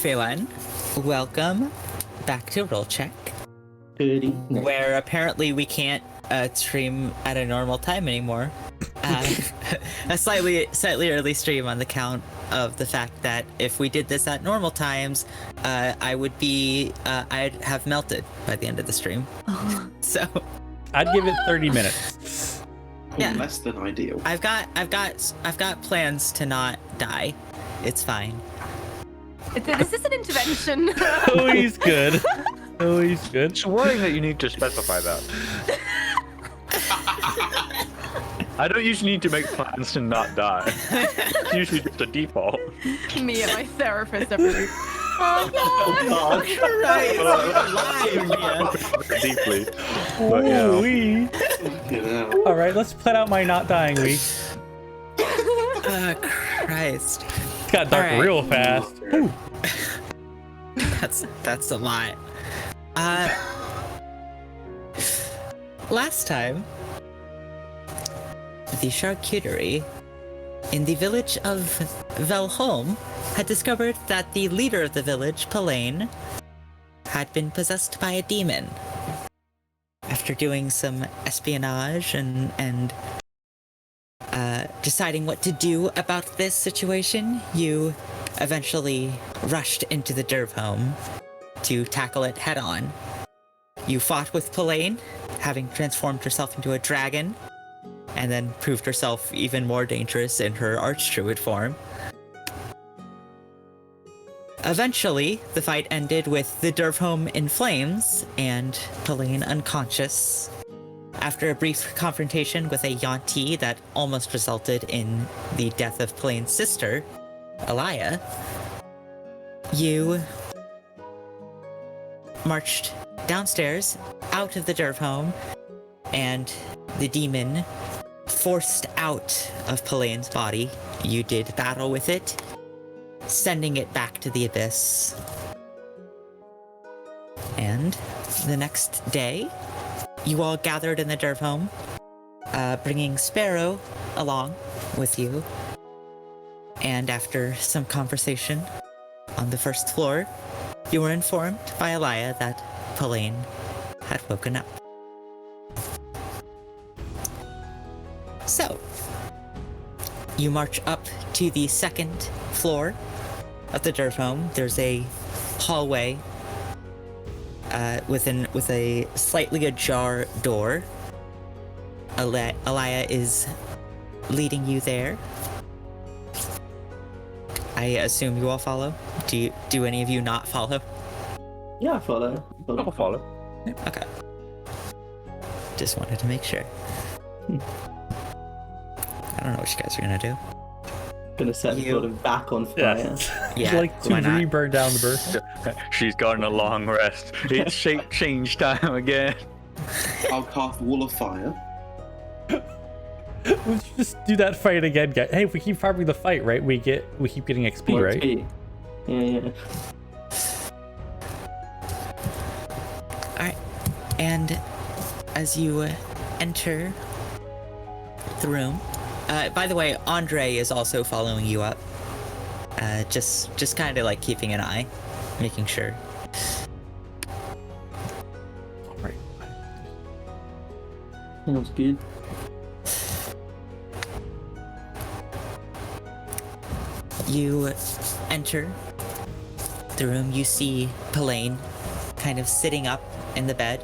everyone. Welcome back to Roll Check, where apparently we can't stream at a normal time anymore. A slightly early stream on the count of the fact that if we did this at normal times, I'd have melted by the end of the stream. So I'd give it 30 minutes. Yeah. Less than ideal. I've got plans to not die. It's fine. Is this an intervention? Oh, he's good. Oh, he's good. It's worrying that you need to specify that. I don't usually need to make plans to not die. It's usually just a default. Me and my therapist every week. Oh, Christ! Deeply. But, you know. Wee. All right, let's plan out my not dying week. Christ. It's got dark All right. real fast. Ooh. That's a lot. Last time, the charcuterie in the village of Velholm had discovered that the leader of the village, Pelaine, had been possessed by a demon. After doing some espionage and deciding what to do about this situation, you eventually rushed into the Derv home to tackle it head on. You fought with Pelaine, having transformed herself into a dragon, and then proved herself even more dangerous in her archdruid form. Eventually, the fight ended with the Derv home in flames and Pelaine unconscious. After a brief confrontation with a Yuan-ti that almost resulted in the death of Pelaine's sister, Elia, you marched downstairs out of the Derv home, and the demon forced out of Pelaine's body. You did battle with it, sending it back to the abyss. And the next day, you all gathered in the Derv home, bringing Sparrow along with you. And after some conversation on the first floor, you were informed by Elia that Pelaine had woken up. So, you march up to the second floor of the Derv home. There's a hallway with a slightly ajar door. Elia is leading you there. I assume you all follow. Do any of you not follow? Yeah, I follow. I'll follow. Okay. Just wanted to make sure. I don't know what you guys are gonna do. Gonna set You- sort of back on fire. Yes. Yeah, Like to why not? re-burn down the burst. She's gotten a long rest. It's shape change time again. I'll cast Wall of Fire. Let's just do that fight again, guys. Hey, if we keep farming the fight, right? We keep getting XP, right? XP. Yeah. Alright. And as you enter the room, by the way, Andre is also following you up. Just kind of like keeping an eye, making sure. All right. Sounds good. You enter the room, you see Pelaine kind of sitting up in the bed.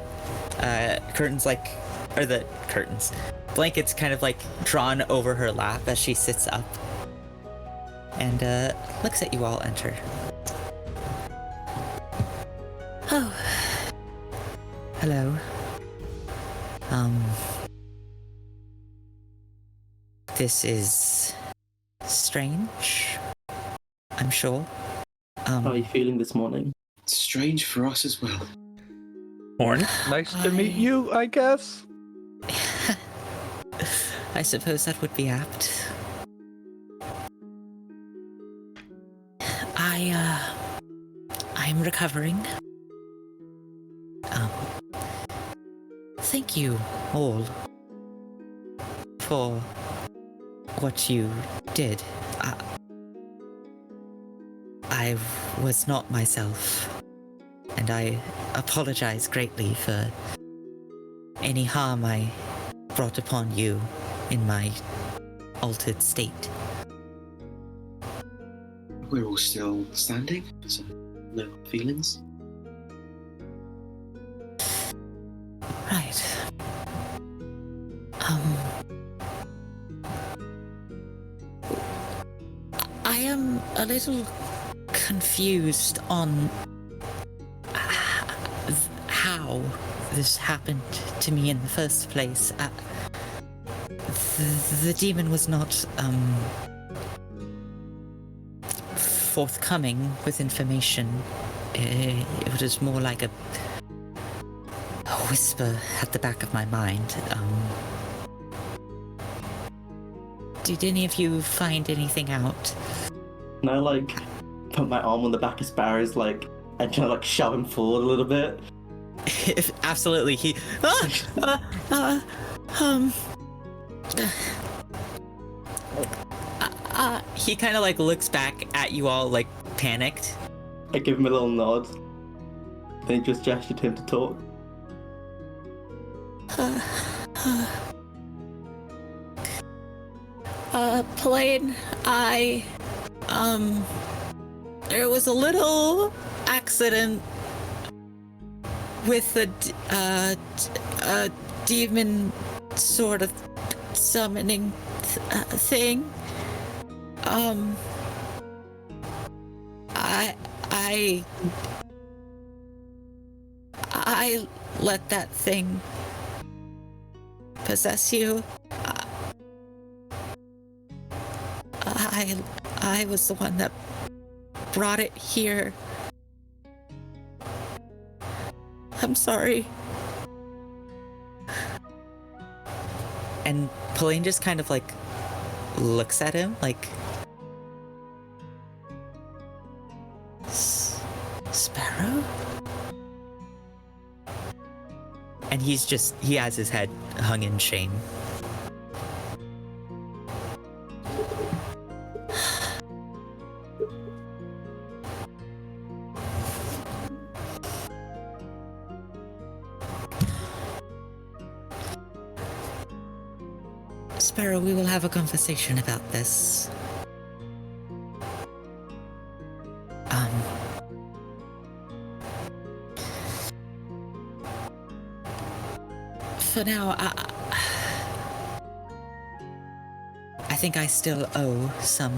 Blankets kind of like drawn over her lap as she sits up. And looks at you all enter. Oh. Hello. This is strange, I'm sure. How are you feeling this morning? Strange for us as well. Morning. Nice to meet you, I guess. I suppose that would be apt. I'm recovering. Thank you all for what you did. I was not myself, and I apologize greatly for any harm I brought upon you in my altered state. We're all still standing, so no feelings. Right. I am a little confused on how this happened to me in the first place. The demon was not forthcoming with information. It was more like a whisper at the back of my mind. Did any of you find anything out? Can I like put my arm on the back of Sparrow's like and try to like shove him forward a little bit? Absolutely. He he kind of like looks back at you all like panicked. I give him a little nod. Then he just gestured to him to talk. Plain, there was a little accident with a demon sort of summoning thing. I let that thing possess you. I was the one that brought it here. I'm sorry. And Pauline just kind of like looks at him like, Sparrow? And he has his head hung in shame. Sparrow, we will have a conversation about this. For now, I think I still owe some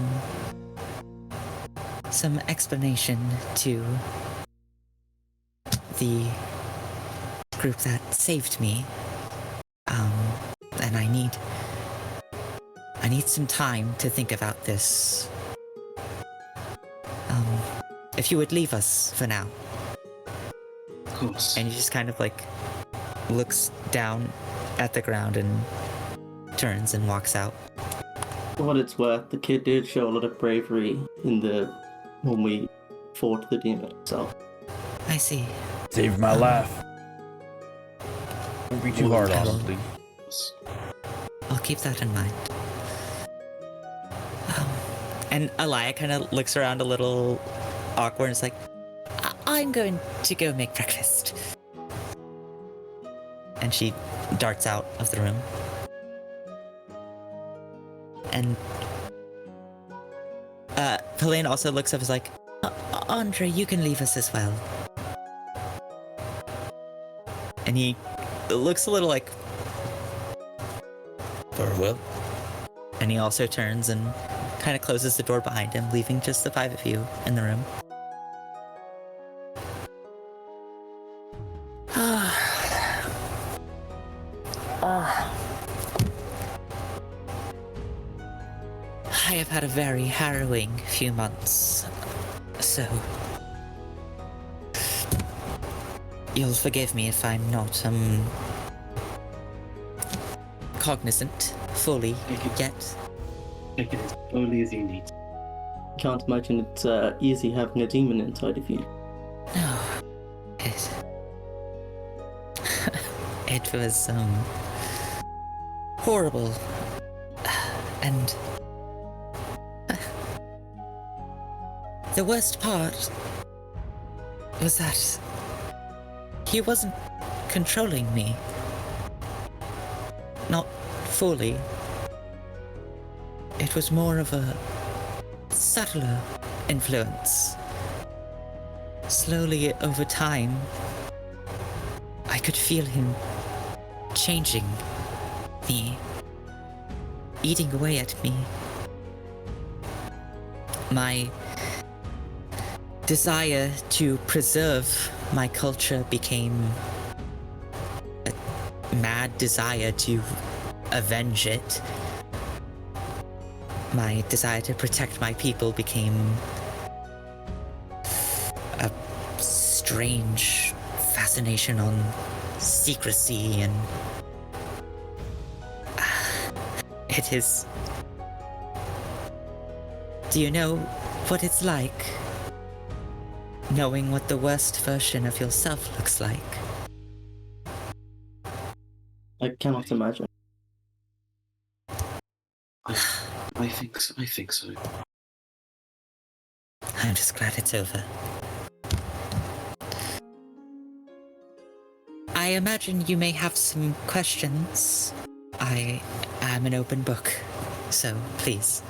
explanation to the group that saved me. And I need some time to think about this. If you would leave us for now. Of course. And he just kind of like looks down at the ground and turns and walks out. For what it's worth, the kid did show a lot of bravery when we fought the demon itself. I see. Saved my life. Don't be too hard on him, please. I'll keep that in mind. And Alaya kind of looks around a little awkward and is like, I'm going to go make breakfast. And she darts out of the room. And Helene also looks up and is like, Andre, you can leave us as well. And he looks a little like, farewell. And he also turns and kind of closes the door behind him, leaving just the five of you in the room. I have had a very harrowing few months, so you'll forgive me if I'm not cognizant fully yet. Take it as slowly as you need. Can't imagine it's easy having a demon inside of you. No, it was horrible, The worst part was that he wasn't controlling me. Not fully. It was more of a subtler influence. Slowly, over time, I could feel him changing me, eating away at me. My desire to preserve my culture became a mad desire to avenge it. My desire to protect my people became a strange fascination on secrecy, and it is... Do you know what it's like? Knowing what the worst version of yourself looks like. I cannot imagine. I think so. I think so. I'm just glad it's over. I imagine you may have some questions. I am an open book, so please.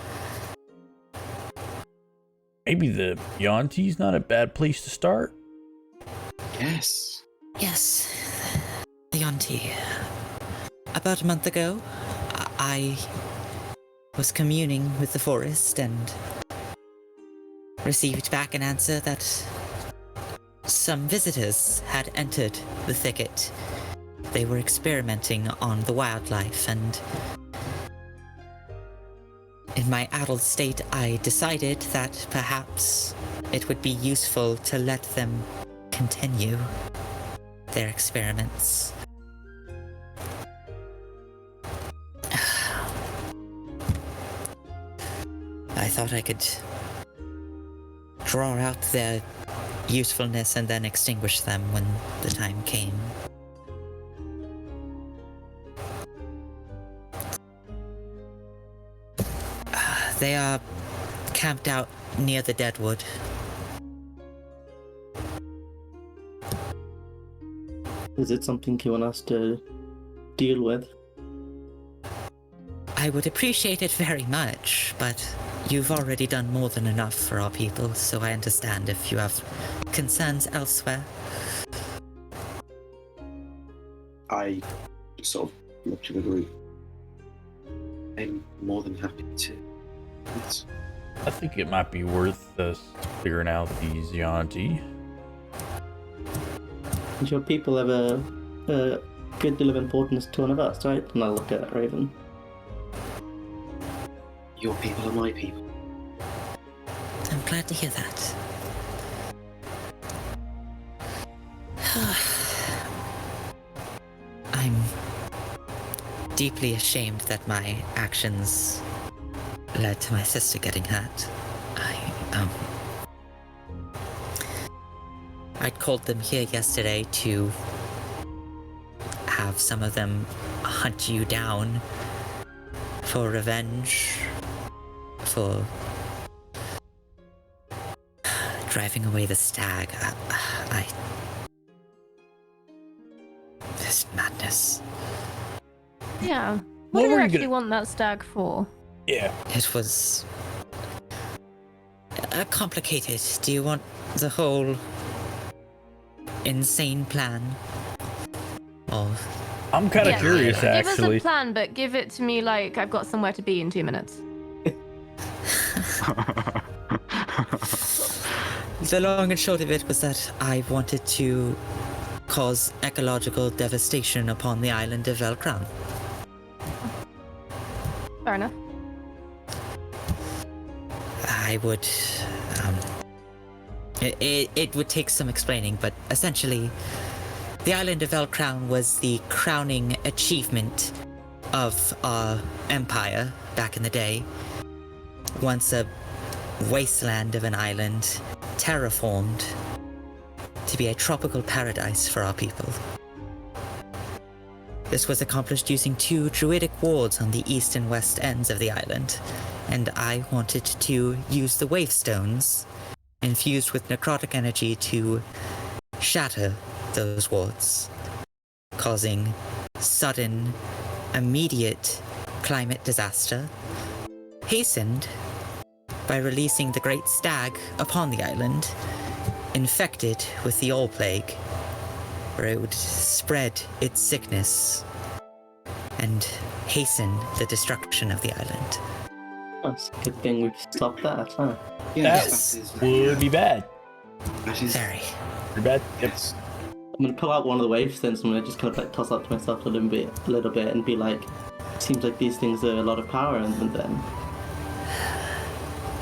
Maybe the Yuan-Ti's not a bad place to start. Yes. Yes, the auntie. About a month ago, I was communing with the forest and received back an answer that some visitors had entered the thicket. They were experimenting on the wildlife, and in my addled state, I decided that perhaps it would be useful to let them continue their experiments. I thought I could draw out their usefulness and then extinguish them when the time came. They are camped out near the Deadwood. Is it something you want us to deal with? I would appreciate it very much, but you've already done more than enough for our people, so I understand if you have concerns elsewhere. I sort of look to the group. I'm more than happy to. Yes. I think it might be worth us figuring out these Yuan-Ti. Is your people have a good deal of importance to one of us, right? And I'll look at Raven. Your people are my people. I'm glad to hear that. I'm deeply ashamed that my actions led to my sister getting hurt. I'd called them here yesterday to have some of them hunt you down for revenge, for driving away the stag. This madness. Yeah. What What do you were you actually gonna- want that stag for? Yeah. It was complicated. Do you want the whole insane plan? Or I'm kind of Yeah, curious, Give actually. us a plan, but give it to me like I've got somewhere to be in 2 minutes. the long and short of it was that I wanted to cause ecological devastation upon the island of El Crown. Fair enough. I would, it would take some explaining, but essentially, the island of El Crown was the crowning achievement of our empire back in the day. Once a wasteland of an island, terraformed to be a tropical paradise for our people. This was accomplished using 2 druidic wards on the east and west ends of the island, and I wanted to use the wavestones infused with necrotic energy to shatter those wards, causing sudden, immediate climate disaster, hastened by releasing the Great Stag upon the island, infected with the All Plague, where it would spread its sickness and hasten the destruction of the island. That's a good thing we've stopped that, huh? That would be bad. That is Very. Pretty bad. yes. I'm gonna pull out one of the wave stones. I'm gonna just kind of like toss out to myself a little bit, and be like, "Seems like these things are a lot of power in them." Then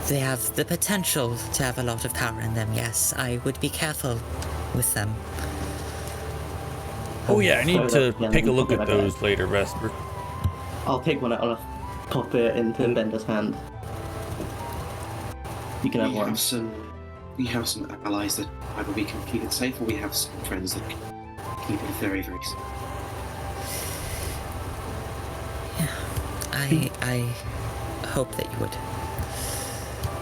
They have the potential to have a lot of power in them, yes. I would be careful with them. Oh yeah, I need to Yeah, take a look okay, at okay. those later, Vesper. I'll take one out. I'll pop it into Bender's hand. You can have We one. have some allies that either we can keep it safe, or we have some friends that can keep it very, very safe. I hope that you would.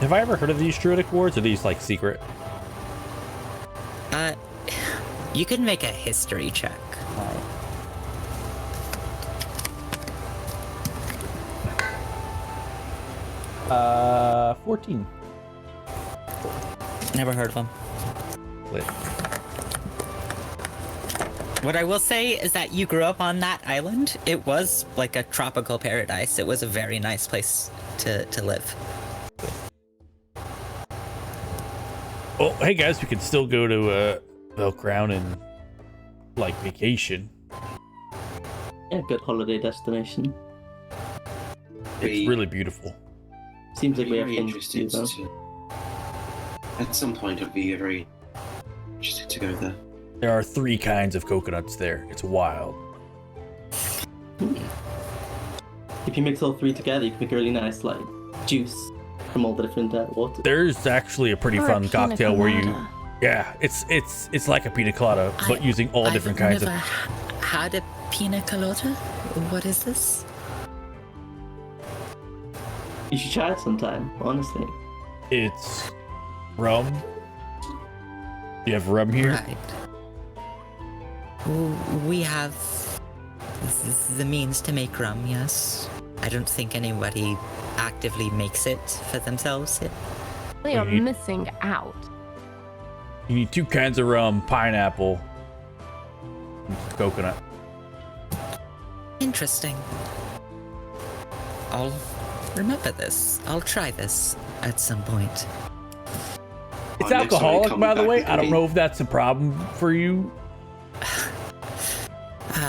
Have I ever heard of these druidic wards? Or are these like secret? You can make a history check. 14. Never heard of them. Lit. What I will say is that you grew up on that island. It was like a tropical paradise. It was a very nice place to live. Oh, hey guys, we can still go to Velcrown and like vacation. Yeah, good holiday destination. It's really beautiful. Seems like we have very things to do interested though. at some point, I'd be very interested to go there. There are 3 kinds of coconuts there. It's wild. If you mix all 3 together, you can make a really nice like juice from all the different waters. There's actually a pretty Or a fun pina cocktail where you, colada. yeah, it's like a pina colada, but using all different kinds of. I've never had a pina colada. What is this? You should try it sometime, honestly. It's rum. You have rum here. Right. We have the means to make rum, yes. I don't think anybody actively makes it for themselves here. They are Mhm. missing out. You need 2 kinds of rum, pineapple, and coconut. Interesting. I'll remember this. I'll try this at some point. It's Next time you alcoholic, come by the back, way. it can I don't be- know if that's a problem for you.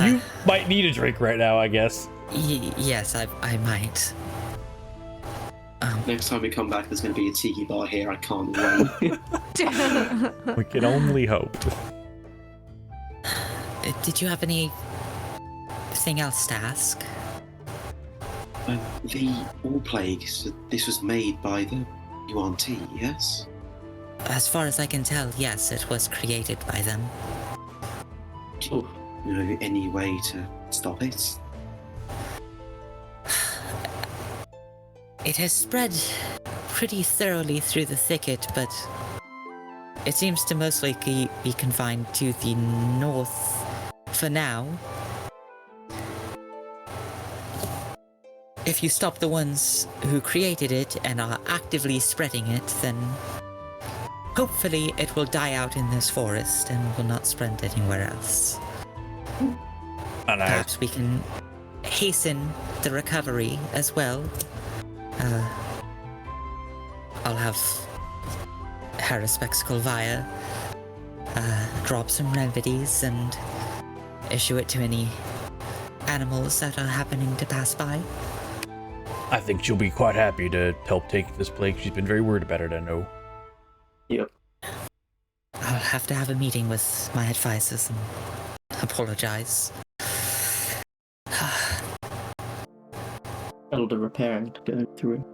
You might need a drink right now, I guess. Yes, I might. Next time we come back, there's going to be a tiki bar here. I can't wait. We can only hope. Did you have anything else to ask? The All Plague, so this was made by the UNT, yes? As far as I can tell, yes, it was created by them. Oh, You know, any way to stop it? It has spread pretty thoroughly through the thicket, but it seems to mostly be confined to the north for now. If you stop the ones who created it and are actively spreading it, then hopefully it will die out in this forest and will not spread anywhere else. And Perhaps we can hasten the recovery as well. I'll have Harrispex Colvia drop some remedies and issue it to any animals that are happening to pass by. I think she'll be quite happy to help take this plague. She's been very worried about it, I know. yep. I'll have to have a meeting with my advisors and apologize. A lot of repairing to go through.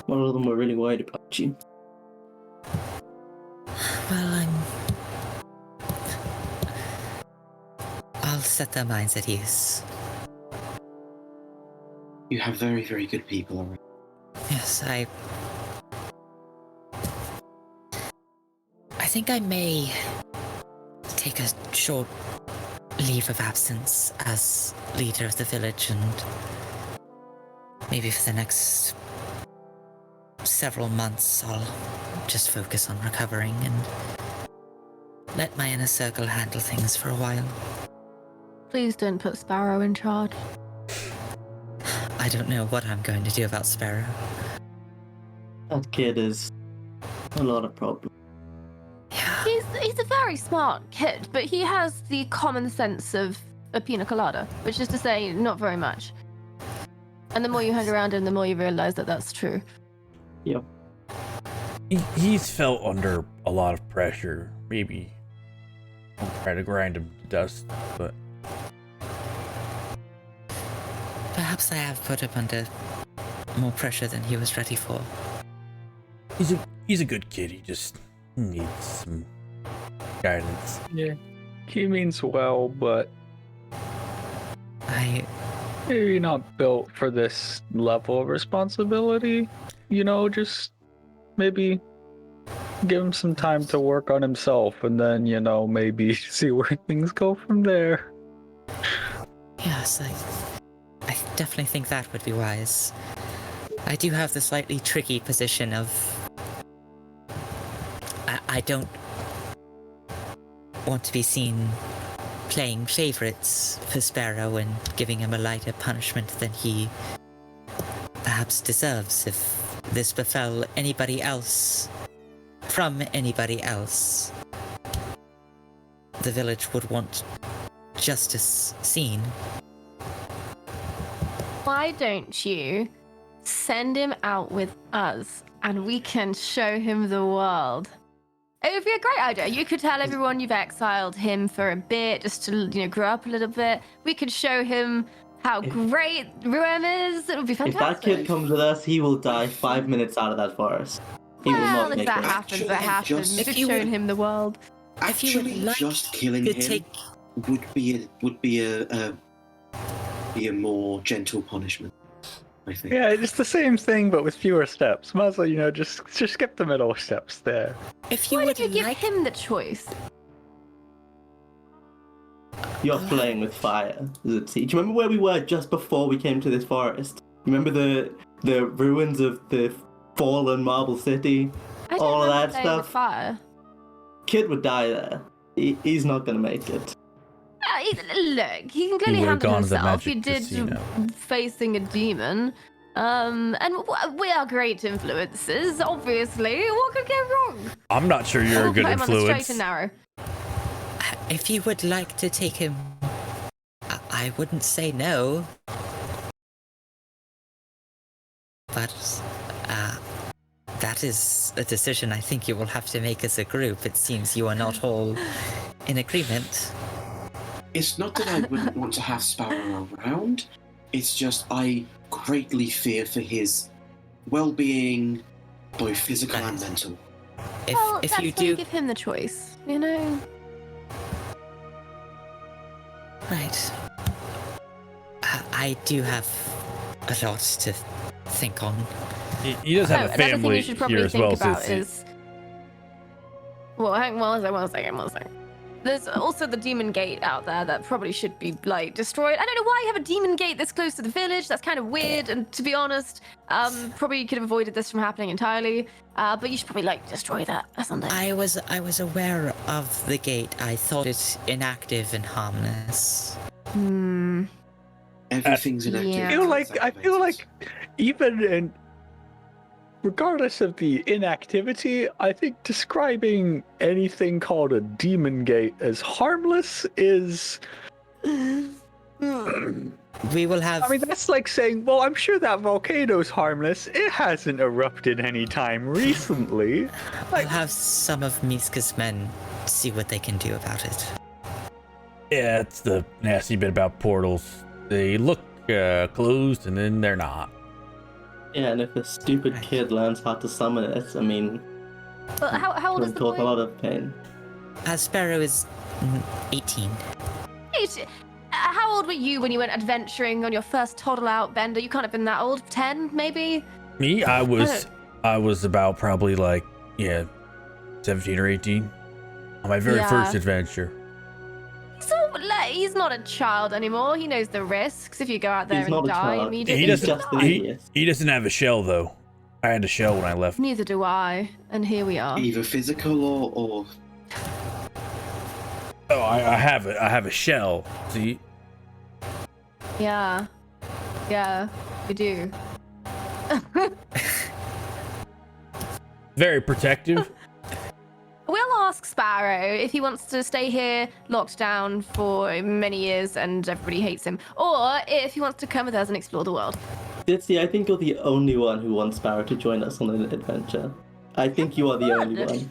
One of them were really worried about you. Well, I'll set their minds at ease. You have very, very good people around. Yes, think I may take a short leave of absence as leader of the village, and maybe for the next several months I'll just focus on recovering and let my inner circle handle things for a while. Please don't put Sparrow in charge. I don't know what I'm going to do about Sparrow. That kid is a lot of problems. Yeah. He's a very smart kid, but he has the common sense of a pina colada, which is to say, not very much. And the more you hang around him, the more you realize that that's true. Yep. He's felt under a lot of pressure. Maybe I'll try to grind him to dust, but Perhaps I have put him under more pressure than he was ready for. he's a good kid. He just needs some guidance. Yeah, he means well, but maybe not built for this level of responsibility. You know, just maybe give him some time to work on himself, and then, you know, maybe see where things go from there. Yes, I definitely think that would be wise. I do have the slightly tricky position of I don't want to be seen playing favorites for Sparrow and giving him a lighter punishment than he perhaps deserves. If this befell anybody else, from anybody else, the village would want justice seen. Why don't you send him out with us and we can show him the world? It would be a great idea. You could tell everyone you've exiled him for a bit, just to, you know, grow up a little bit. We could show him how great Ruem is. It would be fantastic. If that kid comes with us, he will die 5 minutes out of that forest. He will Well, not if make that it. happens, that happens. If We've you shown would- him the world. If you would Actually, like just killing to him take- would be a more gentle punishment, I think. Yeah, it's the same thing, but with fewer steps. Might as well, you know, just skip the middle steps there. If you Why would did you give like, him the choice? You're playing with fire. Do you remember where we were just before we came to this forest? Remember the ruins of the fallen marble city? I don't All of remember that playing with stuff? fire. Kid would die there. He's not gonna make it. Look, he can clearly would've handle gone to the himself. He magic did casino. facing a demon. And we are great influences, obviously. What could go wrong? I'm not sure you're a We'll good put him on the influence. straight and narrow. if you would like to take him, I wouldn't say no. But, that is a decision I think you will have to make as a group. It seems you are not all in agreement. It's not that I wouldn't want to have Sparrow around. It's just I greatly fear for his well-being, both physical and mental. If Well, if that's you why you do, give him the choice, you know? right. I do have a lot to think on. He does have a Another thing family you should probably here as think well, about so is... Well, hang on one second. There's also the demon gate out there that probably should be, like, destroyed. I don't know why you have a demon gate this close to the village. That's kind of weird, and to be honest, probably you could have avoided this from happening entirely. But you should probably, like, destroy that or something. I was aware of the gate. I thought it inactive and harmless. Everything's inactive. Yeah. I feel like even in regardless of the inactivity, I think describing anything called a demon gate as harmless is We will have. I mean, that's like saying, well, I'm sure that volcano's harmless. It hasn't erupted any time recently. I'll have some of Miska's men see what they can do about it. yeah, it's the nasty bit about portals. They look closed and then they're not. Yeah, and if a stupid kid learns how to summon it, I mean, But how old it is would the cause a boy? lot of pain. Sparrow is 18. How old were you when you went adventuring on your first toddle out bender? You can't have been that old. 10, maybe? Me, I was about probably like 17 or 18. On my very Yeah. first adventure. So he's not a child anymore. He knows the risks if you go out there He's and not a die child. immediately. He He's doesn't. just an He, idiot. he doesn't have a shell though. I had a shell when I left. Neither do I, and here we are. Either physical or Oh, I have it. I have a shell. See? Yeah, we do. Very protective. We'll ask Sparrow if he wants to stay here locked down for many years and everybody hates him, or if he wants to come with us and explore the world. Ditsy, I think you're the only one who wants Sparrow to join us on an adventure. I think you are the only one.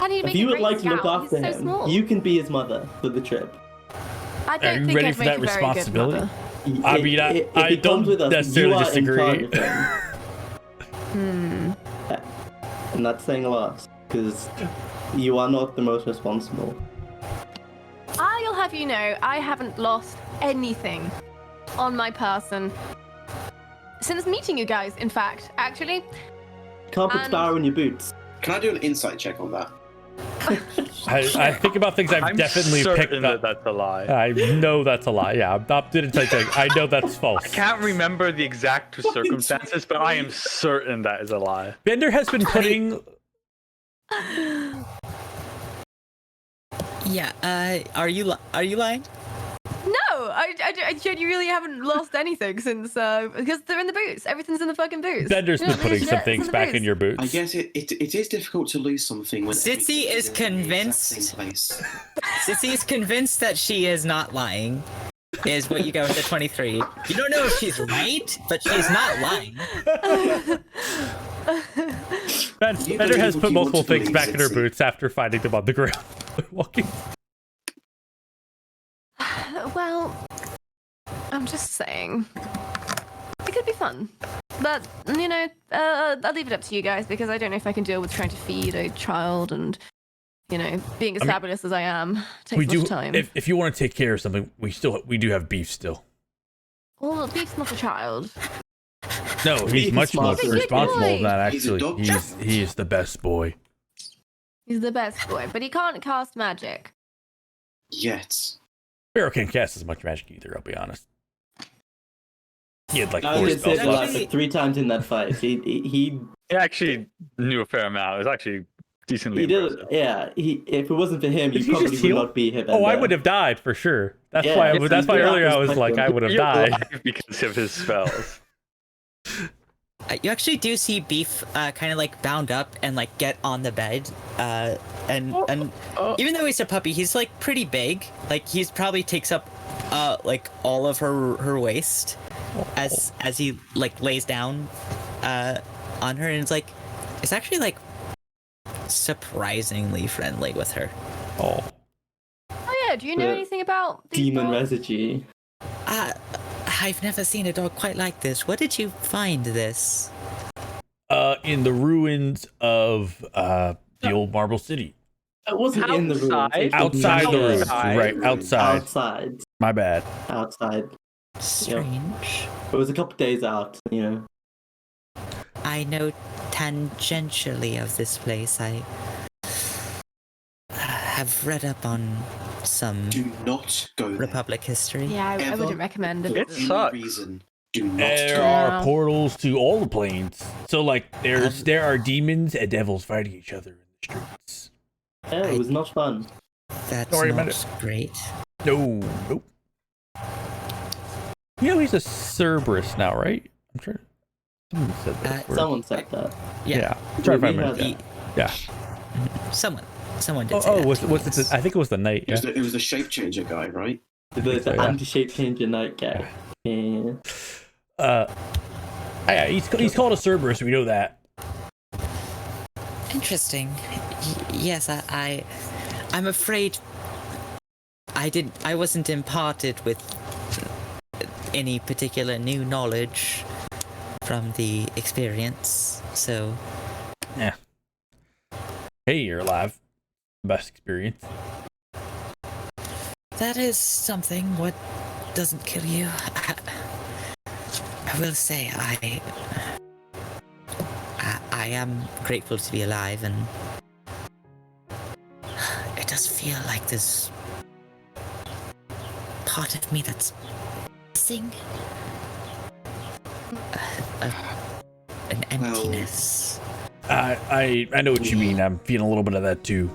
And he'd If make a you would great like to look scout. after He's so him, small. you can be his mother for the trip. I don't Are you think ready I'd for make that a very good responsibility? mother. I mean, If I he don't comes with us, necessarily you are disagree. in charge of him. And that's saying a lot, because you are not the most responsible. I'll have you know, I haven't lost anything on my person since meeting you guys, in fact, actually. Can't put And- Sparrow in your boots. can I do an insight check on that? I think about things I've I'm definitely picked certain up. that that's a lie. I know that's a lie. Yeah, I'm not doing it. I know that's false. I can't remember the exact circumstances, but I am certain that is a lie. Bender has been putting. Yeah. Are you lying? No, I genuinely haven't lost anything since, because they're in the boots. Everything's in the fucking boots. Bender's You been know, putting it's some in things the back boots. in your boots. I guess it is difficult to lose something when Sitsi everything is in the exact convinced- same place. Sissy is convinced that she is not lying. Is what you got with the 23. You don't know if she's right, but she's not lying. Bender has put multiple things back in her boots after finding them on the ground. Walking. Well, I'm just saying. It could be fun. But, you know, I'll leave it up to you guys because I don't know if I can deal with trying to feed a child and, you know, being as fabulous as I am takes We a lot do. of time. If you want to take care of something, we do have beef still. Well, Beef's not a child. No, he's He's much more smart. He's a good responsible boy. than that. He's a Actually, dog he is the best boy. He's the best boy, but he can't cast magic. Yet. Sparrow can't cast as much magic either. I'll be honest. He had like I 4 did spells save left. life like 3 times in that fight. He He actually knew a fair amount. It was actually decently did. impressive. Yeah. If it wasn't for him, Did you he probably just would heal? not be here. Oh, I would have died for sure. That's Yeah, why. if That's why he's earlier I good, was like, I would have You're died. alive because of his spells. You actually do see Beef kind of like bound up and like get on the bed. And even though he's a puppy, he's like pretty big. Like he's probably takes up like all of her waist as he like lays down on her, and it's actually like surprisingly friendly with her. Oh, Oh yeah, do you know The anything about these demon dogs? residue. I've never seen a dog quite like this. Where did you find this? in the ruins of the old Marble City. It wasn't in the room. Outside? Outside the ruins, Outside. right? Outside. Outside. My bad. Outside. Strange. It was a couple days out, you know. I know tangentially of this place. I have read up on some Do not go there. Republic history. Yeah, I Ever. wouldn't recommend For it. It any sucks. reason. Do not There go. are Yeah. portals to all the planes. So like there are demons and devils fighting each other in the streets. Yeah, it was not fun. That's Don't worry about not great. No, nope. You know he's a Cerberus now, right? I'm sure. Someone said that. word. Someone said that. Yeah. I'm trying to find We my had He- Yeah. Someone did say that. Was to me. it the, I think it was the knight. It was, Yeah. it was the shape changer guy, right? The So, yeah. anti-shape changer night guy. Yeah. Yeah, he's called a Cerberus. We know that. Interesting. Yes, I'm afraid I wasn't imparted with any particular new knowledge from the experience. So Yeah. Hey, you're alive. Best experience. that is something. What doesn't kill you? I will say I am grateful to be alive, and it does feel like there's part of me that's missing. An emptiness. I know what you mean. I'm feeling a little bit of that too.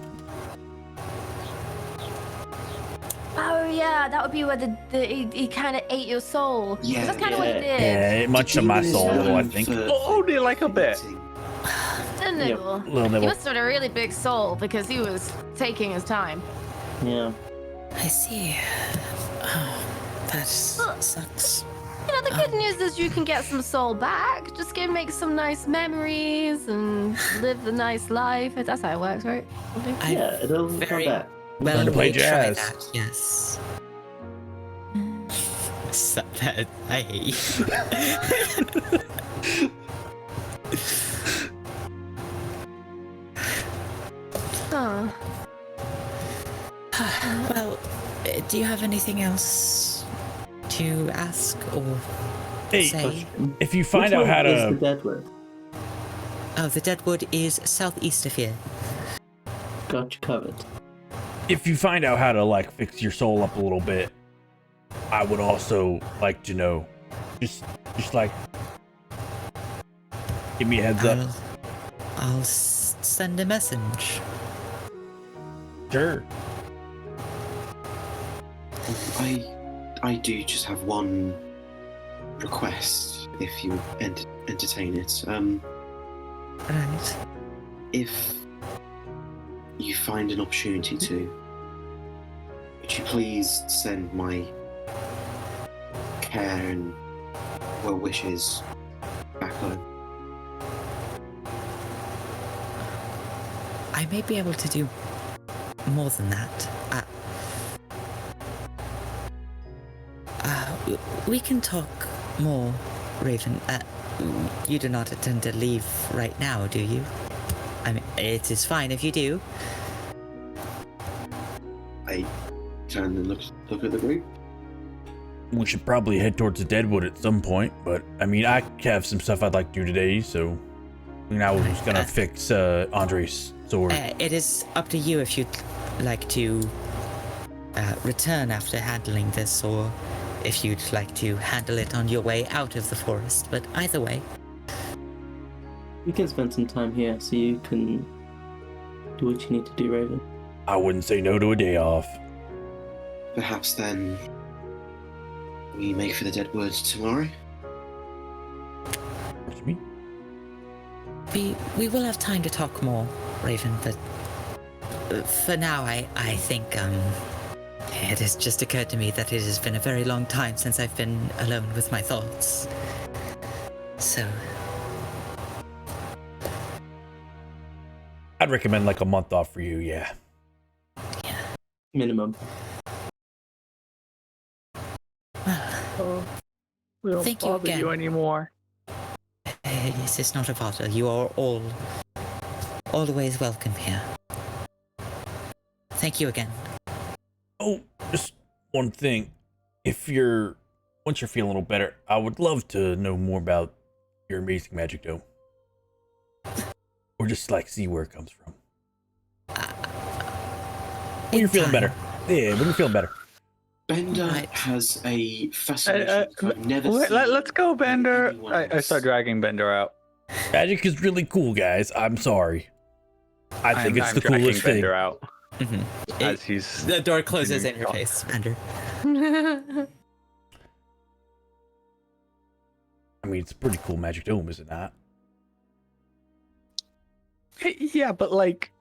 Oh yeah, that would be where he kind of ate your soul. 'Cause Yeah, that's kind of what he did. Yeah, it munched on my soul a little, I think. Only like a bit. A nibble. Little He nibble. must have had a really big soul because he was taking his time. Yeah. I see. Oh, that sucks. You know, the good news is you can get some soul back. Just go make some nice memories and live the nice life. That's how it works, right? Yeah, it'll come very back. well Learn to play may try jazz. that, yes. Stop that. I hate you. Huh. Well, do you have anything else to ask or Hey, say? if you find Which out way how is to, the Deadwood? Oh, the Deadwood is southeast of here. Got you covered. if you find out how to like fix your soul up a little bit, I would also like to know. Just like give me a heads up. I'll send a message. Sure. I do just have one request, if you entertain it. Right. If you find an opportunity to, would you please send my care and well wishes back home? I may be able to do more than that. We can talk more, Raven. You do not intend to leave right now, do you? I mean, it is fine if you do. I turn and look at the group. We should probably head towards the Deadwood at some point, but I mean, I have some stuff I'd like to do today, so I was just gonna fix Andre's sword. It is up to you if you'd like to return after handling this, or if you'd like to handle it on your way out of the forest, but either way. We can spend some time here so you can do what you need to do, Raven. I wouldn't say no to a day off. Perhaps then we make for the Deadwood tomorrow. What you mean? We will have time to talk more, Raven, but for now I think it has just occurred to me that it has been a very long time since I've been alone with my thoughts. So I'd recommend like a month off for you, yeah. Minimum. We don't Thank you bother again. you anymore. This is not a bother. You are all always welcome here. Thank you again. Oh, just one thing. Once you're feeling a little better, I would love to know more about your amazing magic dome. Or just like see where it comes from. When you're feeling better. Yeah, when you're feeling better. Bender Right. has a fascination I've never seen. Let's go, Bender. anyone I else. start dragging Bender out. Magic is really cool, guys. I'm sorry. I think it's I'm the dragging coolest thing. Bender out Mm-hmm. as he's. The door closes in your continuing face, Bender. I mean, it's a pretty cool magic dome, is it not? Yeah, but like,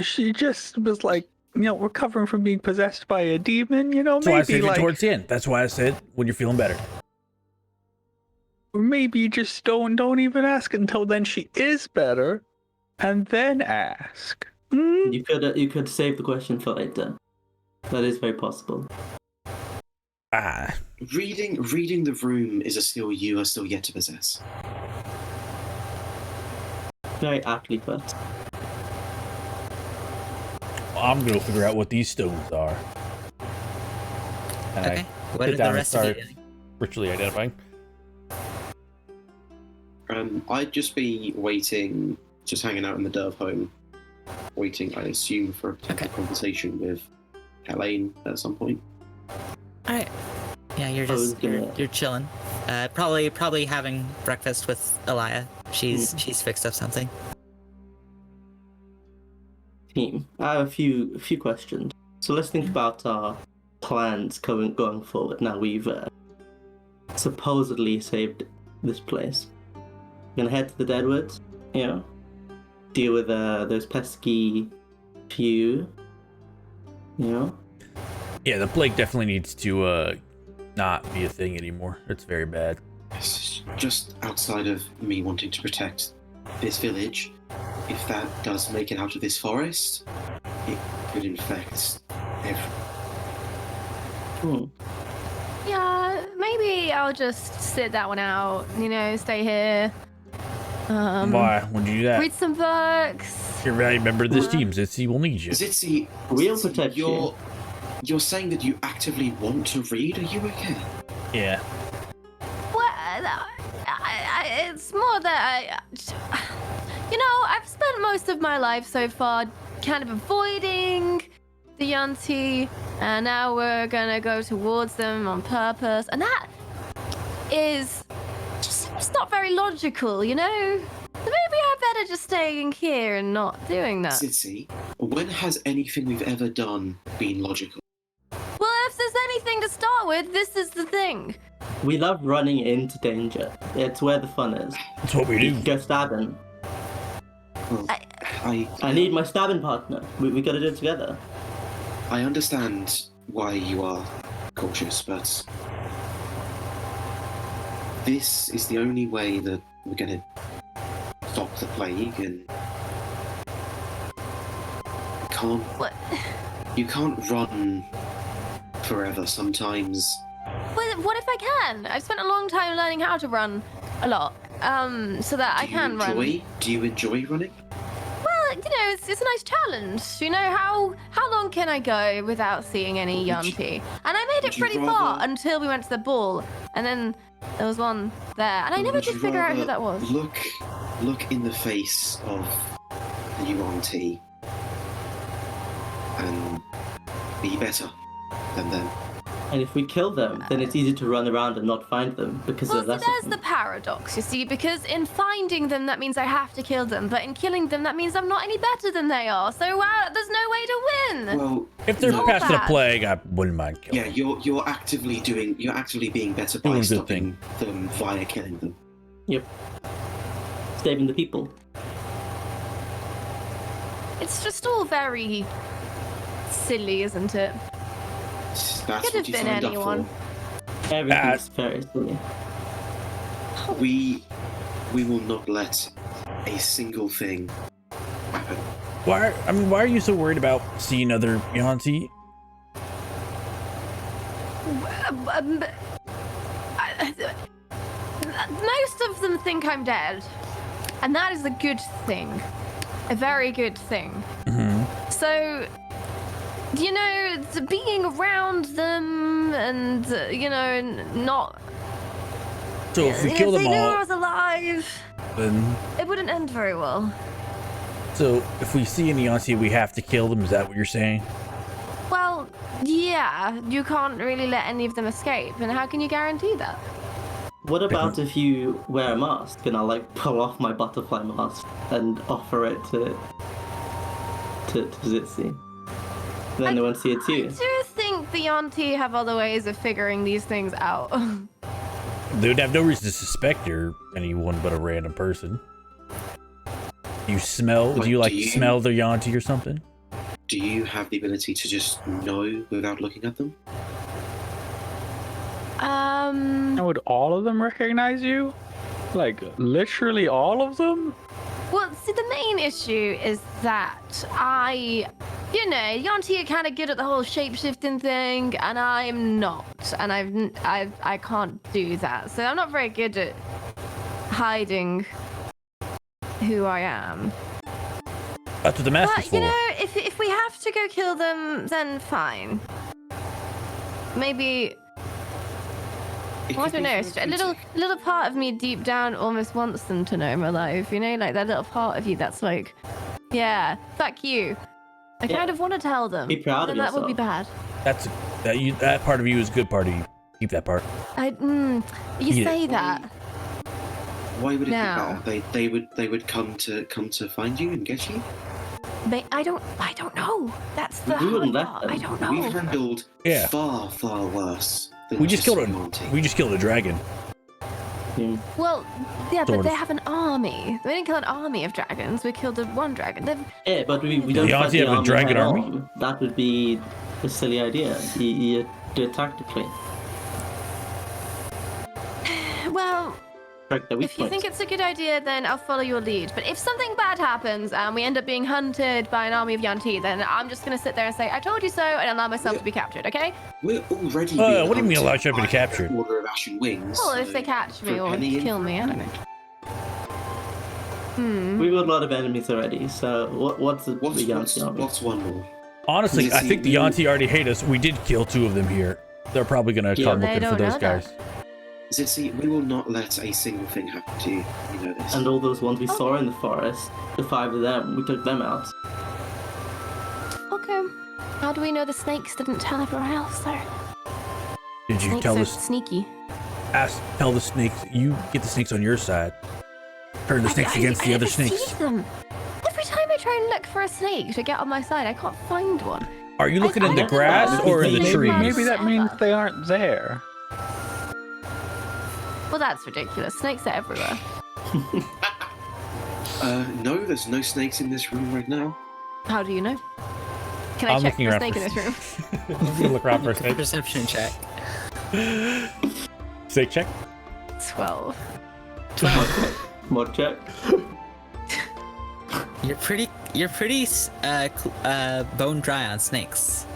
she just was like, recovering from being possessed by a demon. That's why I Maybe saved it like, towards the end. That's why I said when you're feeling better. or maybe just don't even ask until then she is better, and then ask. You could save the question for later. That is very possible. Ah, Reading the room is a skill you are still yet to possess. Very aptly put. I'm gonna figure out what these stones are. And Okay. What sit are down the and rest of you start doing? ritually identifying. I'd just be waiting, just hanging out in the Dove home waiting, I assume, for a potential conversation with Helene at some point. All right. Yeah, you're chilling. Probably having breakfast with Elia. She's fixed up something. Team, I have a few questions. So let's think about our plans going forward. Now we've supposedly saved this place. We're gonna head to the Deadwoods, deal with those pesky few, Yeah, the plague definitely needs to not be a thing anymore. It's very bad. Just outside of me wanting to protect this village, if that does make it out of this forest, it could infect everyone. Yeah, maybe I'll just sit that one out, stay here. Why would you do that? Read some books. You're a valued member of this team. Zitzi will need you. Zitzi, we'll protect you. You're saying that you actively want to read? Are you okay? Yeah. Well, it's more that I've spent most of my life so far kind of avoiding the Yanti, and now we're gonna go towards them on purpose, and that is just it's not very logical, So maybe I better just staying here and not doing that. Zitzi, when has anything we've ever done been logical? Well, if there's anything to start with, this is the thing. We love running into danger. It's where the fun is. That's what we do. Go stabbing. Well, I need my stabbing partner. We gotta do it together. I understand why you are cautious, but this is the only way that we're gonna stop the plague, and you can't run forever. Sometimes. Well, what if I can? I've spent a long time learning how to run a lot, so that I can run. Do you enjoy running? Well, it's a nice challenge. How long can I go without seeing any Yanti? And I made it pretty far until we went to the ball, and then there was one there, and I never did figure out who that was. Look in the face of the Yuan-Ti and be better than them. And if we kill them, then it's easy to run around and not find them because Well, they're less. there's the paradox, you see, because in finding them, that means I have to kill them, but in killing them, that means I'm not any better than they are. So there's no way to win. Well, if they're past the plague, I wouldn't mind killing. Yeah, you're actively being better by stopping them via killing them. Yep. Saving the people. It's just all very silly, isn't it? That's Could have been anyone. Everything's very silly. We will not let a single thing happen. Why are you so worried about seeing other Yanti? Most of them think I'm dead, and that is a good thing. A very good thing. Mm-hmm. So, being around them and, not... So if we kill them if they knew all, I was alive, then... it wouldn't end very well. So if we see any Yanti, we have to kill them, is that what you're saying? Well, yeah, you can't really let any of them escape, and how can you guarantee that? What about if you wear a mask and I'll pull off my butterfly mask and offer it to Zitzi? Then no one see it too. I do think the Yanti have other ways of figuring these things out. They would have no reason to suspect you're anyone but a random person. You smell? Do you smell the Yanti or something? Do you have the ability to just know without looking at them? Would all of them recognize you? Like, literally all of them? Well, see, the main issue is that Yanti are kind of good at the whole shape-shifting thing, and I'm not, and I can't do that. So I'm not very good at hiding who I am. That's what the mask is for. But if we have to go kill them, then fine. Maybe. I don't know. A little part of me deep down almost wants them to know I'm alive. Like that little part of you that's like, Yeah, fuck you. I kind of want to tell them. Be proud of That would be yourself. bad. That part of you is a good part of you. Keep that part. You Eat say it. that. Why would it Now. be bad? They would come to find you and get you. I don't know. That's the We hard wouldn't let part. them. I don't know. We've handled Yeah. far worse. Than We just killed Monty. We just killed a dragon. Well, yeah, Sort but they of. have an army. We didn't kill an army of dragons. We killed the one dragon. Yeah, but we The don't fight Auntie the have a army dragon head army? on. That would be a silly idea. You do it tactically. Well, Correct the weak if you think points. it's a good idea, then I'll follow your lead. But if something bad happens and we end up being hunted by an army of Yanti, then I'm just going to sit there and say, I told you so, and allow myself to be captured, okay? We're already. What do you mean hunted allow you to be by captured? an Order of Ashen Wings. Well, if so they catch me for a or penny kill me, I don't know. We've got a lot of enemies already, so what's the What's Yanti army? what's one more? Honestly, Does it I think the seem- Yanti already hate us. We did kill 2 of them here. They're probably gonna Yeah. come They looking for don't those know that. guys. Zitzi, we will not let a single thing happen to you. You know this. And all those ones we saw in the forest, the 5 of them, we took them out. Okay. How do we know the snakes didn't tell everyone else, though? Did you Snakes tell are the sneaky. tell the snakes? You get the snakes on your side. Turn the snakes against the other I snakes. see them. Every time I try and look for a snake to get on my side, I can't find one. Are you looking in I the don't grass know. or in the Maybe- trees? Maybe that means they aren't there. Well, that's ridiculous. Snakes are everywhere. No, there's no snakes in this room right now. How do you know? Can I I'm check looking for a around snake for in this room? I'm gonna look around for a snake. Perception check. Snake check. 12. Mod check. You're pretty bone dry on snakes.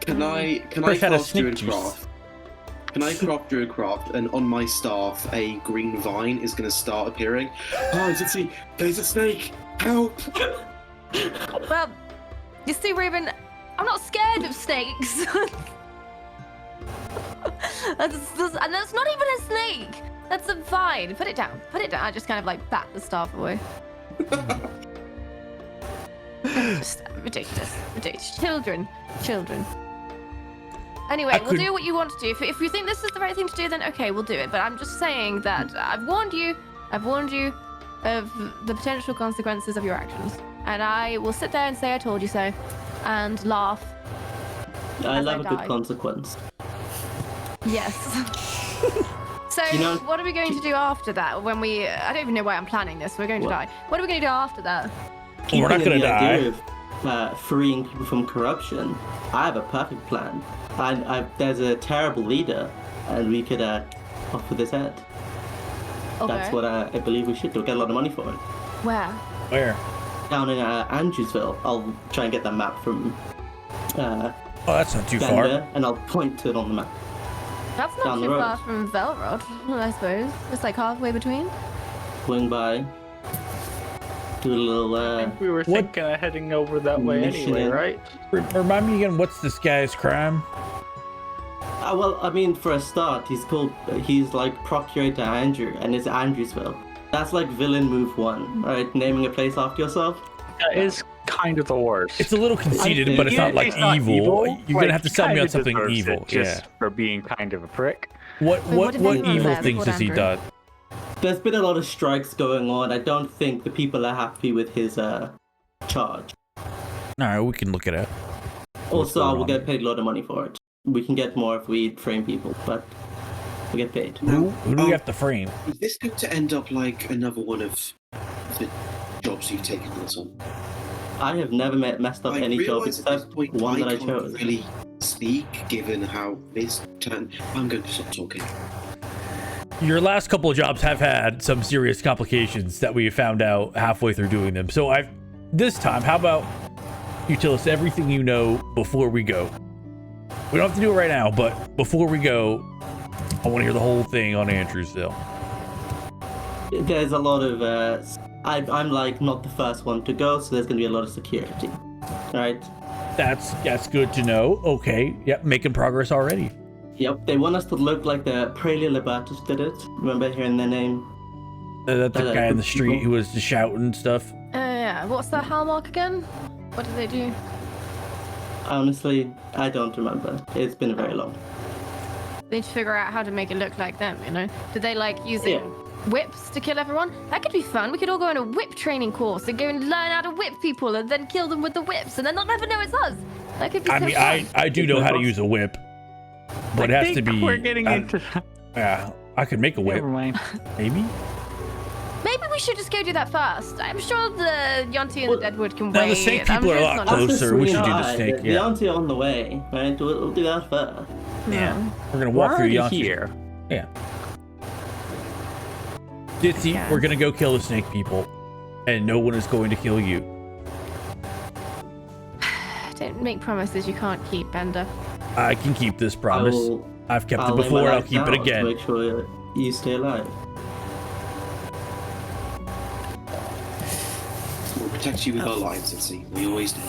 Can I First had a craft druid snake juice. craft? Can I craft druid craft and on my staff a green vine is going to start appearing? Oh, Zitzi, there's a snake! Help! Well, you see, Ruben, I'm not scared of snakes. And that's not even a snake. That's a vine. Put it down. Put it down. I just kind of like bat the staff away. Just ridiculous. Ridiculous. Children. Anyway, I we'll could- do what you want to do. If you think this is the right thing to do, then okay, we'll do it. But I'm just saying that I've warned you of the potential consequences of your actions. And I will sit there and say I told you so. And laugh. I As love I a good die. consequence. Yes. So, You know- what are we going to do after that? When I don't even know why I'm planning this. We're going to die. What are we going to do after that? Well, we're not Keeping in gonna the idea die. of freeing people from corruption, I have a perfect plan. There's a terrible leader, and we could offer this head. Okay. That's what I believe we should do. Get a lot of money for it. Where? Where? Down in Andrewsville, I'll try and get that map from Oh, that's not too far. Denver, and I'll point to it on the map. That's not Down the too road. far from Velrod, I suppose. It's like halfway between. Swing by, do a little. We were thinking of heading over that way Mission anyway, in. right? Remind me again, what's this guy's crime? Well, I mean, for a start, he's like Procurator Andrew, and it's Andrewsville. That's like villain move 1, right? Naming a place after yourself. That is kind of the worst. It's a little conceited, think- but it's not like It's not evil. You're gonna Like, have to he sell me kinda on something deserves evil. it just Yeah. for being kind of a prick. What Wait, what did they do evil there things before has he Andrew? done? There's been a lot of strikes going on. I don't think the people are happy with his charge. All right, we can look it up. Also, I going will on? get paid a lot of money for it. We can get more if we frame people, but we get paid. Who do we Oh. have to frame? Is this going to end up like another one of the jobs you've taken us on? I have never messed up I any job realise at this except point one that I can't chose. really speak, given how this turned. I'm going to stop talking. Your last couple of jobs have had some serious complications that we found out halfway through doing them. So this time, how about you tell us everything you know before we go? We don't have to do it right now, but before we go, I want to hear the whole thing on Andrewsville. There's a lot of. I'm like not the first one to go, so there's gonna be a lot of security. Right? That's good to know. Okay, yep, making progress already. Yep. They want us to look like the Praelia Libatus did it. Remember hearing their name? That the Like guy in good the street people. who was just shouting and stuff. Yeah. Yeah, what's the hallmark again? What do they do? Honestly, I don't remember. It's been very long. We need to figure out how to make it look like them, you know? Do they like using whips to kill everyone? That could be fun. We could all go on a whip training course and go and learn how to whip people and then kill them with the whips and then they'll never know it's us. That could be I so mean, fun. I do know how to use a whip, but it has to be. We're getting into that. Yeah, I could make a whip. Never mind. Maybe. Maybe we should just go do that first. I'm sure the Yonti and the Deadwood can Now, wait. the snake I'm people sure are a it's lot not- closer. We should do the Right, snake. The Yeah, auntie on the way, right? We'll do that first. Yeah. we're gonna walk through We're Yonti. here. Yeah. Ditzy, we're gonna go kill the snake people, and no one is going to kill you. Don't make promises you can't keep, Bender. I can keep this promise. I've kept it lay my before. I'll life keep it down to again. make sure you stay alive. We'll protect you with our lives, Itzy. We always do.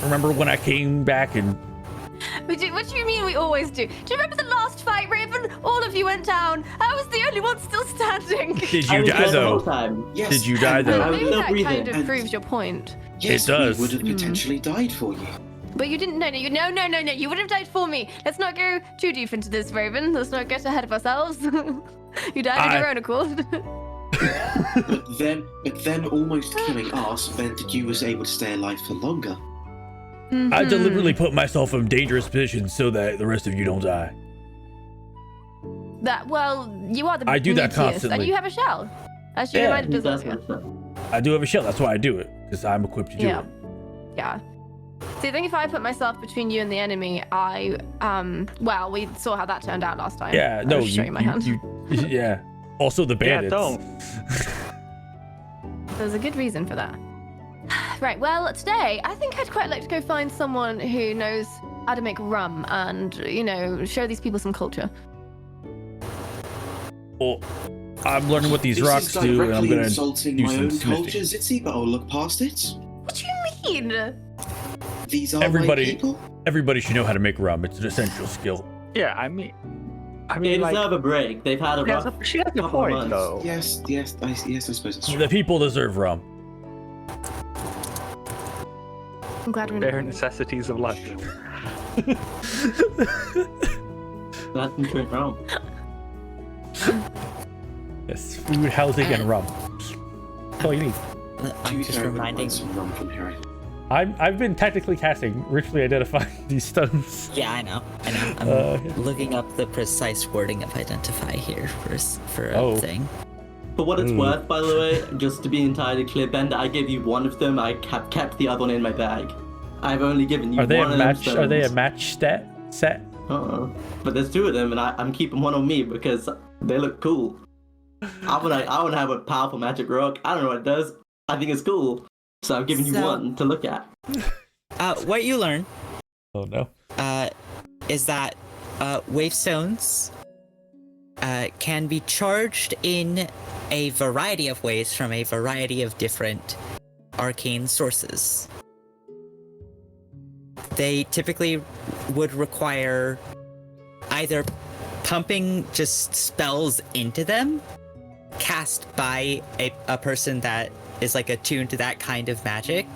Remember when I came back and What do you mean we always do? Do you remember the last fight, Raven? All of you went down. I was the only one still standing. did I you was die there the whole though? time. Yes. Did you die, and- though? I was Maybe still that breathing. kind of And- proves your point. Yes, It does. we would have potentially died for you. But you didn't. No. You would have died for me. Let's not go too deep into this, Raven. Let's not get ahead of ourselves. You died on your own accord. But then almost killing us meant that you was able to stay alive for longer. I deliberately put myself in dangerous positions so that the rest of you don't die. You are the I do that meatiest, constantly. and you have a shell. As you Yeah, reminded He us does earlier. have that. I do have a shell. That's why I do it, because I'm equipped to do Yeah. it. Yeah. See, I think if I put myself between you and the enemy, we saw how that turned out last time. Yeah, I no, was showing my hand. yeah. Also the Yeah, bandits. don't. There's a good reason for that. Right, well, today, I think I'd quite like to go find someone who knows how to make rum and, show these people some culture. Well, I'm learning what these This rocks is do, and I'm directly gonna insulting do my some own smithing. culture, Zitzy, but I'll look past it. What do you mean? These are my Everybody- people. Everybody should know how to make rum. It's an essential skill. Yeah, I mean, They like, deserve a break. They've had a rough she has a couple of point months. though. Yes, I suppose it's true. The people deserve rum. I'm glad we're in Bare agreement. necessities of life. That can drink rum. Yes, food, housing, and rum. That's all you need. To be I'm just fair, I wouldn't reminding. mind some rum from here. I've been technically casting, ritually identifying these stones. Yeah, I know. I'm looking up the precise wording of identify here for a Oh. thing. For what it's worth, by the way, just to be entirely clear, Bender, I gave you one of them. I kept the other one in my bag. I've only given you Are they one a of them match? Are they a stones. match set? But there's two of them, and I'm keeping one on me because they look cool. I wanna have a powerful magic rock. I don't know what it does. I think it's cool, so I'm giving you So- one to look at. What you learn Oh no. is that wavestones can be charged in a variety of ways from a variety of different arcane sources. They typically would require either pumping just spells into them, cast by a person that is like attuned to that kind of magic,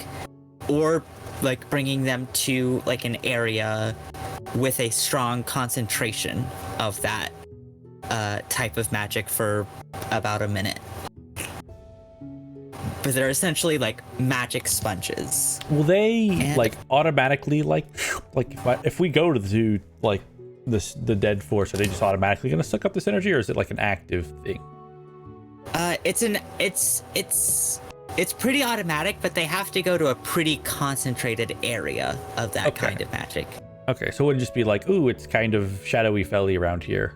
or like bringing them to like an area with a strong concentration of that type of magic for about a minute. But they're essentially like magic sponges. Will they And- like automatically like if we go to like the dead force, are they just automatically gonna suck up this energy, or is it like an active thing? It's pretty automatic, but they have to go to a pretty concentrated area of that Okay. kind of magic. Okay, so it wouldn't just be like, ooh, it's kind of shadowy felly around here.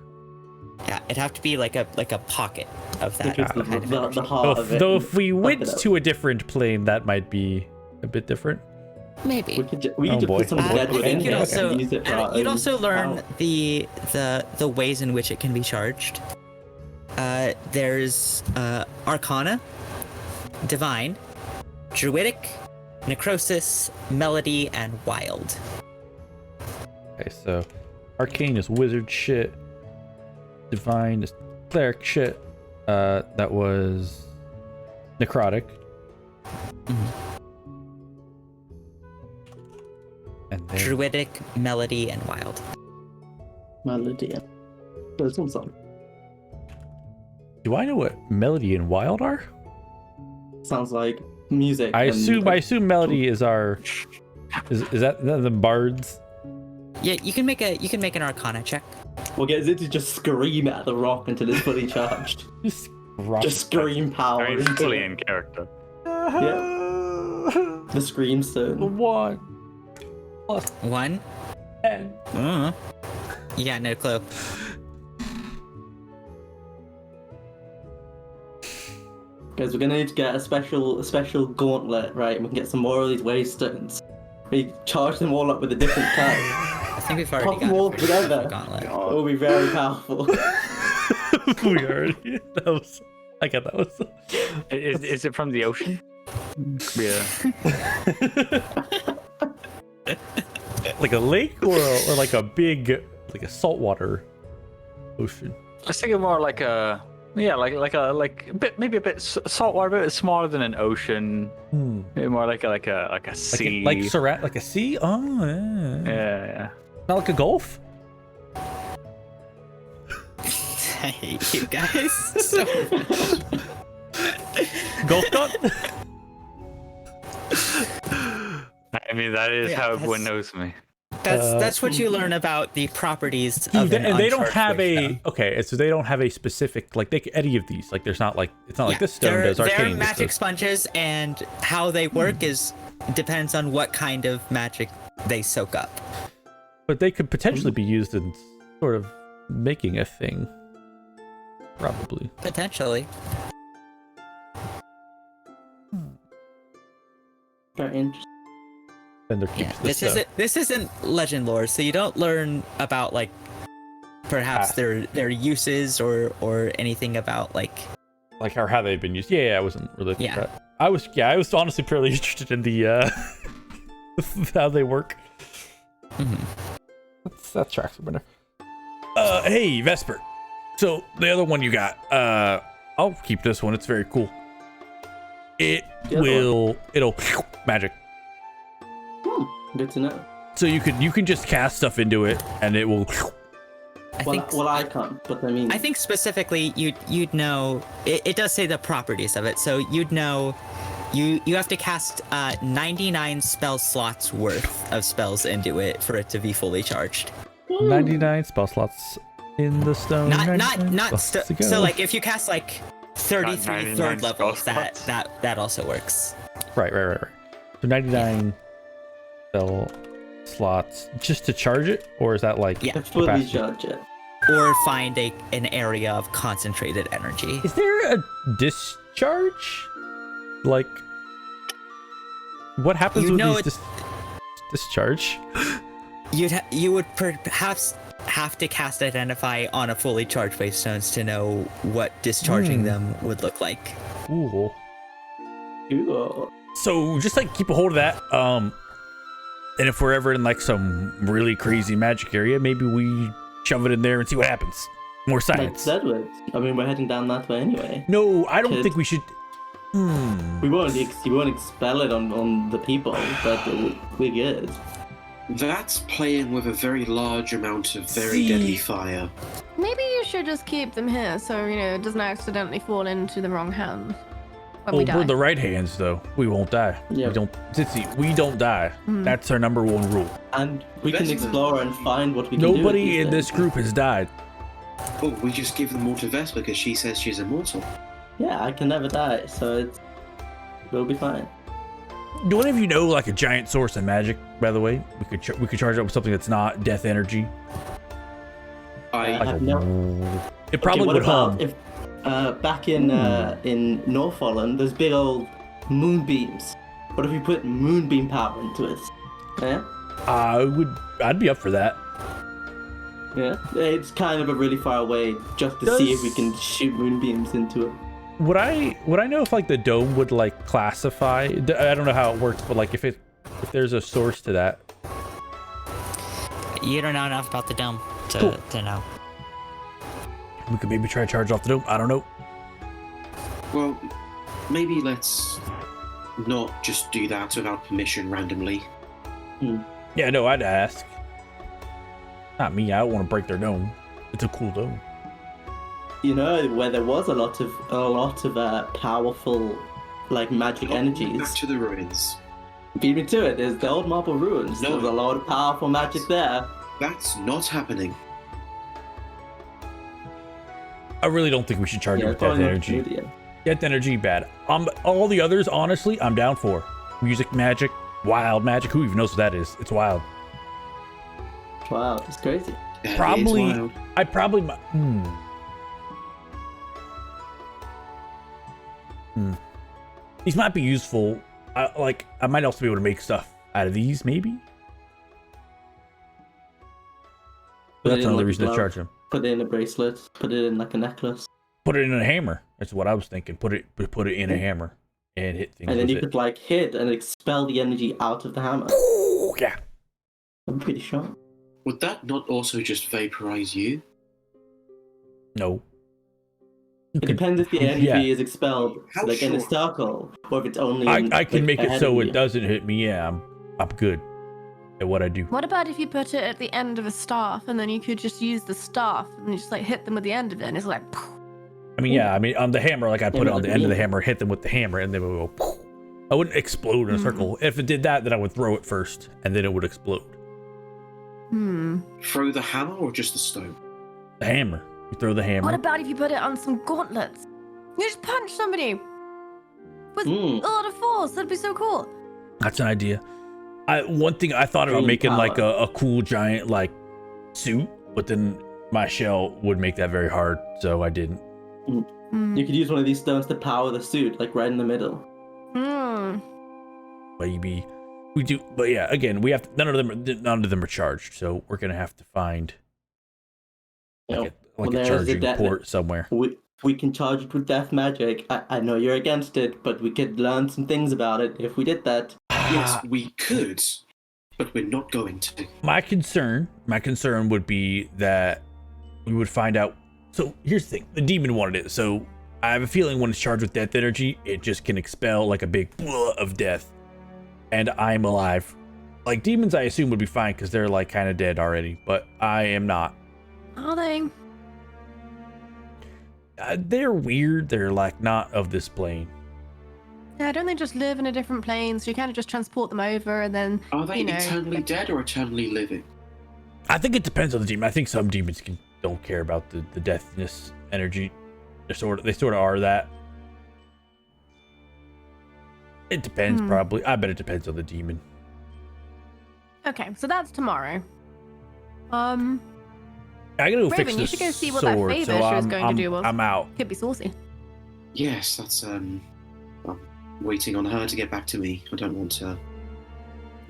Yeah, it'd have to be like a pocket of that Because kind of the energy. heart of it. Though if we Fuck went it up. to a different plane, that might be a bit different. Maybe. We could Oh, just boy. put some I dead I wood in think here and use it for our you'd own also learn power. the ways in which it can be charged. There's Arcana, Divine, Druidic, Necrosis, Melody, and Wild. Okay, so arcane is wizard shit. Divine is cleric shit. That was necrotic. druidic, melody, and wild. Melody. There's some song. Do I know what melody and wild are? Sounds like music. I and, assume melody is our. Is that the bards? Yeah, you can make an Arcana check. We'll get Zit to just scream at the rock until it's fully charged. Just scream power. I mean, into fully it. in character. Yeah. The scream stone. 1 plus 1. 10. You got no clue. Guys, we're gonna need to get a special gauntlet, right? And we can get some more of these waystones. We charge them all up with a different type. I think we've already Pop got them all a pretty good together. gauntlet. It will be very powerful. We already. That was. I got that was. Is it from the ocean? Yeah. Like a lake or like a big, like a saltwater ocean. I was thinking more like a a bit, maybe a bit saltwater, a bit smaller than an ocean. Maybe more like a sea. Like a sea? Oh, yeah. Yeah. Not like a gulf? I hate you guys so much. Gulf cut? I mean, that is how everyone knows me. That's what you learn about the properties Dude, of an and they don't uncharged have wavestone. so they don't have a specific any of these. Like there's not like it's not like this stone does they're arcane. this magic does- sponges, and how they work is depends on what kind of magic they soak up. But they could potentially be used in sort of making a thing. Probably. Potentially. Very interesting. And they're Yeah, keeps the this isn't legend lore, so you don't learn about like perhaps their uses or anything about like how they've been used. Yeah, I wasn't really. Yeah. I was honestly fairly interested in the how they work. That tracks for better. Hey Vesper. So the other one you got, I'll keep this one. It's very cool. It'll magic. Good to know. So you can just cast stuff into it, and it will. I can't, but I mean. I think specifically you'd know it does say the properties of it, so you'd know you have to cast 99 spell slots worth of spells into it for it to be fully charged. 99 spell slots in the stone. So like if you cast like 33 99 third spell levels, slots. that also works. Right. So 99 spell slots just to charge it, or is that like Yeah. To fully capacity? charge it. Or find an area of concentrated energy. Is there a discharge? Like, what happens You with know these discharge? You would perhaps have to cast Identify on a fully charged wavestones to know what discharging them would look like. Ooh. Cool. So just like keep a hold of that. And if we're ever in like some really crazy magic area, maybe we shove it in there and see what happens. More Like science. Zedward. I mean, we're heading down that way anyway. No, I don't Kid. think we should. We won't expel it on the people, but we're good. That's playing with a very large amount of very See- deadly fire. Maybe you should just keep them here so, it doesn't accidentally fall into the wrong hands when we Well, die. we're the right hands though. We won't die. Yeah. We don't. Zitzi, we don't die. That's our number one rule. And we can Vesper. explore and find what we can do. with Nobody these in this things. group has died. Oh, we just give them all to Vesper because she says she's immortal. Yeah, I can never die, so we'll be fine. Do one of you know like a giant source of magic? By the way, we could charge up with something that's not death energy. I I have no. It probably Okay, what would hum. about if back in Northholland, there's big old moonbeams. What if we put moonbeam power into it? Yeah, I'd be up for that. yeah. It's kind of a really far away, just to see if we can shoot moonbeams into it. Would I know if like the dome would like classify? I don't know how it works, but like if there's a source to that. You don't know enough about the dome Cool. to know. We could maybe try to charge off the dome. I don't know. well, maybe let's not just do that without permission randomly. Yeah, no, I'd ask. Not me. I don't want to break their dome. It's a cool dome. You know, where there was a lot of powerful, like, magic energies. Back to the ruins. Beat me to it. There's the old marble ruins. No. There's a lot of powerful magic there. That's not happening. I really don't think we should charge it with death probably not energy. good yet. Death energy, bad. All the others, honestly, I'm down for. Music magic, wild magic. Who even knows what that is? It's wild. Wow, it's crazy. That is Probably, wild. I probably. These might be useful. I might also be able to make stuff out of these, maybe. But that's another reason to charge them. Put it in a bracelet. Put it in like a necklace. Put it in a hammer. That's what I was thinking. Put it in a hammer and hit things. And then with you it. could like hit and expel the energy out of the hammer. Ooh, yeah. I'm pretty sure. Would that not also just vaporize you? No. It depends if the energy yeah. is expelled How like in a sure? circle, or if it's only. I can make it ahead so of it you. doesn't hit me. Yeah, I'm good at what I do. What about if you put it at the end of a staff and then you could just use the staff and you just like hit them with the end of it and it's like. I mean, yeah. I mean, on the hammer, like I put it on the end of the Yeah. hammer, hit them with the hammer, and then it would go. I wouldn't explode in a circle. If it did that, then I would throw it first, and then it would explode. Throw the hammer or just the stone? The hammer. You throw the hammer. What about if you put it on some gauntlets? You just punch somebody with a lot of force. That'd be so cool. That's an idea. One thing I thought about Green making power. like a cool giant like suit, but then my shell would make that very hard, so I didn't. You could use one of these stones to power the suit, like right in the middle. Maybe we do, but yeah. Again, we have to, none of them are charged, so we're gonna have to find like a there's charging port somewhere. We can charge it with death magic. I know you're against it, but we could learn some things about it if we did that. Yes, we could, but we're not going to. My concern would be that we would find out. So here's the thing: the demon wanted it, so I have a feeling when it's charged with death energy, it just can expel like a big blah of death, and I'm alive. Like demons, I assume would be fine because they're like kind of dead already, but I am not. Are they? They're weird. They're like not of this plane. Yeah, don't they just live in a different plane? So you kind of just transport them over and then. Are they you know, eternally dead or eternally living? I think it depends on the demon. I think some demons don't care about the deathness energy. They sort of are that. It depends, probably. I bet it depends on the demon. Okay, so that's tomorrow. I gotta go Raven, fix you this should go see what that sword, favor so she was I'm, going to do was. I'm out. Could be saucy. Yes, that's I'm waiting on her to get back to me. I don't want to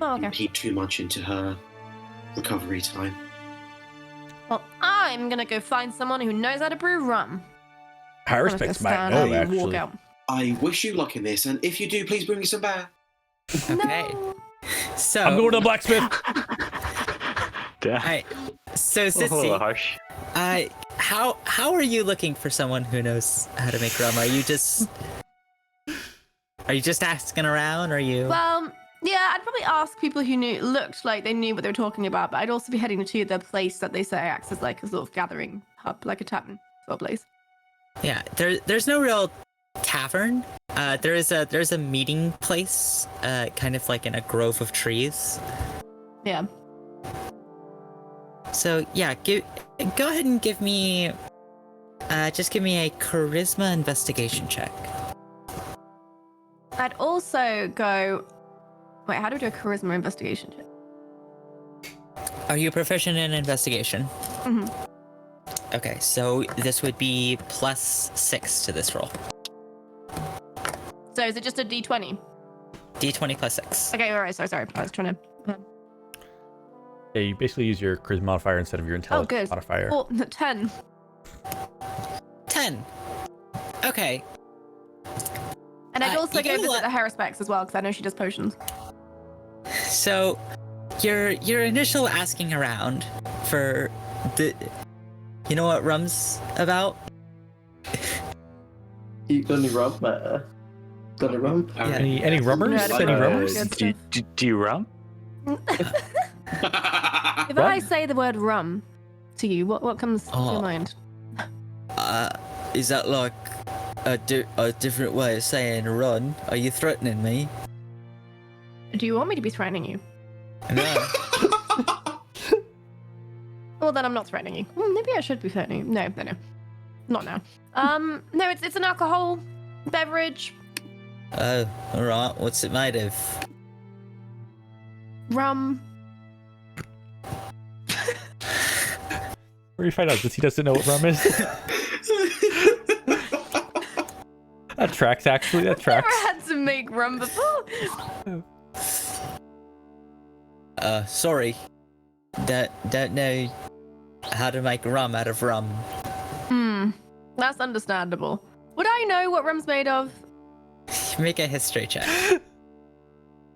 Oh, okay. impede too much into her recovery time. Well, I'm gonna go find someone who knows how to brew rum. High I'm just gonna respects might stand know, up and walk actually. out. I wish you luck in this, and if you do, please bring me some bear. Okay. No. So I'm going to the blacksmith. Alright. So Oh, Sissy, hush. how are you looking for someone who knows how to make rum? Are you just asking around? Are you? Well, yeah, I'd probably ask people who looked like they knew what they were talking about, but I'd also be heading to the place that they say acts as like a sort of gathering hub, like a tavern sort of place. Yeah, there's no real tavern. There's a meeting place, kind of like in a grove of trees. Yeah. So yeah, go ahead and give me, just give me a charisma investigation check. I'd also go. Wait, how do we do a charisma investigation check? Are you proficient in investigation? Mm-hmm. Okay, so this would be +6 to this roll. So is it just a D20? D20 +6. Okay, all right. Sorry. I was trying to. Yeah, you basically use your charisma modifier instead of your intelligence good. modifier. Oh, 10. 10. Okay. And I'd also you go know visit what? the Hera Specs as well, because I know she does potions. So, your initial asking around for the, you know what rum's about? You got any rum? Got any rum? Yeah. Any rubbers? Yeah, Any uh, rubbers? Good Do stuff. you rum? If I say the word rum to you, what comes to your mind? Is that like a different way of saying run? Are you threatening me? Do you want me to be threatening you? No. Well, then I'm not threatening you. Maybe I should be threatening you. No. Not now. No, it's an alcohol beverage. Oh, alright. What's it made of? Rum. Where you find out that he doesn't know what rum is? That tracks, actually. That tracks. Never had to make rum before. Sorry. Don't know how to make rum out of rum. That's understandable. Would I know what rum's made of? Make a history check.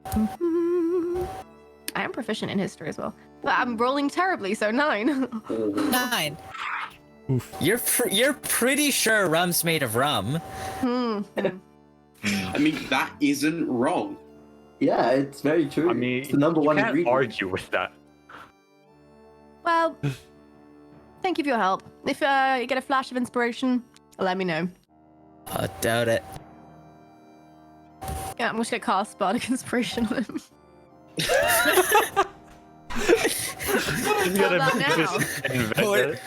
I am proficient in history as well. But I'm rolling terribly, so 9. 9. Oof. You're pretty sure rum's made of rum. I mean, that isn't wrong. Yeah, it's very true. I mean, it's the number one you can't ingredient. argue with that. Well, thank you for your help. If you get a flash of inspiration, let me know. I doubt it. Yeah, I'm just gonna cast Bardic Inspiration on him. You gotta Not now. just invent it.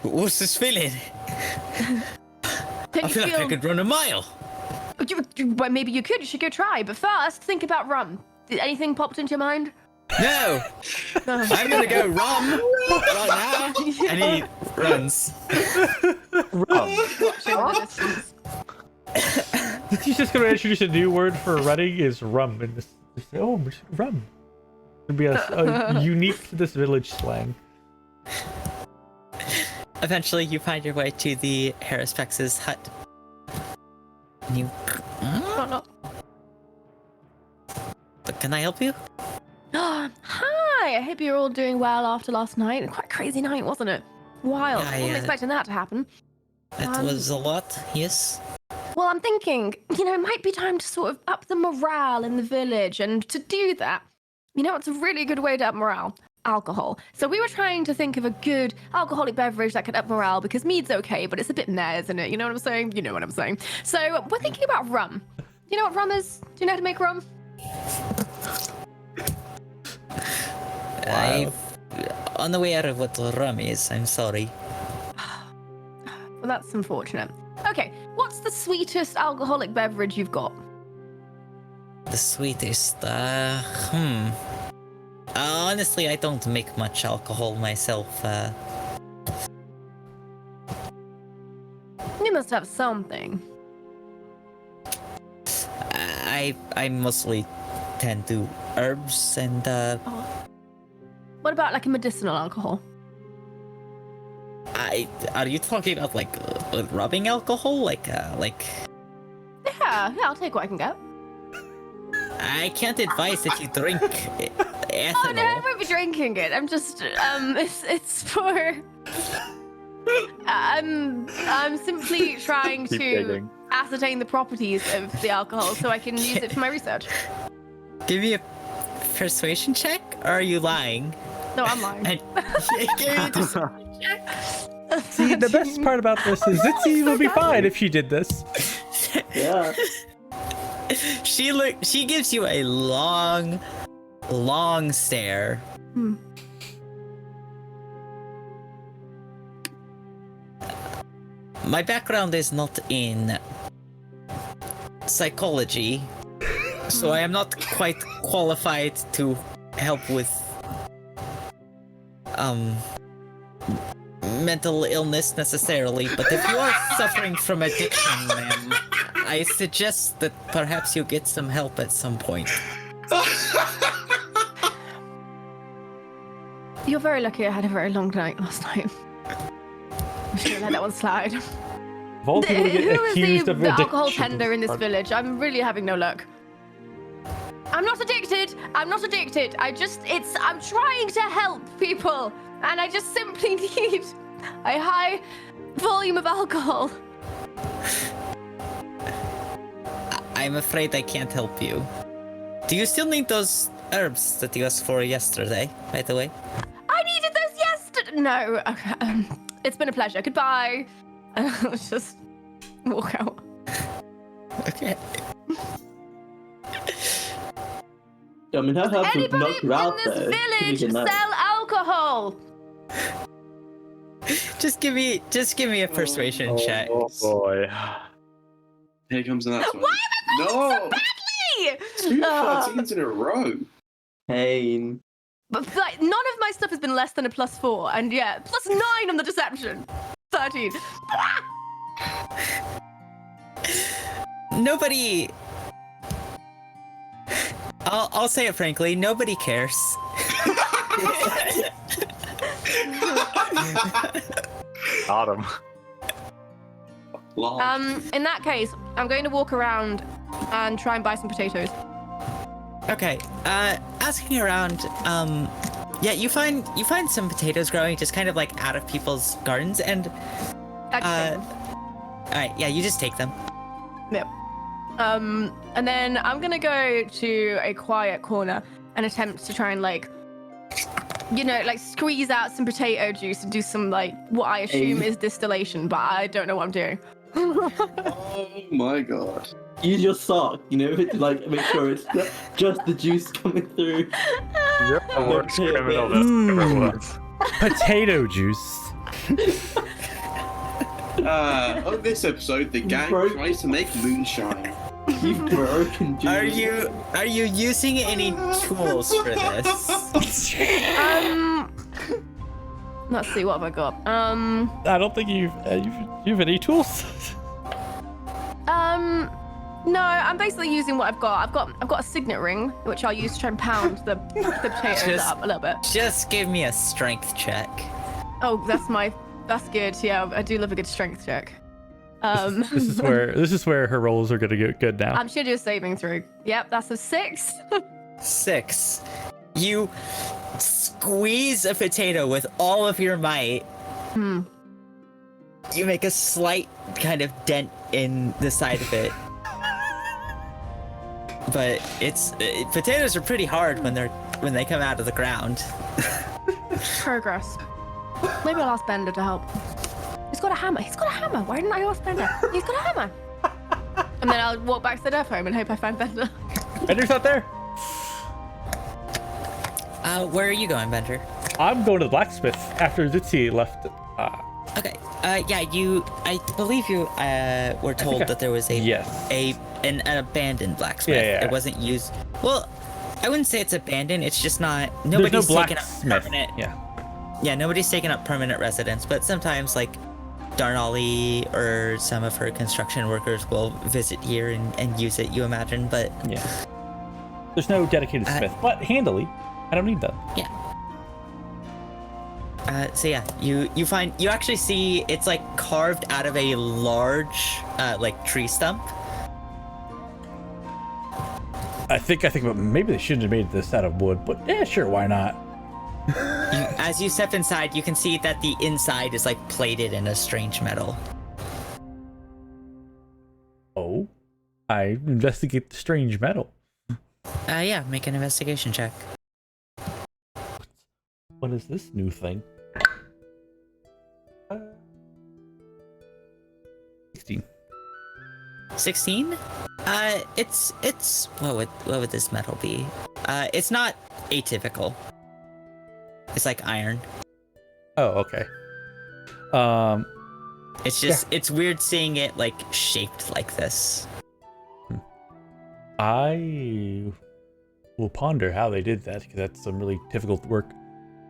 What's this feeling? Don't I you feel like I could run a mile. Well, maybe you could. You should go try. But first, think about rum. Did anything popped into your mind? No! I'm gonna go rum right now. And he runs. Rum. Watching the distance. He's just going to introduce a new word for running is rum. And this, rum. It'd be a unique to this village slang. Eventually, you find your way to the Harrispex's hut. And you... No. But can I help you? Hi! I hope you're all doing well after last night. Quite a crazy night, wasn't it? Wild. Yeah, Wasn't expecting that to happen. That was a lot, yes. Well, I'm thinking, it might be time to sort of up the morale in the village. And to do that, it's a really good way to up morale. Alcohol. So we were trying to think of a good alcoholic beverage that could up morale, because mead's okay, but it's a bit meh, isn't it? You know what I'm saying? You know what I'm saying. So we're thinking about rum. You know what rum is? Do you know how to make rum? I'm unaware of what rum is, I'm sorry. Well, that's unfortunate. Okay, what's the sweetest alcoholic beverage you've got? The sweetest, honestly, I don't make much alcohol myself, You must have something. I mostly tend to herbs and, What about like a medicinal alcohol? are you talking about like rubbing alcohol? Like Yeah, I'll take what I can get. I can't advise that you drink ethanol. Oh no, I won't be drinking it. I'm just, it's for. I'm simply trying Keep to digging. ascertain the properties of the alcohol so I can use it for my research. Give me a persuasion check, or are you lying? No, I'm lying. Give me a persuasion check. See, the best part about this is Zitzi will be fine if she did this. Yeah. She gives you a long stare. My background is not in psychology, so I am not quite qualified to help with mental illness necessarily, but if you are suffering from addiction, ma'am, I suggest that perhaps you get some help at some point. You're very lucky I had a very long night last night. I'm sure let that one slide. Of all people to get Who accused is of the alcohol addiction. tender in this village? I'm really having no luck. I'm not addicted. I'm trying to help people. And I just simply need a high volume of alcohol. I'm afraid I can't help you. Do you still need those herbs that you asked for yesterday, by the way. I needed those yesterday. No, okay. It's been a pleasure. Goodbye. Let's just walk out. Okay. I mean, her herbs would Anybody knock you out in this though. village Thinking that. sell alcohol? Just give me a persuasion check. Oh boy. Here comes the next one. Why am I No! badly? Two 13s in a row. Pain. But like, none of my stuff has been less than a +4, and yeah, +9 on the deception. 13. Nobody. I'll say it frankly. Nobody cares. Got him. In that case, I'm going to walk around and try and buy some potatoes. Okay. Asking around. Yeah, you find some potatoes growing just kind of like out of people's gardens, and I just take them. all right. Yeah, you just take them. Yep. And then I'm gonna go to a quiet corner and attempt to try and like squeeze out some potato juice and do some like what I assume is distillation, but I don't know what I'm doing. Oh my god. Use your sock, to like make sure it's just the juice coming through. You're the worst Yeah, criminal yeah. that ever was. Potato juice. On this episode, the gang Broke. tries to make moonshine. You've broken juice. Are you using any tools for this? Let's see, what have I got? I don't think you've any tools. No, I'm basically using what I've got. I've got a signet ring, which I'll use to try and pound the potatoes Just- up a little bit. Just give me a strength check. Oh, that's good. Yeah, I do love a good strength check. This is where her rolls are gonna get good now. I'm just gonna do a saving throw. Yep, that's a 6. 6. You squeeze a potato with all of your might. You make a slight kind of dent in the side of it. But potatoes are pretty hard when they come out of the ground. Progress. Maybe I'll ask Bender to help. He's got a hammer. Why didn't I ask Bender? He's got a hammer. And then I'll walk back to the death home and hope I find Bender. Bender's not there. Where are you going, Bender? I'm going to the blacksmith after Zitzi left. Okay. Yeah, I believe you were told that there was an abandoned blacksmith. Yeah. It wasn't used. Well, I wouldn't say it's abandoned. It's just not. There's Nobody's no taken up blacksmith. permanent. Yeah. Yeah, nobody's taken up permanent residence. But sometimes, like, Darnali or some of her construction workers will visit here and use it. You imagine, but Yeah. There's no dedicated smith, but handily. I don't need that. yeah. So yeah, you actually see it's like carved out of a large like tree stump. I think about maybe they shouldn't have made this out of wood, but yeah, sure, why not? As you step inside, you can see that the inside is like plated in a strange metal. Oh, I investigate the strange metal. Yeah, make an investigation check. What is this new thing? 16. 16? It's what would this metal be? It's not atypical. It's like iron. Oh, okay. It's just it's weird seeing it like shaped like this. I will ponder how they did that because that's some really difficult work.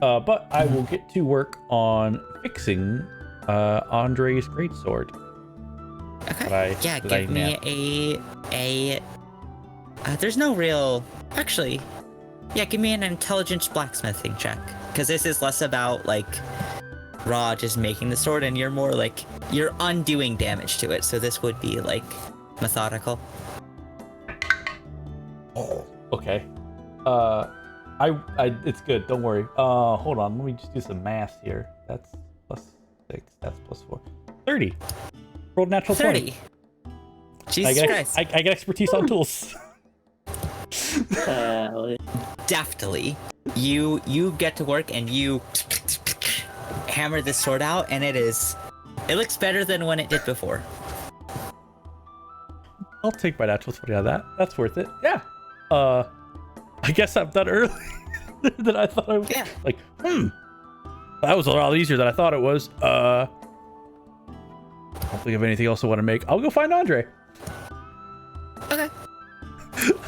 But I will get to work on fixing Andre's greatsword. Okay. Yeah, give me a. There's no real. Actually, yeah, give me an intelligence blacksmithing check because this is less about like Raw just making the sword, and you're more like you're undoing damage to it. So this would be like methodical. Oh, okay. It's good. Don't worry. Hold on. Let me just do some math here. That's +6. That's +4. 30. Rolled natural 30. 20. Jesus Christ. I get expertise on tools. deftly. You get to work and you hammer this sword out, and it looks better than when it did before. I'll take my natural 20 on that. That's worth it. Yeah. I guess I'm done earlier than I thought I was. Yeah. Like, that was a lot easier than I thought it was. I don't think of anything else I want to make. I'll go find Andre. Okay.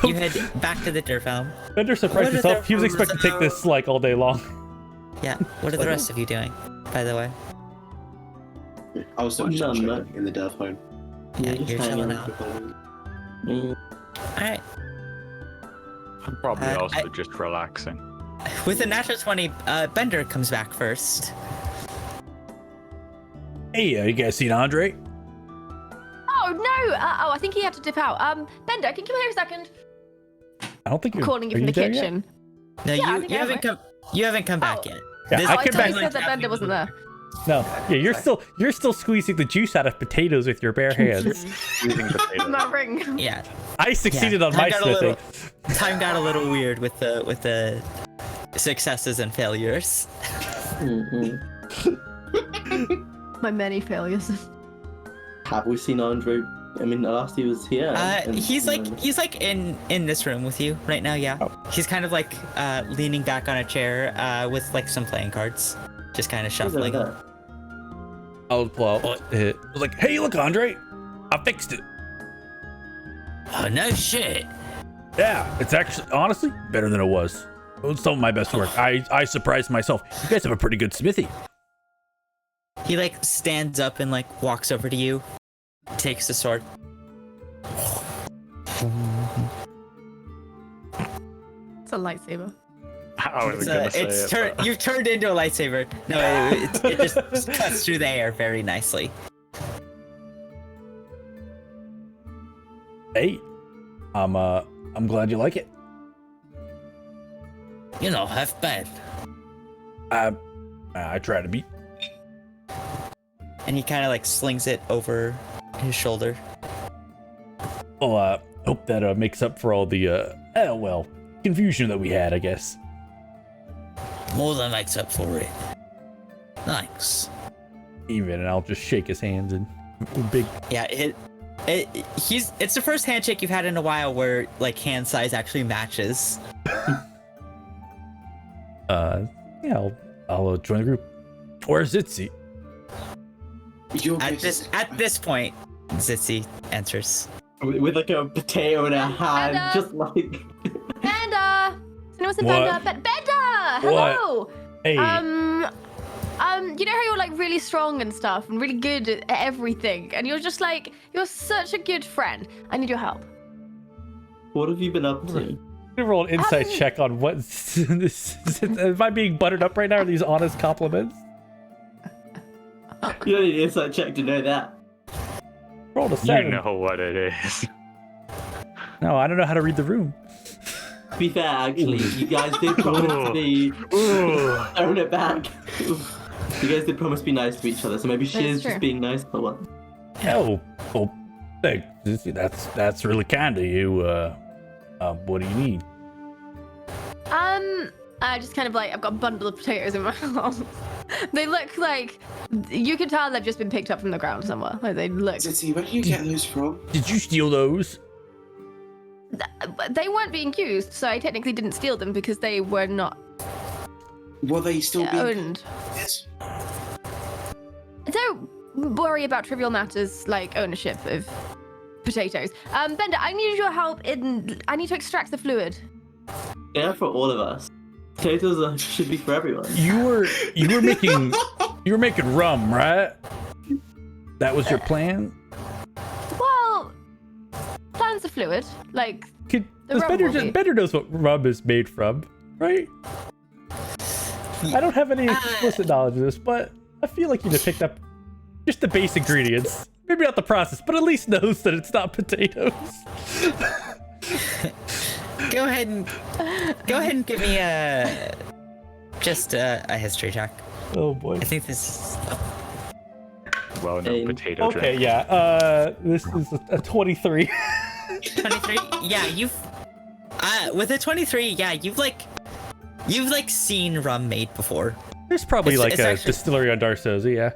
You head back to the dirt farm. Bender surprised himself. He was expecting to take this like all day long. Yeah. What are the rest of you doing, by the way? I was still just chilling in the dirt phone. Yeah, just you're chilling hanging out. Alright. I'm probably also I- just relaxing. With a natural 20, Bender comes back first. Hey, you guys seen Andre? Oh no! I think he had to dip out. Bender, can you come here a second? I don't think I'm you're calling you are from the there yet? kitchen. No, Yeah, I you think I haven't am, come. You haven't come back yet. Yeah, This- I I came thought back. you said that Bender wasn't there. No, yeah, you're still squeezing the juice out of potatoes with your bare hands. Using potatoes. My ring. Yeah. I succeeded on Time my got a smithing. little- Time got a little weird with the successes and failures. My many failures. Have we seen Andre? I mean, last he was here. He's like in this room with you right now. Yeah. Oh. He's kind of like leaning back on a chair with like some playing cards, just kind of shuffling. I'll pull out it. I was like, hey, look, Andre, I fixed it. Oh no shit. Yeah, it's actually honestly better than it was. It was some of my best work. I surprised myself. You guys have a pretty good smithy. He like stands up and like walks over to you, takes the sword. It's a lightsaber. I was gonna say it. You've turned into a lightsaber. No, it just cuts through the air very nicely. Hey, I'm glad you like it. You know, half bad. I try to be. And he kind of like slings it over his shoulder. Well, hope that makes up for all the confusion that we had, I guess. More than makes up for it. Thanks. Even, and I'll just shake his hands and big. Yeah, it's the first handshake you've had in a while where like hand size actually matches. Yeah, I'll join the group. Where's Zitzi? At this point, Zitzi enters. With like a potato in her hand, Bender! just like. Bender! No, it's a What? Bender. Bender! Hello! Hey, You know how you're like really strong and stuff and really good at everything, and you're just like, you're such a good friend. I need your help. What have you been up to? I'm gonna roll an insight check on what this. Am I being buttered up right now? Are these honest compliments? You don't need an inside check to know that. Rolled a You 7. know what it is. No, I don't know how to read the room. To be fair, actually, you guys did promise to be throwing it back. You guys did promise to be nice to each other, so maybe she That's is true. just being nice for once. Oh, thanks. That's really kind of you. What do you need? I just kind of like, I've got a bundle of potatoes in my arms. They look like, you can tell they've just been picked up from the ground somewhere. Like they look, Zitzi, where did you get those from? Did you steal those? they weren't being used, so I technically didn't steal them because they were not Were they still being owned. Yes. Don't worry about trivial matters like ownership of potatoes. Bender, I need your help I need to extract the fluid. They're for all of us. Potatoes should be for everyone. You were making rum, right? That was your plan. Well, plan's the fluid. Like, Does rum Bender, will be. Bender knows what rum is made from, right? I don't have any explicit knowledge of this, but I feel like you'd have picked up just the base ingredients. Maybe not the process, but at least knows that it's not potatoes. Go ahead and give me a history check. Oh boy. I think this is Well-known Hey. potato Okay, drink. yeah. This is a 23. 23. Yeah, With a 23, yeah, you've seen rum made before. There's probably It's a actually- distillery on Darsoza, yeah.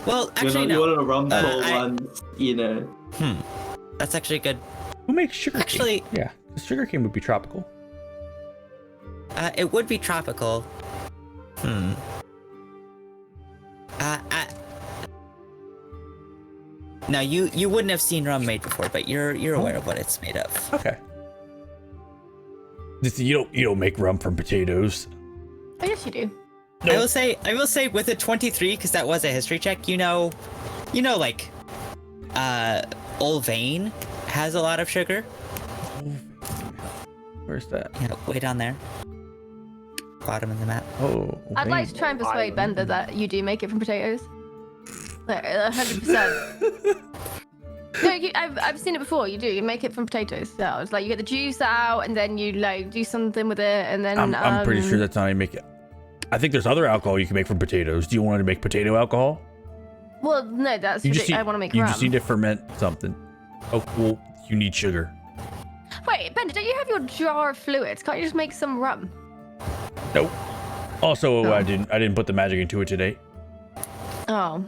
Well, actually, you no. want a rum coal I- one, you know. That's actually good. Who makes sugar cane? Actually- Yeah, the sugar cane would be tropical. It would be tropical. No, you wouldn't have seen rum made before, but you're aware of what it's made of. Okay. You don't make rum from potatoes. Oh, yes, you do. I will say with a 23, because that was a history check. Like, Old Vane has a lot of sugar. Where's that? Yeah, way down there, bottom of the map. Oh. I'd like to try and persuade Bender that you do make it from potatoes. Like, 100%. No, I've seen it before. You do. You make it from potatoes. So it's like you get the juice out, and then you like do something with it, and then. I'm pretty sure that's not how you make it. I think there's other alcohol you can make from potatoes. Do you want to make potato alcohol? Well, no, that's. I want to make You rum. just need to ferment something. Oh, well, you need sugar. Wait, Bender, don't you have your jar of fluids? Can't you just make some rum? Nope. Also, Oh. I didn't put the magic into it today. Oh.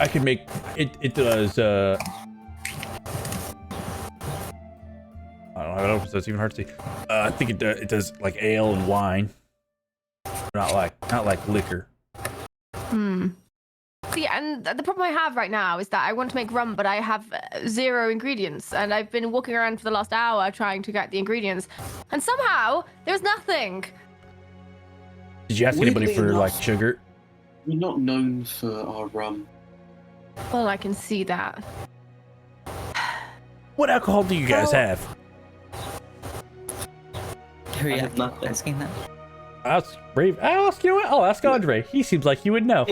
I can make it. It does. I don't know. So it's even hard to see. I think it does like ale and wine. Not like liquor. See, and the problem I have right now is that I want to make rum, but I have 0 ingredients, and I've been walking around for the last hour trying to get the ingredients, and somehow there's nothing. Did you ask anybody Weirdly for enough- like sugar? We're not known for our rum. Well, I can see that. What alcohol do you guys have? Who are I you have nothing. asking that? Ask Brave. You know what? I'll ask Andre. He seems like he would know.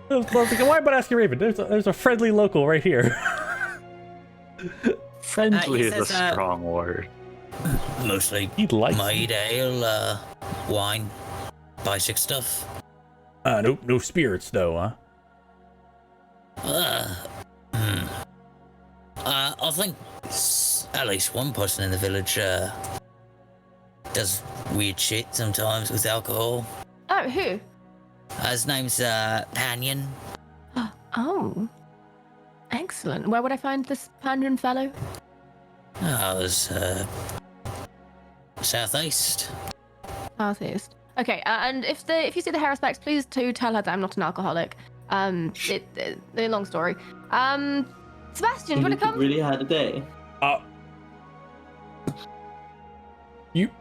Why about asking Raven? There's a friendly local right here. Friendly he is a says, strong word. Mostly He'd like. made ale, wine, basic stuff. No spirits though, huh? I think at least one person in the village does weird shit sometimes with alcohol. Oh, who? His name's Panion. Oh. Excellent. Where would I find this Pandren fellow? I was southeast. Southeast. Okay, and if you see the hair specs, please do tell her that I'm not an alcoholic. It's a long story. Sebastian, do you want to come? Really had a day.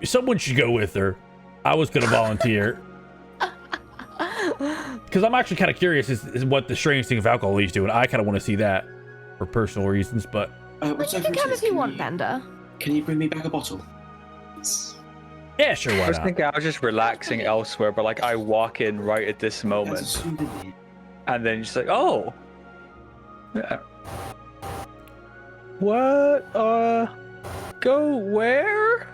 Someone should go with her. I was gonna volunteer. Because I'm actually kind of curious is what the strange thing of alcohol leads to, and I kind of want to see that for personal reasons. But Well, you can come if you want, Bender. Can you bring me back a bottle? yeah, sure, I why was not? thinking I was just relaxing elsewhere, but like I walk in right at this As a moment, souvenir. and then just like, oh, yeah. What? Go where?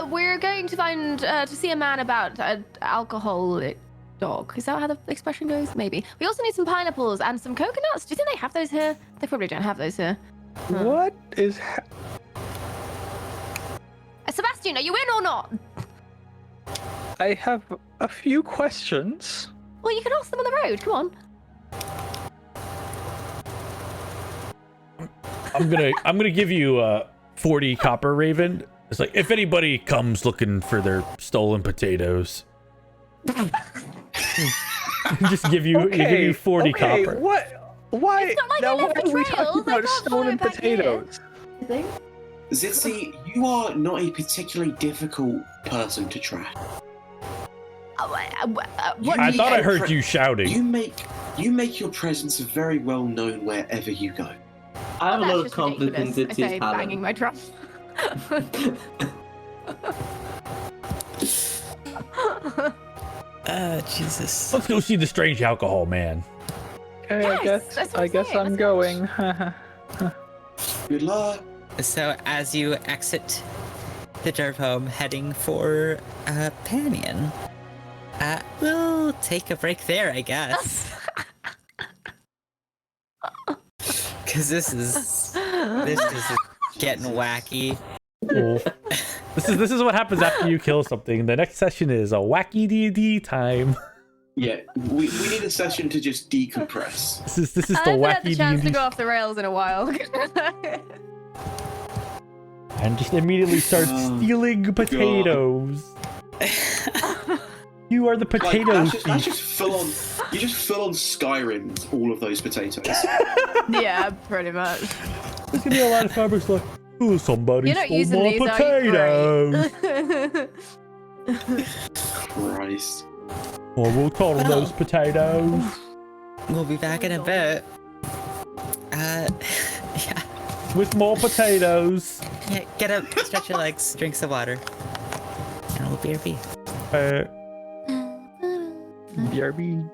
We're going to find to see a man about an alcoholic dog. Is that how the expression goes? Maybe. We also need some pineapples and some coconuts. Do you think they have those here? They probably don't have those here. What is? Sebastian, are you in or not? I have a few questions. Well, you can ask them on the road. Come on. I'm gonna give you 40 copper, Raven. It's like if anybody comes looking for their stolen potatoes, just give you 40 copper. What? Why? It's not like now I left why the are we trails. talking I about can't follow stolen back here. potatoes? Zitzi, you are not a particularly difficult person to track. What? I thought I You- heard you shouting. You make your presence very well known wherever you go. I have a That's lot of just confidence in ridiculous. I say, Zitzi's banging talent. my drum. Jesus. Let's go see the strange alcohol man. Okay, Yes, that's what I I'm guess saying, I'm let's going. Good luck. So as you exit the derp home heading for Panion, we'll take a break there, I guess. Because this is getting wacky. Oh. This is what happens after you kill something. The next session is a wacky D&D time. Yeah, we need a session to just decompress. This is the I haven't had wacky the chance D&D. to go off the rails in a while. And just immediately start stealing potatoes. You are the potato Like, that's just full on. You just full on Skyrim all of those potatoes. Yeah, pretty much. There's gonna be a lot of farmers like, oh, somebody You're not stole using my these, potatoes. are you? Christ. Oh, we'll call them those potatoes. We'll be back in a bit. Yeah. With more potatoes. Yeah, get up, stretch your legs, drink some water. And we'll BRB. BRB.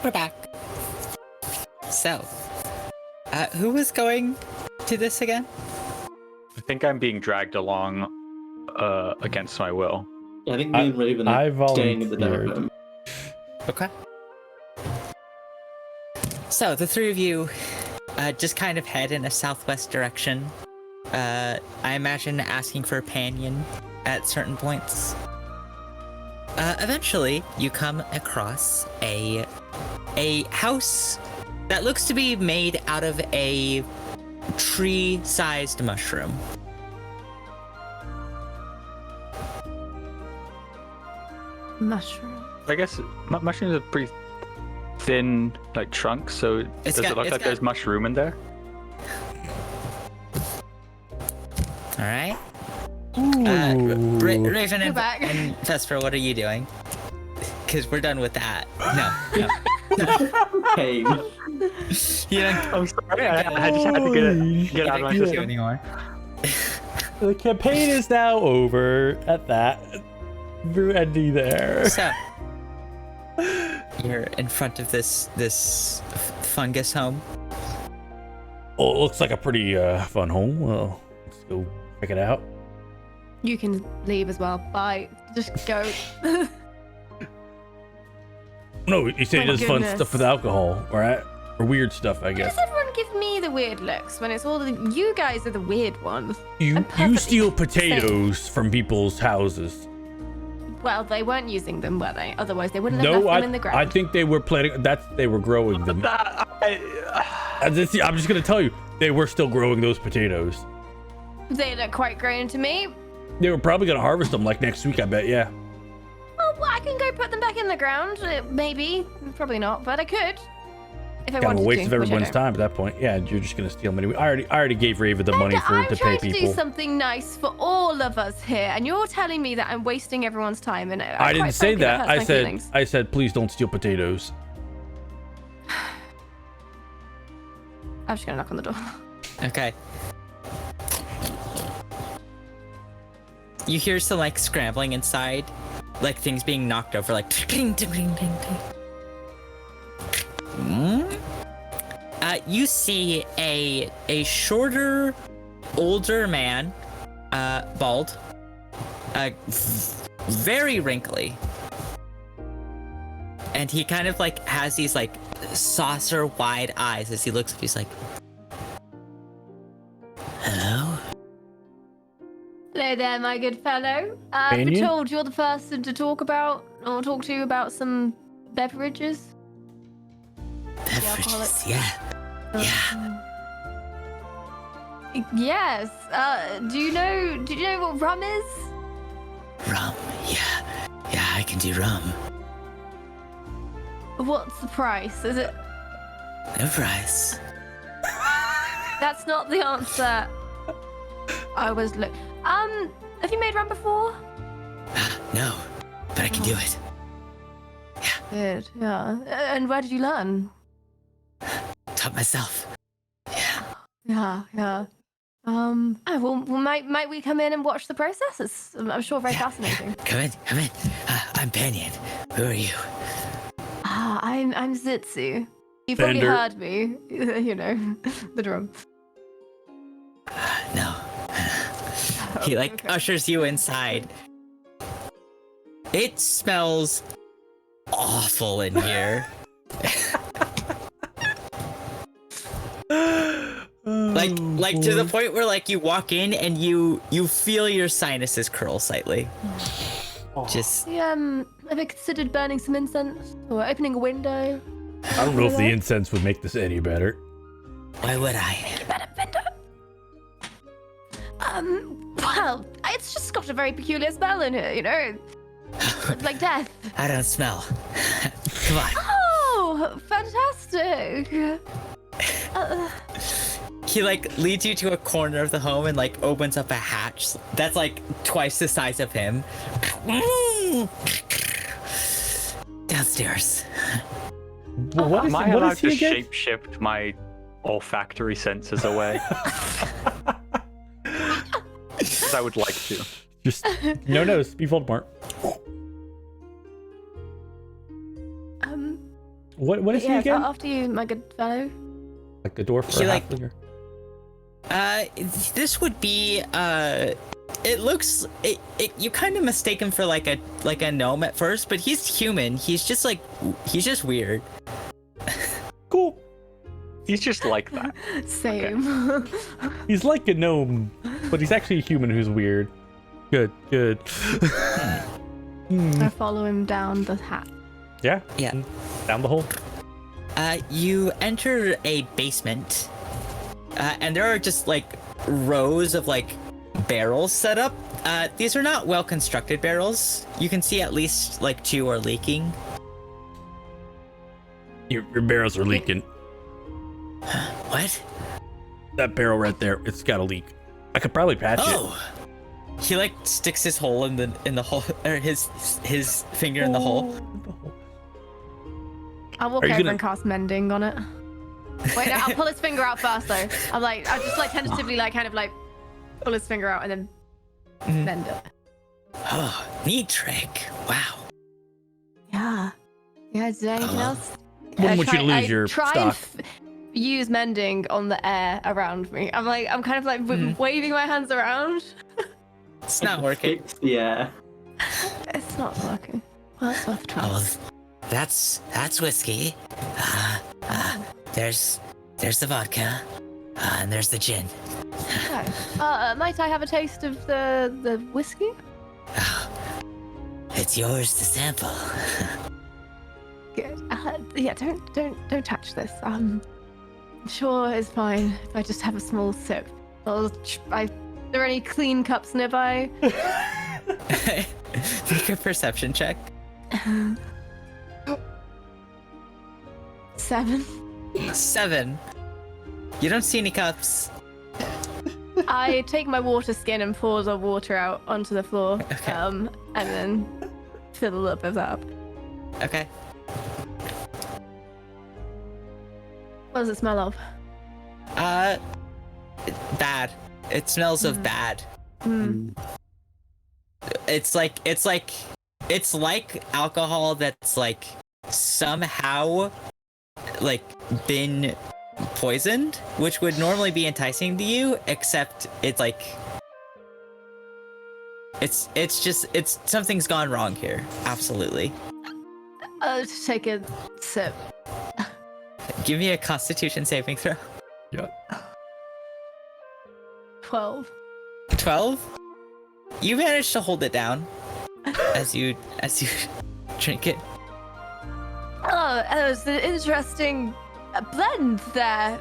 we're back. So, who was going to this again? I think I'm being dragged along against my will. Yeah, I think me and Raven are staying in the dark room. Okay. So the three of you just kind of head in a southwest direction. I imagine asking for a companion at certain points. Eventually, you come across a house that looks to be made out of a tree-sized mushroom. Mushroom. I guess mushrooms are pretty thin, like trunks. So does it look like there's mushroom in there? All right. Raven and Vesper, what are you doing? Because we're done with that. No. Hey. Yeah. I'm sorry. I just had to get out of my system anymore. The campaign is now over at that. We're ending there. So you're in front of this fungus home. Oh, it looks like a pretty fun home. Well, let's go check it out. You can leave as well. Bye. Just go. No, you say My he does fun goodness. stuff with alcohol, right? Or weird stuff, I Why guess. does everyone give me the weird looks when it's all you guys are the weird ones? You perfectly steal potatoes from people's houses. Well, they weren't using them, were they? Otherwise, they wouldn't have left them in the ground. I think they were planting. They were growing them. I'm just gonna tell you, they were still growing those potatoes. They look quite green to me. They were probably gonna harvest them like next week, I bet. Yeah. Oh, well, I can go put them back in the ground. Maybe, probably not, but I could. If I Kind of wanted a waste to, of which I everyone's don't. time at that point. Yeah, you're just gonna steal money. I already gave Raven the money to I'm pay trying to do people. something nice for all of us here, and you're telling me that I'm wasting everyone's time. And I didn't quite say frankly, that. hurts my feelings. I said please don't steal potatoes. I'm just gonna knock on the door. Okay. You hear some like scrambling inside, like things being knocked over, like ding, ding, ding, ding, ding. You see a shorter, older man, bald, very wrinkly, and he kind of like has these like saucer-wide eyes as he looks up. He's like, "Hello." Hello there, my good fellow. I've been Banyan? told you're the person to talk to you about some beverages. Beverages, yeah. Yes. Do you know what rum is? Rum, yeah. Yeah, I can do rum. What's the price? Is it? No price. That's not the answer. I was look. Have you made rum before? No, but I can do it. Good. Yeah. And where did you learn? Taught myself. Yeah. Oh, well, might we come in and watch the process? It's, I'm sure, very fascinating. Come in. I'm Banyan. Who are you? I'm Zitsu. You probably Bender. heard me. You know, the drum. No. He like ushers you inside. It smells awful in here. like to the point where like you walk in and you feel your sinuses curl slightly. Just Have you considered burning some incense or opening a window? I don't know if the incense would make this any better. why would I? Better window. Well, it's just got a very peculiar smell in here, you know, like death. I don't smell. Come on. Oh, fantastic. He like leads you to a corner of the home and like opens up a hatch that's like twice the size of him. Downstairs. What is, Am I what allowed is he to again? shape-shift my olfactory senses away? 'Cause I would like to. Just no nose. Be Voldemort. What is he Yeah, again? after you, my good fellow. Like a dwarf or He a like- halfling? This would be it looks you kind of mistake him for like a gnome at first, but he's human. He's just weird. Cool. He's just like that. Same. He's like a gnome, but he's actually a human who's weird. Good. I follow him down the hat. Yeah. Yeah. Down the hole. You enter a basement, and there are just like rows of like barrels set up. These are not well constructed barrels. You can see at least like 2 are leaking. Your barrels are leaking. What? That barrel right there, it's got a leak. I could probably patch Oh. He like sticks his hole in the hole, or his finger in the hole. I'll walk Are you over gonna- and cast mending on it. Wait, no, I'll pull his finger out first though. I'll just like tentatively like kind of like pull his finger out and then mend it. Oh, neat trick. Wow. Yeah. Yeah, is there anything else? Wouldn't want you to lose your try stock. and use mending on the air around me. I'm kind of like waving my hands around. It's not working. Yeah. It's not working. Well, it's worth a try. Oh, that's whiskey. There's the vodka, and there's the gin. Okay. Might I have a taste of the whiskey? It's yours to sample. Good. Yeah, don't touch this. I'm sure it's fine if I just have a small sip. Are there any clean cups nearby? Make a perception check. 7. 7. You don't see any cups. I take my water skin and pour the water out onto the floor. Okay. And then fill a little bit of that up. Okay. What does it smell of? Bad. It smells of bad. It's like alcohol that's like somehow like been poisoned, which would normally be enticing to you, except it's like it's something's gone wrong here. Absolutely. Just take a sip. Give me a Constitution saving throw. Yeah. 12. 12. You managed to hold it down as you drink it. Oh, that was an interesting blend there.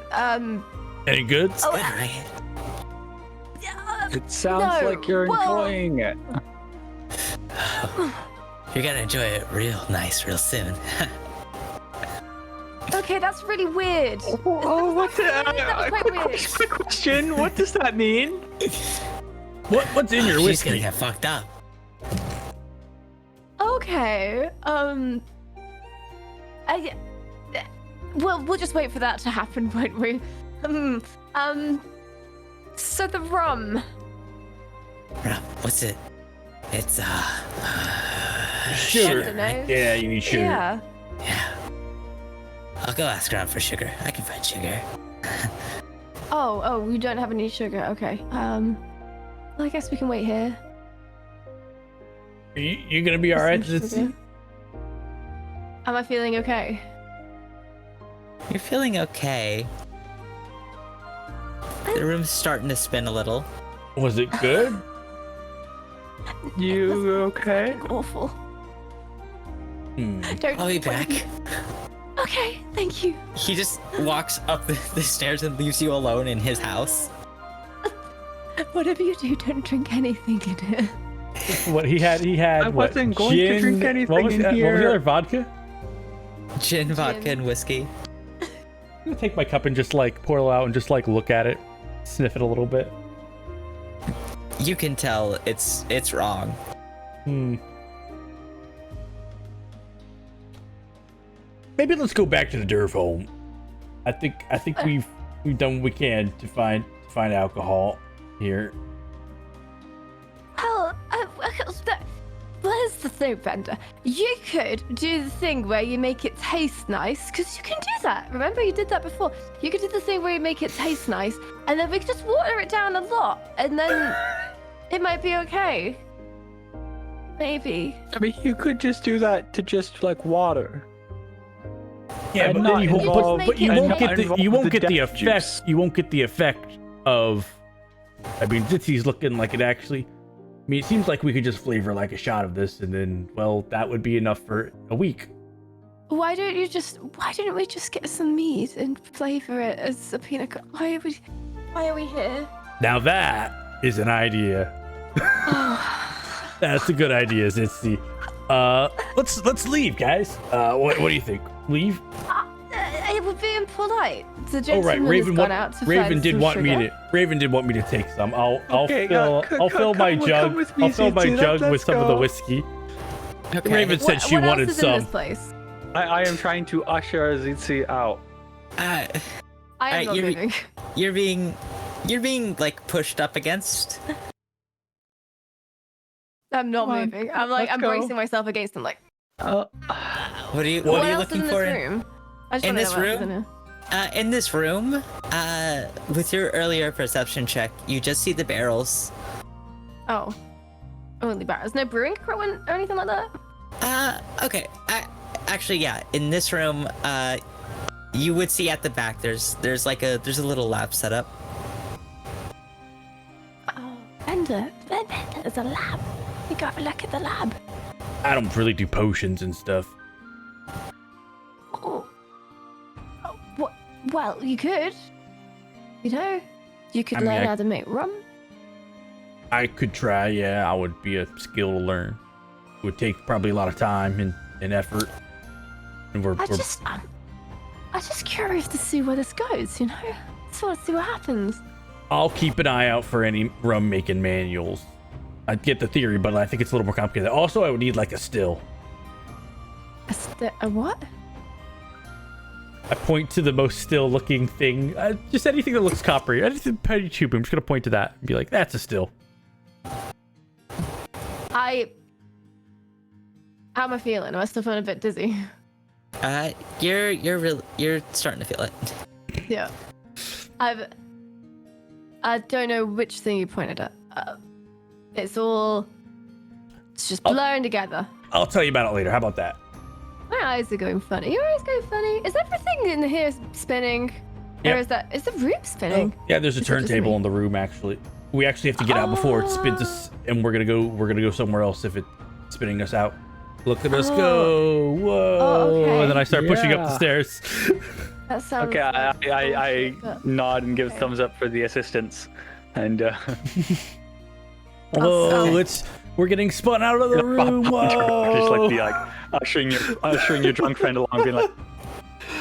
Any good? It's good, right? It sounds No, like you're well- enjoying it. You're gonna enjoy it real nice, real soon. Okay, that's really weird. Oh, what the? That was quite weird. Quick question. What does that mean? What's in your She's gonna whiskey? get fucked up. Okay. We'll just wait for that to happen, won't we? So the rum. What's it? It's I Sugar. don't know. Yeah, you need sugar. Yeah. yeah. I'll go ask around for sugar. I can find sugar. Oh, we don't have any sugar. Okay. Well, I guess we can wait here. You gonna be all right? Some sugar. Am I feeling okay? You're feeling okay. The room's starting to spin a little. Was it good? You okay? Awful. Don't. I'll be back. Okay, thank you. He just walks up the stairs and leaves you alone in his house. Whatever you do, don't drink anything in here. What he had? I what, wasn't going to gin- drink anything what was in that- What was here. the other vodka? Gin, vodka, and whiskey. I'm gonna take my cup and just like pour it out and just like look at it, sniff it a little bit. You can tell it's wrong. Maybe let's go back to the Durf home. I think we've done what we can to find alcohol here. Well, where's the thing, Bender. You could do the thing where you make it taste nice, because you can do that. Remember, you did that before. You could do the thing where you make it taste nice, and then we could just water it down a lot, and then it might be okay. Maybe. I mean, you could just do that to just like water. Yeah, And but then not you won't, involve- but you and won't not get the involve you won't the get the death effect. juice. You won't get the effect of. I mean, Zitsy's looking like it actually. I mean, it seems like we could just flavor like a shot of this, and then, well, that would be enough for a week. Why didn't we just get some meat and flavor it as a peanut butter? Why are we here? Now that is an idea. That's a good idea, Zitsy. Let's leave, guys. What do you think? Leave? It would be impolite. The Oh gentleman right, has Raven. gone out to Raven find did some want me sugar. to. Raven did want me to take some. I'll Okay, fill. I'll fill my come jug. with me, I'll fill my Zitsy. jug with Let's some of the go. whiskey. Okay. Raven said she what wanted else is in some. this place? I am trying to usher Zitzi out. Uh, I am not you're- moving. you're being like pushed up against. I'm not Come on, moving. I'm like, let's I'm go. bracing myself against them. Like, What are you what What are you else is looking in for? this room? I just in wanna this know what else is room? in here. In this room, with your earlier perception check, you just see the barrels. Oh, only barrels. No brewing equipment or anything like that. Okay. Actually, yeah. In this room, you would see at the back. There's a little lab set up. Oh, Bender, there's a lab. You go have a look at the lab. I don't really do potions and stuff. Oh. Oh, what? Well, you could. You know, you could I mean, learn I- how to make rum. I could try. Yeah, I would be a skill to learn. It would take probably a lot of time and effort. And I'm just curious to see where this goes. You know, just want to see what happens. I'll keep an eye out for any rum making manuals. I get the theory, but I think it's a little more complicated. Also, I would need like a still. A what? I point to the most still looking thing. Just anything that looks coppery. Anything petty tube. I'm just gonna point to that and be like, "That's a still." How am I feeling? Am I still feeling a bit dizzy? You're starting to feel it. Yeah. I don't know which thing you pointed at. It's just blurring together. I'll tell you about it later. How about that? My eyes are going funny. Your eyes going funny. Is everything in here spinning? Yep. Or is the room spinning? Yeah, there's a Is it just turntable me? in the room actually. We actually have to get out before it spins us, and we're gonna go somewhere else if it's spinning us out. Look at us go! Whoa! Oh, okay. And then I start pushing up the Yeah. stairs. That sounds Okay, I but- nod and give okay. thumbs up for the assistance, and Whoa! We're getting spun out of the room. Whoa! just like be like ushering your drunk friend along, being like,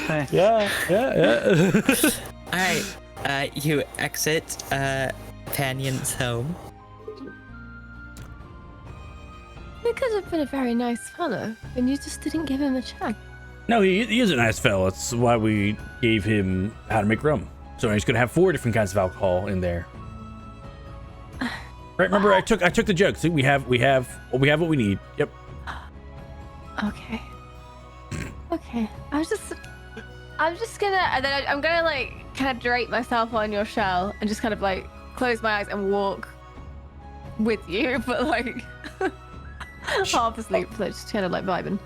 "Hey." Yeah. All right. You exit Panion's home. He could have been a very nice fellow, and you just didn't give him a chance. No, he is a nice fellow. That's why we gave him how to make rum. So he's gonna have 4 different kinds of alcohol in there. Right? Remember, I took the jug. See, we have what we need. Yep. Okay. Okay. I'm just gonna, and then I'm gonna like kind of drape myself on your shell and just kind of like close my eyes and walk with you, but like half asleep, so just kind of like vibing.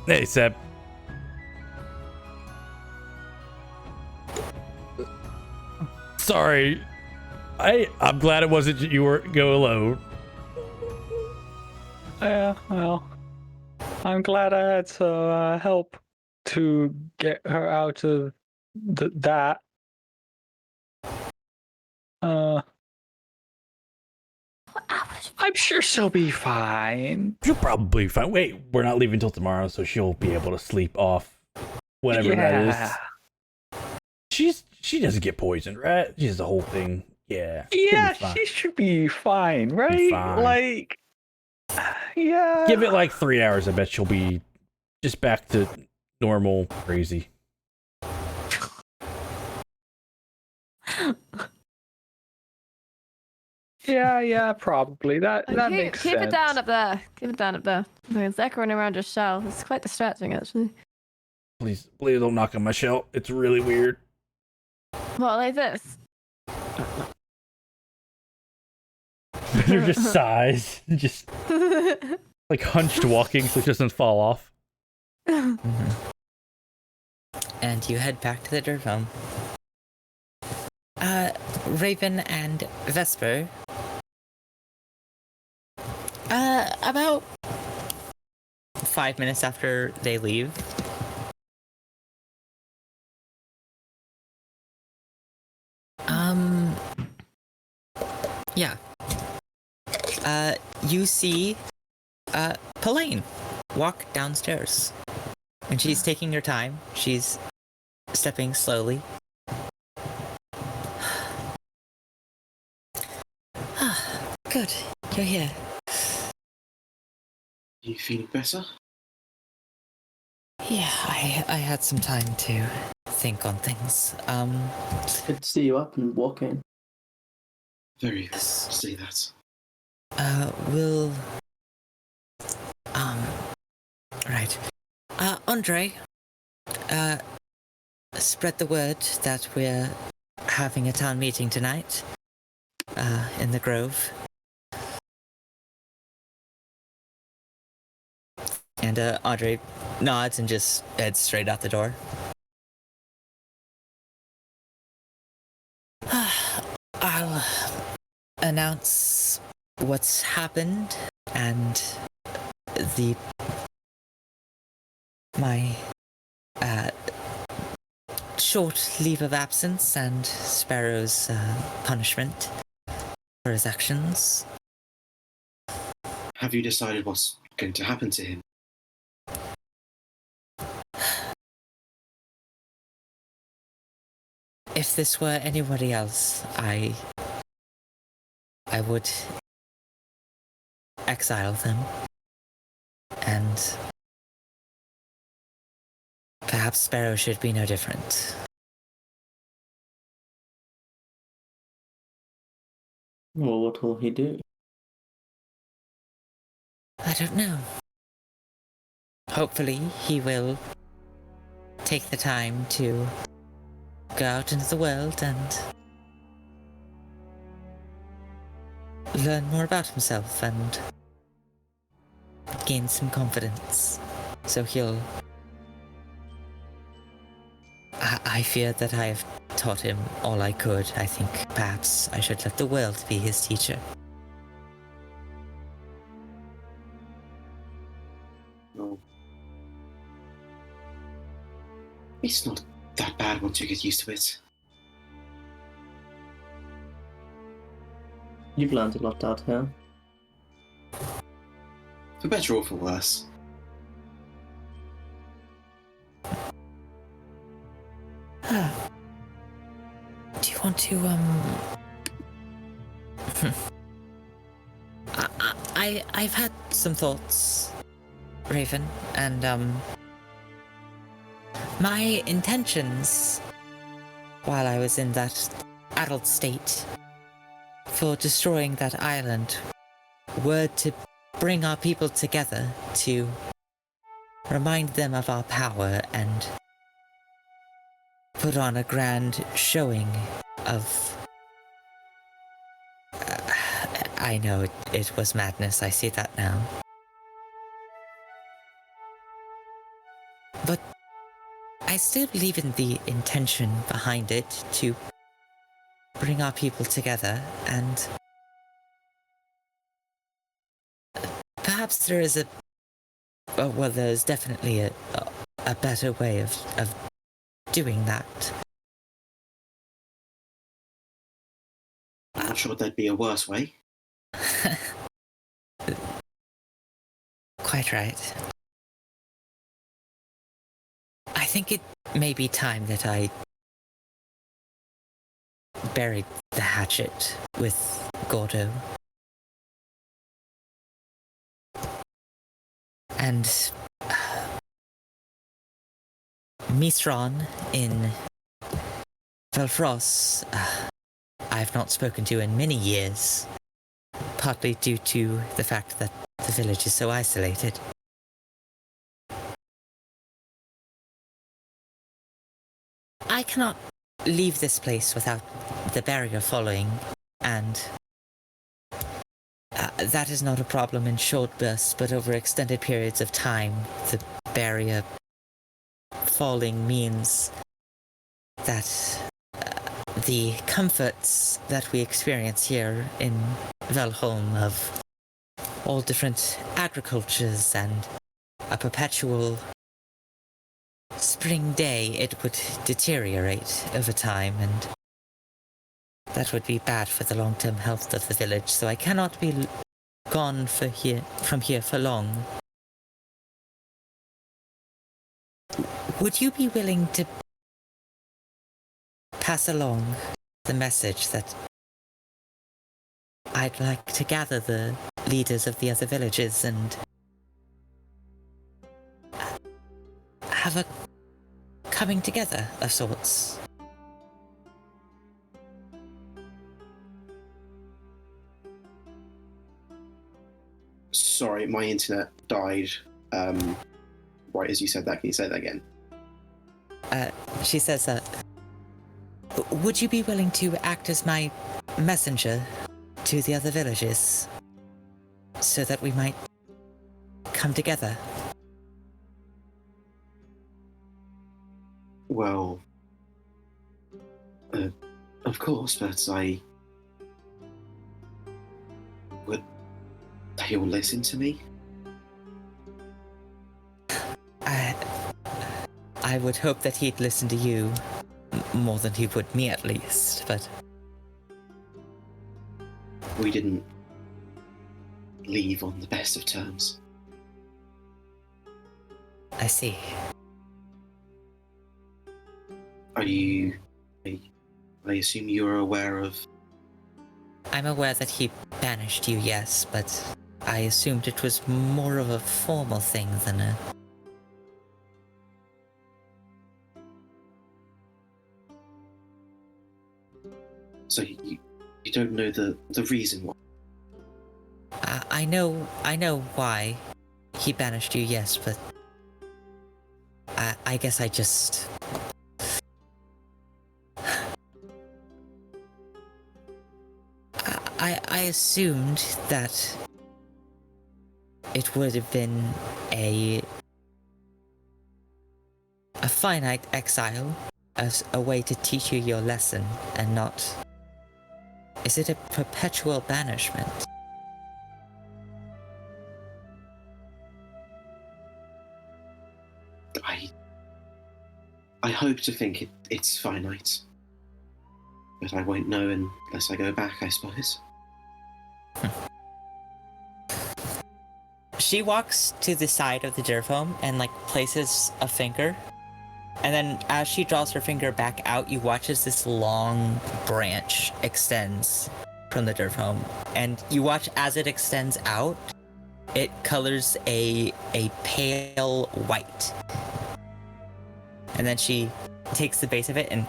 Hey, Seb. Sorry. I'm glad it wasn't you were go alone. Yeah, well, I'm glad I had some help to get her out of that. I'm sure she'll be fine. She'll probably fine. Wait, we're not leaving till tomorrow, so she'll be able to sleep off whatever that is. She doesn't get poisoned, right? She has the whole thing. Yeah. she'll be Yeah, fine. she should be fine, right? fine. Like, yeah. Give it like 3 hours. I bet she'll be just back to normal crazy. Yeah, probably. That makes keep sense. it down up there. Keep it down up there. There's Zach running around your shell. It's quite distracting, actually. Please don't knock on my shell. It's really weird. What, like this? They're just sighs, just like hunched walking, so it doesn't fall off. Mm-hmm. And you head back to the dirt home. Raven and Vesper. About 5 minutes after they leave. Yeah. You see, Pauline walk downstairs. And she's taking her time. She's stepping slowly. Good, you're here. You feeling better? Yeah, I had some time to think on things. It's good to see you up and walking. Very good to see that. We'll... Right. Andre, spread the word that we're having a town meeting tonight, in the Grove. And, Andre nods and just heads straight out the door. I'll announce what's happened and my short leave of absence and Sparrow's punishment for his actions. Have you decided what's going to happen to him? If this were anybody else, I would exile them. And perhaps Sparrow should be no different. Well, what will he do? I don't know. Hopefully he will take the time to go out into the world and learn more about himself and gain some confidence. So he'll... I fear that I have taught him all I could. I think perhaps I should let the world be his teacher. No. It's not that bad once you get used to it. You've learned a lot out here. For better or for worse. Do you want to, I've had some thoughts, Raven, and, my intentions while I was in that addled state for destroying that island were to bring our people together, to remind them of our power and put on a grand showing of... I know it was madness, I see that now. But I still believe in the intention behind it, to bring our people together, and perhaps there is well, there's definitely a better way of doing that. I'm not sure there'd be a worse way. Quite right. I think it may be time that I buried the hatchet with Gordo. And Misron in Velfros, I've not spoken to in many years. partly due to the fact that the village is so isolated. I cannot leave this place without the barrier following, and that is not a problem in short bursts, but over extended periods of time, the barrier falling means that the comforts that we experience here in Velholm of all different agricultures and a perpetual spring day, it would deteriorate over time, and that would be bad for the long-term health of the village, so I cannot be gone from here for long. Would you be willing to pass along the message that I'd like to gather the leaders of the other villages and have a coming together of sorts? Sorry, my internet died. Right as you said that, can you say that again? She says that. Would you be willing to act as my messenger to the other villages so that we might come together? Well, of course, but would they all listen to me? I would hope that he'd listen to you more than he would me, at least, but We didn't leave on the best of terms. I see. I assume you're aware of... I'm aware that he banished you, yes, but I assumed it was more of a formal thing than a... So you don't know the reason why? I know why he banished you, yes, but I guess I just... I assumed that it would have been a finite exile as a way to teach you your lesson and not... Is it a perpetual banishment? I hope to think it's finite. But I won't know unless I go back, I suppose. She walks to the side of the Durfoam and places a finger. And then as she draws her finger back out, you watch as this long branch extends from the Durfoam. And you watch as it extends out, it colors a pale white. And then she takes the base of it and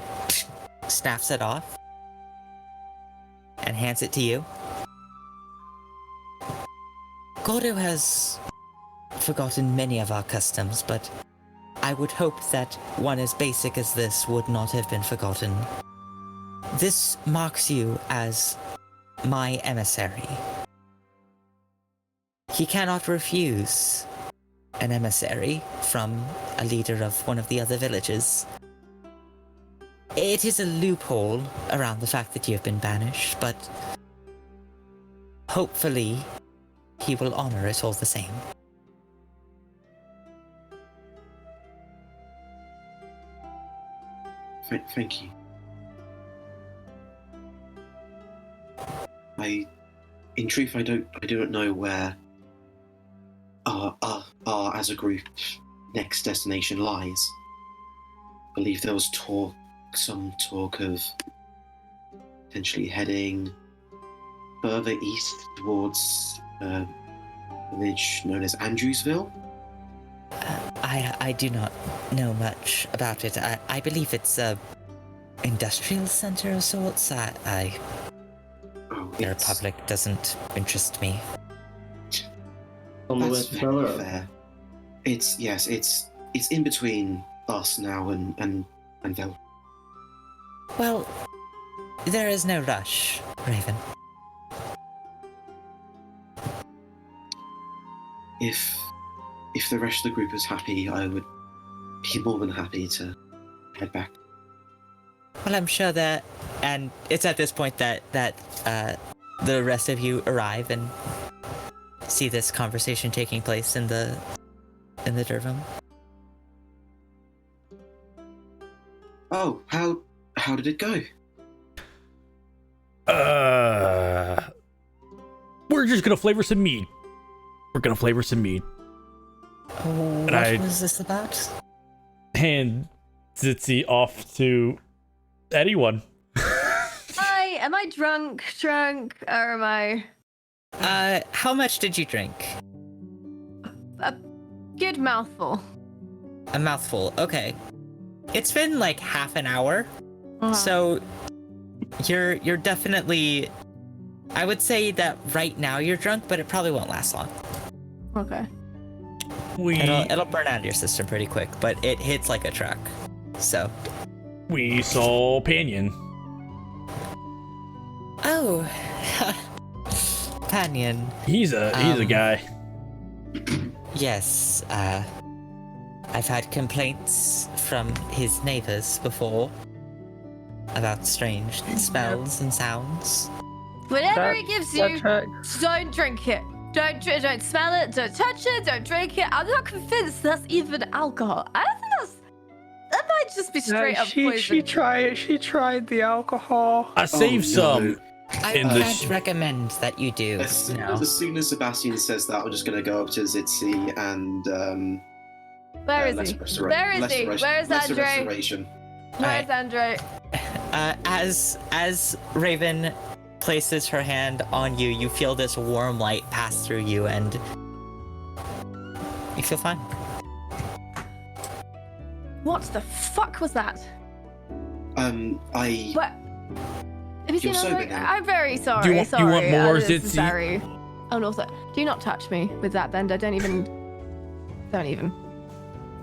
snaps it off and hands it to you. Gordo has forgotten many of our customs, but I would hope that one as basic as this would not have been forgotten. This marks you as my emissary. He cannot refuse an emissary from a leader of one of the other villages. It is a loophole around the fact that you have been banished, but hopefully he will honor it all the same. Thank you. In truth, I don't know where our as a group next destination lies. I believe there was some talk of potentially heading further east towards a village known as Andrewsville. I do not know much about it. I believe it's a industrial center of sorts. Oh, The Republic doesn't interest me. On the way That's to very Bella. fair. It's in between us now and Vel. Well, there is no rush, Raven. If the rest of the group is happy, I would be more than happy to head back. Well, I'm sure that, and it's at this point that the rest of you arrive and see this conversation taking place in the Dervum. Oh, how did it go? We're just gonna flavor some mead. Oh, what I- was this about? Hand Zitzi off to anyone. Am I drunk, or am I How much did you drink? a good mouthful? A mouthful. Okay. It's been like half an hour, so you're definitely. I would say that right now you're drunk, but it probably won't last long. Okay. It'll burn out of your system pretty quick, but it hits like a truck. So. We saw Panion. Oh, Panion. He's a guy. Yes, I've had complaints from his neighbors before about strange smells and sounds. Whatever it gives you, tracks. don't drink it. Don't smell it. Don't touch it. Don't drink it. I'm not convinced that's even alcohol. I don't think that might just be straight up poison. She tried the alcohol. I saved some. I In the can't recommend that you do. As soon as Sebastian says that, I'm just going to go up to Zitzi and Where is less he? restora- Where is less he? res- Where is less Andre? restoration. Where's Andre? As Raven places her hand on you, you feel this warm light pass through you, and you feel fine. What the fuck was that? I What? Have you seen You're sober Andre? now. I'm very sorry. Do you want sorry. more, This is Zitzi? very. Oh no! Do not touch me with that, Bender. Don't even.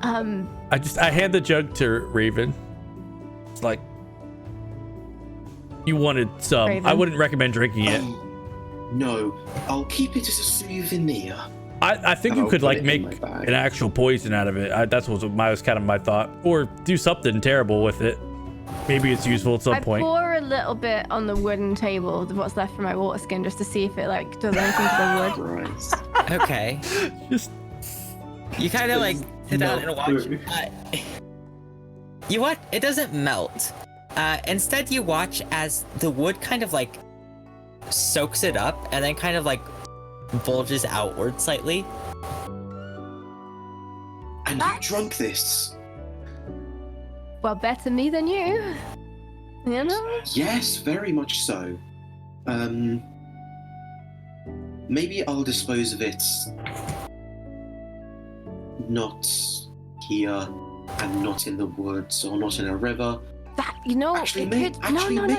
I hand the jug to Raven. It's like, you wanted some. Raven. I wouldn't recommend drinking it. no, I'll keep it as a souvenir. I think And you I'll could put like it in make my bag. an actual poison out of it. That's what was kind of my thought, or do something terrible with it. Maybe it's useful at some I point. pour a little bit on the wooden table, what's left from my water skin, just to see if it like does anything to the wood. Right. Okay. Just You kind of like sit down and watch. through. You watch. It doesn't melt. Instead, you watch as the wood kind of like soaks it up and then kind of like bulges outward slightly. And you drunk this? Well, better me than you. You know? Yes, very much so. Maybe I'll dispose of it not here and not in the woods or not in a river. That it Actually, could. maybe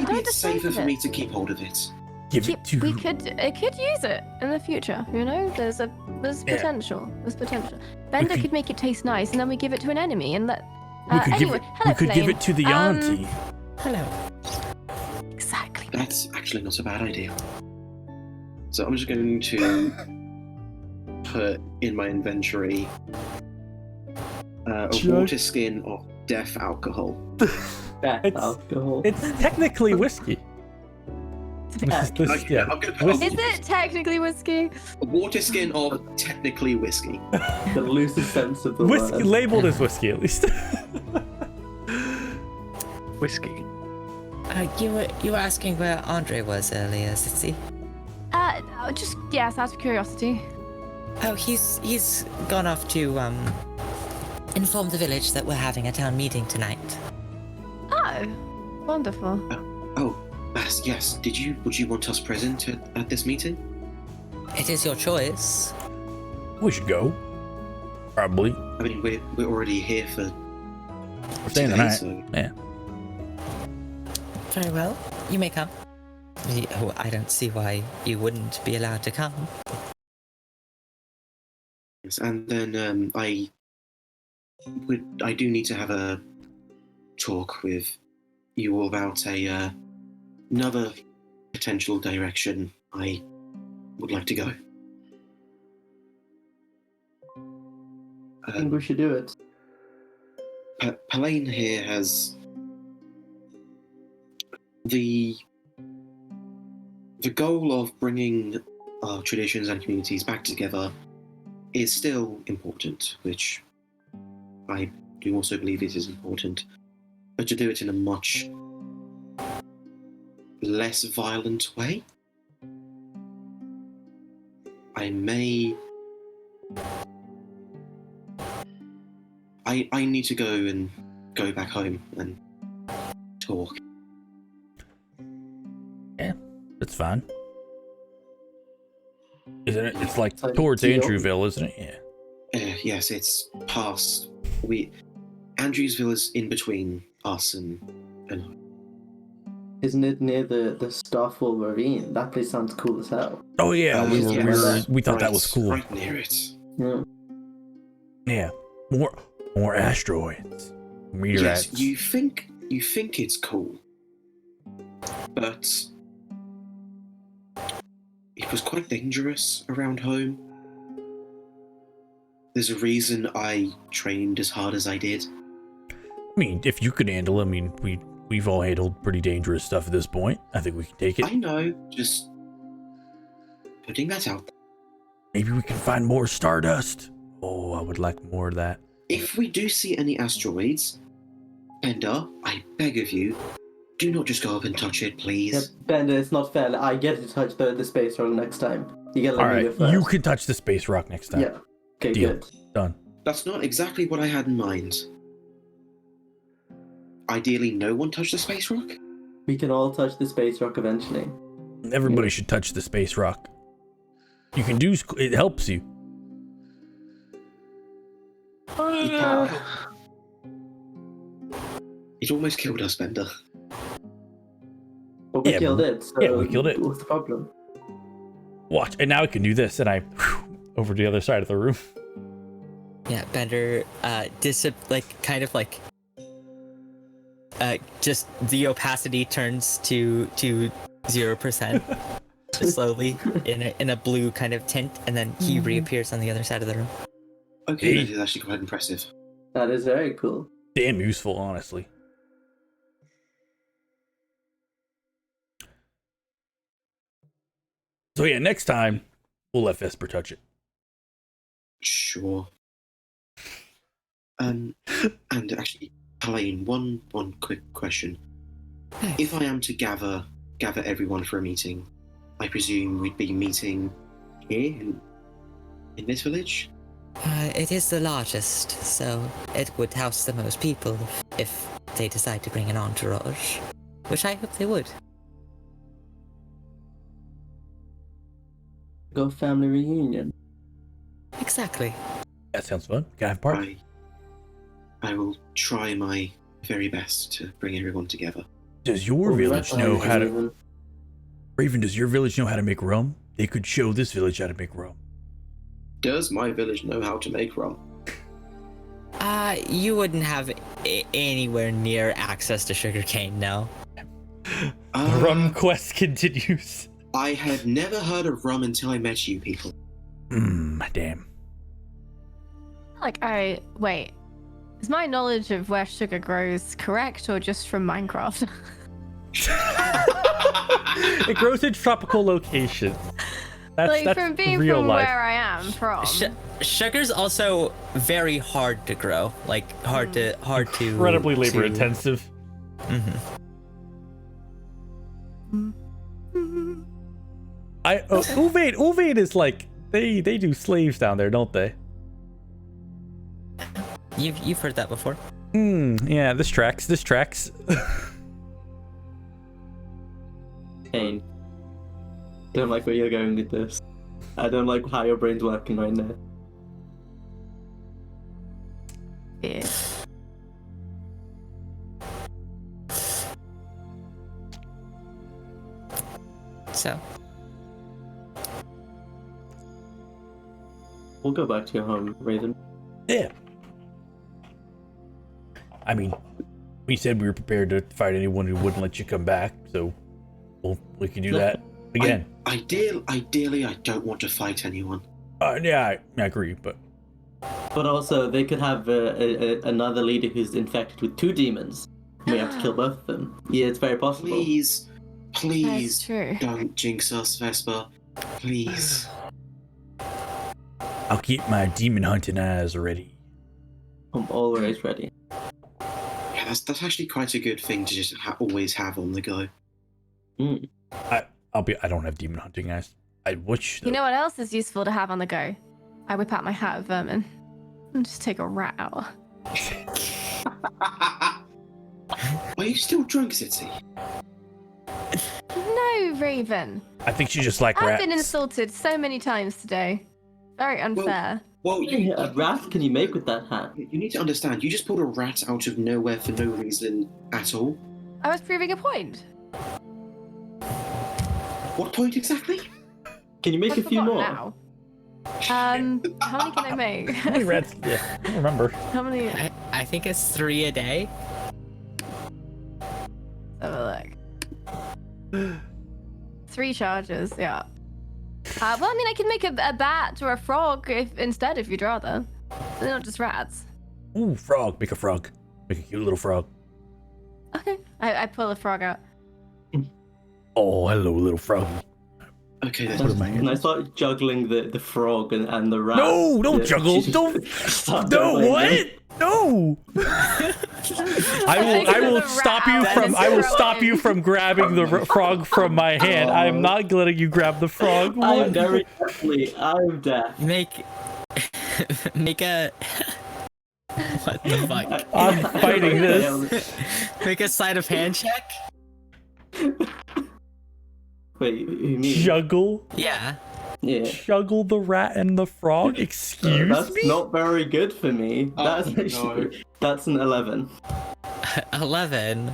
Don't it's safer dispose for of me it. to keep hold of it. give it to. It could use it in the future. You know, there's Yeah. potential. There's potential. Bender could make it taste nice, and then we give it to an enemy, and let. We could Anyway, hello, we could give Flame. it to the auntie. Hello. Exactly. That's actually not a bad idea. So I'm just going to put in my inventory a Jug. water skin of deaf alcohol. Death It's- alcohol. It's technically whiskey. This is- Okay, yeah. I'm going to put Whiskey. Is it technically whiskey? a water skin of technically whiskey. The loosest sense of the Whiskey word. labeled as whiskey at least. Whiskey. You were asking where Andre was earlier, Sitsi? Just yes, out of curiosity. Oh, he's gone off to inform the village that we're having a town meeting tonight. Oh, wonderful. Oh, yes. Would you want us present at this meeting? It is your choice. We should go. Probably. I mean, we're already here for We're staying the today, night. so Yeah. Very well. You may come. Oh, I don't see why you wouldn't be allowed to come. Yes, and then I do need to have a talk with you all about another potential direction I would like to go. I think we should do it. Pelaine here has the goal of bringing our traditions and communities back together is still important, which I do also believe it is important, but to do it in a much less violent way. I need to go back home and talk. Yeah, that's fine. Isn't it? It's like So towards deal. Andrewville, isn't it? Yeah. Yes, it's past. Andrewsville is in between us and Isn't it near the Starfall Ravine? That place sounds cool as hell. Oh yeah, we thought that was cool. Right near it. Yeah. Yeah, more asteroids, meteorites. Yes, you think it's cool, but it was quite dangerous around home. There's a reason I trained as hard as I did. I mean, if you could handle it, I mean, we've all handled pretty dangerous stuff at this point. I think we can take it. I know, just putting that out there. Maybe we can find more stardust. Oh, I would like more of that. If we do see any asteroids, Bender, I beg of you, do not just go up and touch it, please. Yeah, Bender, it's not fair. I get to touch the space rock next time. You get to All let me go right, first. you can touch the space rock next time. Yeah. Okay, Deal. good. Done. That's not exactly what I had in mind. Ideally, no one touched the space rock? We can all touch the space rock eventually. Everybody should touch the space rock. You can do. It helps you. Yeah. It almost killed us, Bender. But we Yeah, killed but- it. So yeah, we killed it. What's the problem? Watch, and now I can do this, and I over to the other side of the room. Yeah, Bender, just the opacity turns to 0%, just slowly in a blue kind of tint, and then he reappears on the other side of the room. Okay, Hey. that is actually quite impressive. That is very cool. Damn useful, honestly. So yeah, next time we'll let Vesper touch it. Sure. And actually, Helene, one quick question. If I am to gather everyone for a meeting, I presume we'd be meeting here in this village? It is the largest, so it would house the most people if they decide to bring an entourage, which I hope they would. Go family reunion. Exactly. That sounds fun. Can I have a party? I will try my very best to bring everyone together. Does your village know how to... Raven, does your village know how to make rum? They could show this village how to make rum. Does my village know how to make rum? You wouldn't have anywhere near access to sugarcane, no. The rum quest continues. I had never heard of rum until I met you people. Damn. Wait. Is my knowledge of where sugar grows correct or just from Minecraft? It grows in tropical locations. That's from being real from life. where I am from. Sugar's also very hard to grow, hard to Incredibly labor intensive. Uvain is like they do slaves down there, don't they? You've heard that before. Yeah, this tracks. Kane. Don't like where you're going with this. I don't like how your brain's working right now. Yeah. So We'll go back to your home, Raven. Yeah. I mean, we said we were prepared to fight anyone who wouldn't let you come back, so we can do that again. Ideally, I don't want to fight anyone. Yeah, I agree, but But also, they could have another leader who's infected with 2 demons. We have to kill both of them. Yeah, it's very possible. Please, That's true. don't jinx us, Vespa. Please. I'll keep my demon hunting eyes ready. I'm always ready. Yeah, that's actually quite a good thing to just always have on the go. Mm. I don't have demon hunting eyes. I wish. You know what else is useful to have on the go? I whip out my hat of vermin and just take a rat out. Are you still drunk, City? No, Raven. I think she just like I've rats. been insulted so many times today. Very unfair. Well, A rat can you make with that hat? you need to understand, you just pulled a rat out of nowhere for no reason at all. I was proving a point. What point exactly? Can you make I've a few forgotten more? now. How many can I make? How many rats? Yeah, I don't remember. How many? I think it's 3 a day. Have a look. 3 charges, yeah. Well, I mean, I can make a bat or a frog instead if you'd rather. They're not just rats. Ooh, frog. Make a frog. Make a cute little frog. Okay. I pull a frog out. Oh, hello, little frog. Okay, Put it in my hand. And I start juggling the frog and the rat. No, don't Yeah, juggle. she Don't. start No, juggling what? them. No. I will stop you from. I will stop you from grabbing the frog from my hand. I'm not letting you grab the frog. I'm What? very definitely. I'm deaf. Make a what the fuck? I'm fighting this. Make a sleight of hand check. Wait, who me? Juggle. Yeah. Yeah. Juggle the rat and the frog. Excuse That's me. not very good for me. Oh, That's no. that's an 11. 11.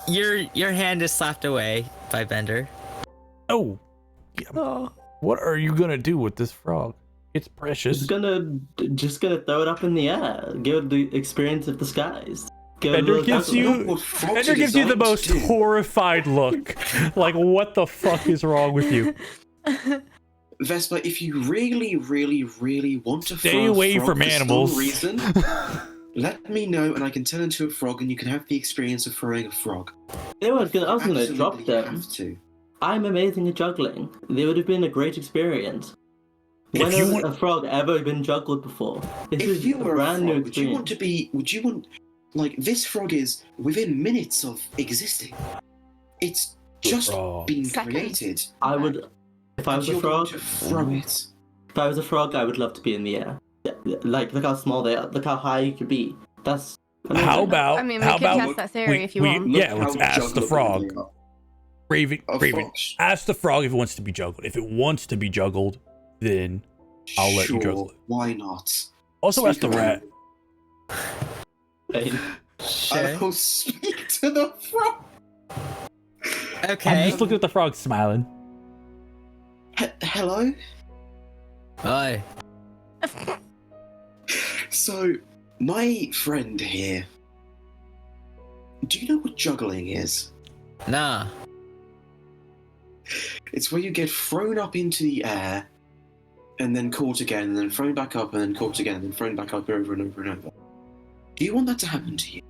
Your hand is slapped away by Bender. Oh. What are you gonna do with this frog? It's Just precious. gonna throw it up in the air. Give it the experience of the skies. Bender gives you. Bender gives you the most horrified look. Like, what the fuck is wrong with you? Vespa, if you really, really, really want to Stay throw a away frog from for animals. some reason, let me know and I can turn into a frog and you can have the experience of throwing a frog. You know what, I was gonna drop Absolutely them. have to. I'm amazing at juggling. They would have been a great experience. If When you has want- a frog ever been juggled before? This If is you a were a brand new frog, would you want experience. to be? Would you want? Like, this frog is within minutes of existing. It's just frog. been Seconds. created. I would, if I and was a you're going frog, to throw it. if I was a frog, I would love to be in the air. Like, look how small they are. Look how high you could be. That's amazing. How about? I mean, we how could about? test that theory if you want. Yeah, Look let's how ask the juggleable frog. they are. Raven. A Raven. fox. Ask the frog if it wants to be juggled. If it wants to be juggled, then I'll let you Sure, juggle it. why not? Also ask the Speak rat. Pain. I will speak to the frog. I'm Okay. just looking at the frog, smiling. Hello? Oi. So, my friend here. Do you know what juggling is? Nah. It's where you get thrown up into the air and then caught again, and then thrown back up, and then caught again, and then thrown back up over and over and over. Do you want that to happen to you?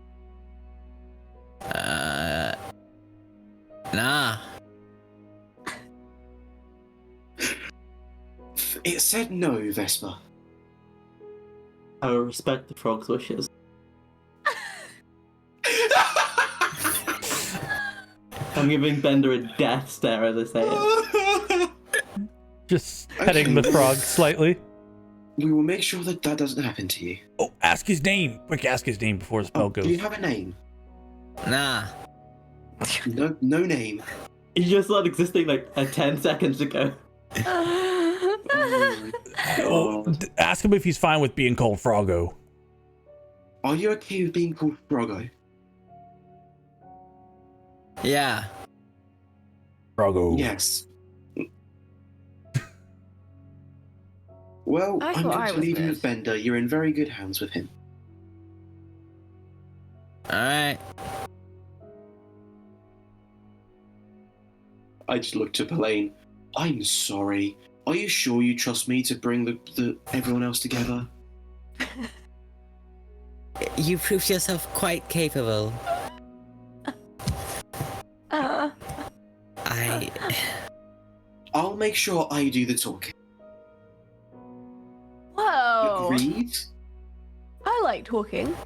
Nah. It said no, Vespa. I will respect the frog's wishes. I'm giving Bender a death stare as I say it. Just petting the frog slightly. We will make sure that that doesn't happen to you. Oh, ask his name. Quick, ask his name before the spell Do you goes. have a name? Nah. No name. He just started existing like 10 seconds ago. Oh, ask him if he's fine with being called Froggo. Are you okay with being called Froggo? Yeah. Froggo. Yes. Well, I I'm thought going I to was leave you good. with Bender. You're in very good hands with him. Alright. I just looked to Elaine. I'm sorry. Are you sure you trust me to bring the everyone else together? You proved yourself quite capable. I... I'll make sure I do the talking. Whoa! Agreed? I like talking.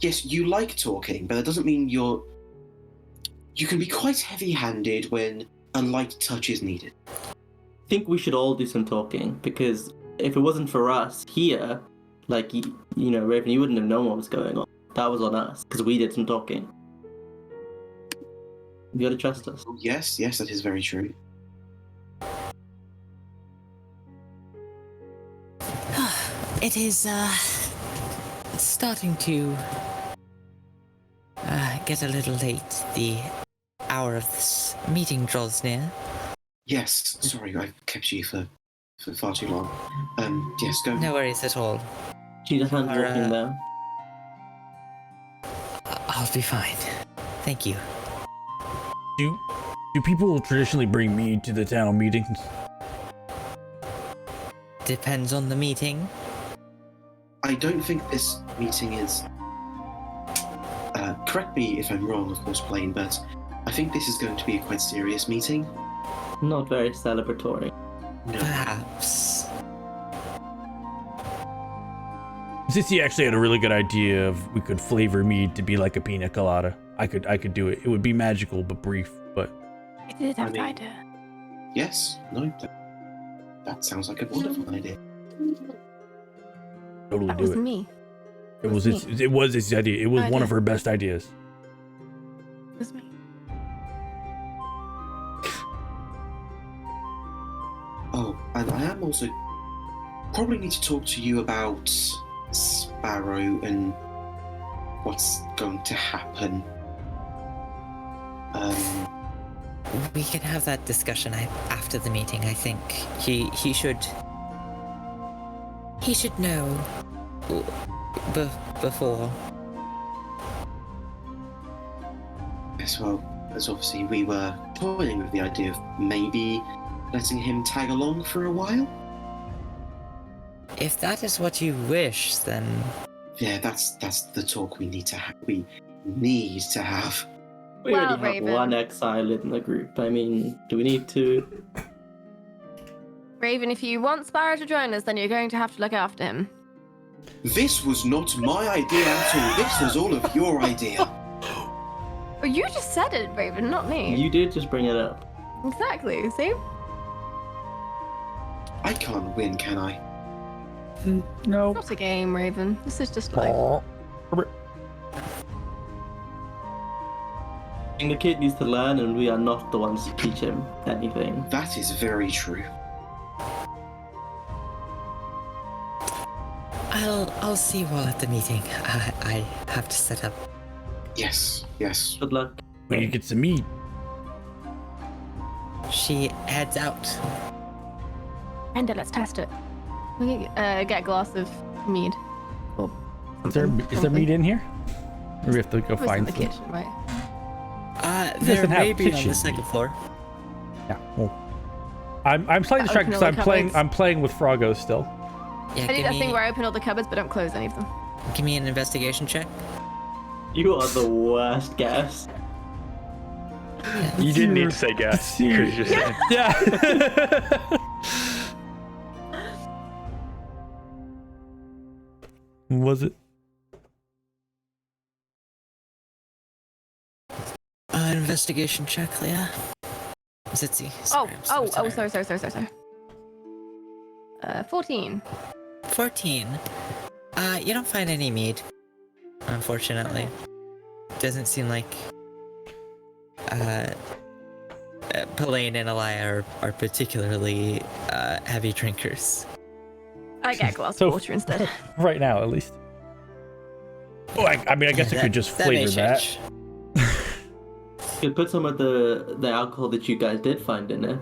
Yes, you like talking, but that doesn't mean you can be quite heavy-handed when a light touch is needed. I think we should all do some talking, because if it wasn't for us here, like, you know, Raven, you wouldn't have known what was going on. That was on us, because we did some talking. You gotta trust us. Yes, that is very true. It is, starting to get a little late. The hour of this meeting draws near. Yes, sorry, I've kept you for far too long. Yes, go. No worries at all. She's a hand Our, walking now. I'll be fine. Thank you. Do people traditionally bring mead to the town meetings? Depends on the meeting. I don't think this meeting is. Correct me if I'm wrong, of course, Blaine, but I think this is going to be a quite serious meeting. Not very celebratory. No. Perhaps. Sissy actually had a really good idea of we could flavor mead to be like a pina colada. I could do it. It would be magical but brief, but I did have I the mean- idea. Yes, no, that sounds like a wonderful idea. totally That do was it. me. It was its idea. It was one of Idea. her best ideas. It was me. Oh, and I am also probably need to talk to you about Sparrow and what's going to happen. We can have that discussion after the meeting. I think he should know before. Yes, well, as obviously we were toying with the idea of maybe letting him tag along for a while. If that is what you wish, then Yeah, that's the talk we need to have. We need to have. We Well, already have Raven. one exile in the group. I mean, do we need to? Raven, if you want Sparrow to join us, then you're going to have to look after him. This was not my idea at all. This was all of your idea. Oh, you just said it, Raven, not me. You did just bring it up. Exactly, see? I can't win, can I? No. Not a game, Raven. This is just life. And the kid needs to learn, and we are not the ones to teach him anything. That is very true. I'll see you all at the meeting. I have to set up. Yes, yes. Good luck. We need to get some mead. She heads out. Ender, let's test it. We can get a glass of mead. Or Is there mead in here? Or we have to go It was in find the some? kitchen, right? There doesn't have may be on kitchen the second floor. Yeah. Well, I'm slightly distracted because Open all the cupboards. I'm playing with Froggo still. Yeah, I do give that thing me, where I open all the cupboards but don't close any of them. give me an investigation check. You are the worst guest. You didn't need to say guess. You could just say. Yeah. Was it? Investigation check, Leah. Zitzi. Oh, Sorry, I'm so sorry. 14. 14. You don't find any mead, unfortunately. Doesn't seem like Pelaine and Elia are particularly heavy drinkers. I get a glass So- of water instead. Right now, at least. Oh, I mean, I guess I could just may flavor that. change. could put some of the alcohol that you guys did find in there.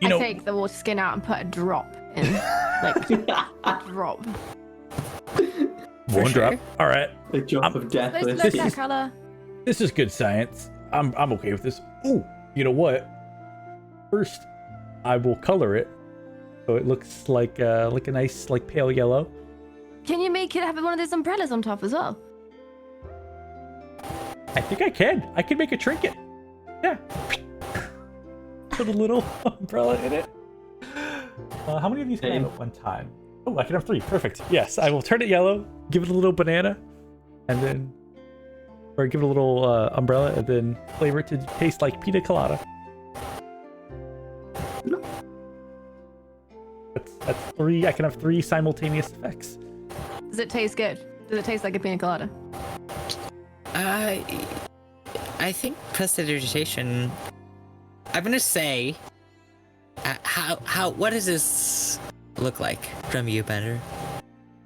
You know, I take the water skin out and put a drop in. Like, a drop. one drop. All right. A drop of death. Supposed to look that color. This is good science. I'm okay with this. Oh, you know what? First, I will color it so it looks like a nice like pale yellow. Can you make it have one of those umbrellas on top as well? I think I can. I can make a trinket. Yeah. Put a little umbrella in it. How many of these can I have at one time? Oh, I can have 3. Perfect. Yes, I will turn it yellow, give it a little banana, and then, or give it a little umbrella, and then flavor it to taste like pina colada. That's 3. I can have 3 simultaneous effects. Does it taste good? Does it taste like a pina colada? I think prestidigitation. I'm gonna say, what does this look like from you, Bender?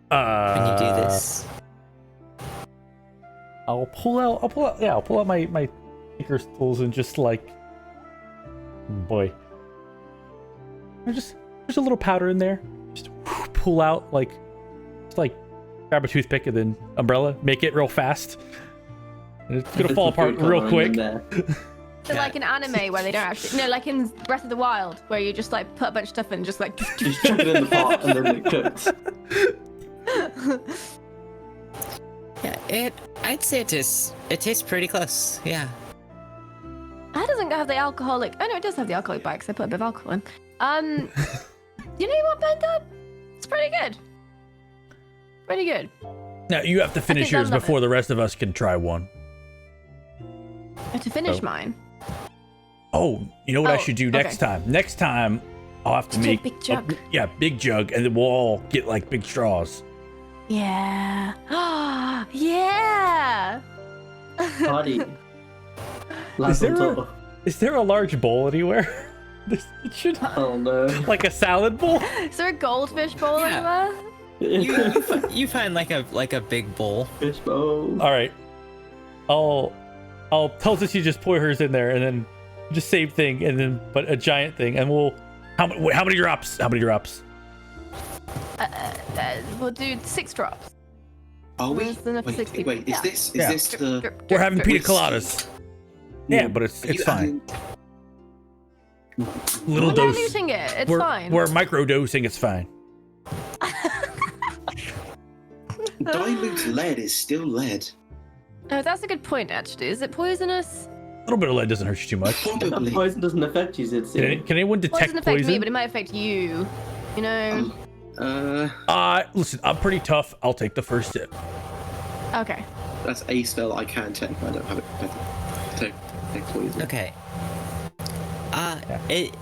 When you do this, I'll pull out my tinker's tools and just like, boy, there's a little powder in there. Just pull out grab a toothpick and then umbrella, make it real fast. And it's gonna fall apart real quick. So like an anime where they don't actually, no, like in Breath of the Wild where you just like put a bunch of stuff in and just like. Just chuck it in the pot and then it cooks. Yeah, I'd say it tastes pretty close. Yeah. That doesn't have the alcoholic. Oh no, it does have the alcoholic bite because I put a bit of alcohol in. You know what, Bender? It's pretty good. Pretty good. Now you have to finish yours before the rest of us can try one. To finish mine. Oh, you know what I should do next time? Next time, I'll have to make a big jug. Big jug, and then we'll all get like big straws. Yeah. Yeah. Party. Is there a large bowl anywhere? It should. Oh no. Like a salad bowl. Is there a goldfish bowl anywhere? You find like a big bowl. Fish bowl. All right. I'll tell Cissie just pour hers in there, and then just same thing, and then but a giant thing, and we'll. How many drops? How many drops? We'll do 6 drops. Are we? There's enough for 6 people. Wait, is this Drip, the? drip, We're having drip. pina coladas. Yeah, but it's fine. Little We're dose. diluting it. It's we're, fine. We're micro dosing. It's fine. Dilute lead is still lead. Oh, that's a good point, actually. Is it poisonous? A little bit of lead doesn't hurt you too much. Probably. Poison doesn't affect you, Zitzi. Can anyone Well, it detect doesn't affect poison? me, but it might affect you. You know? Listen, I'm pretty tough. I'll take the first sip. Okay. That's a spell I can take. I don't have it. Take poison. Okay.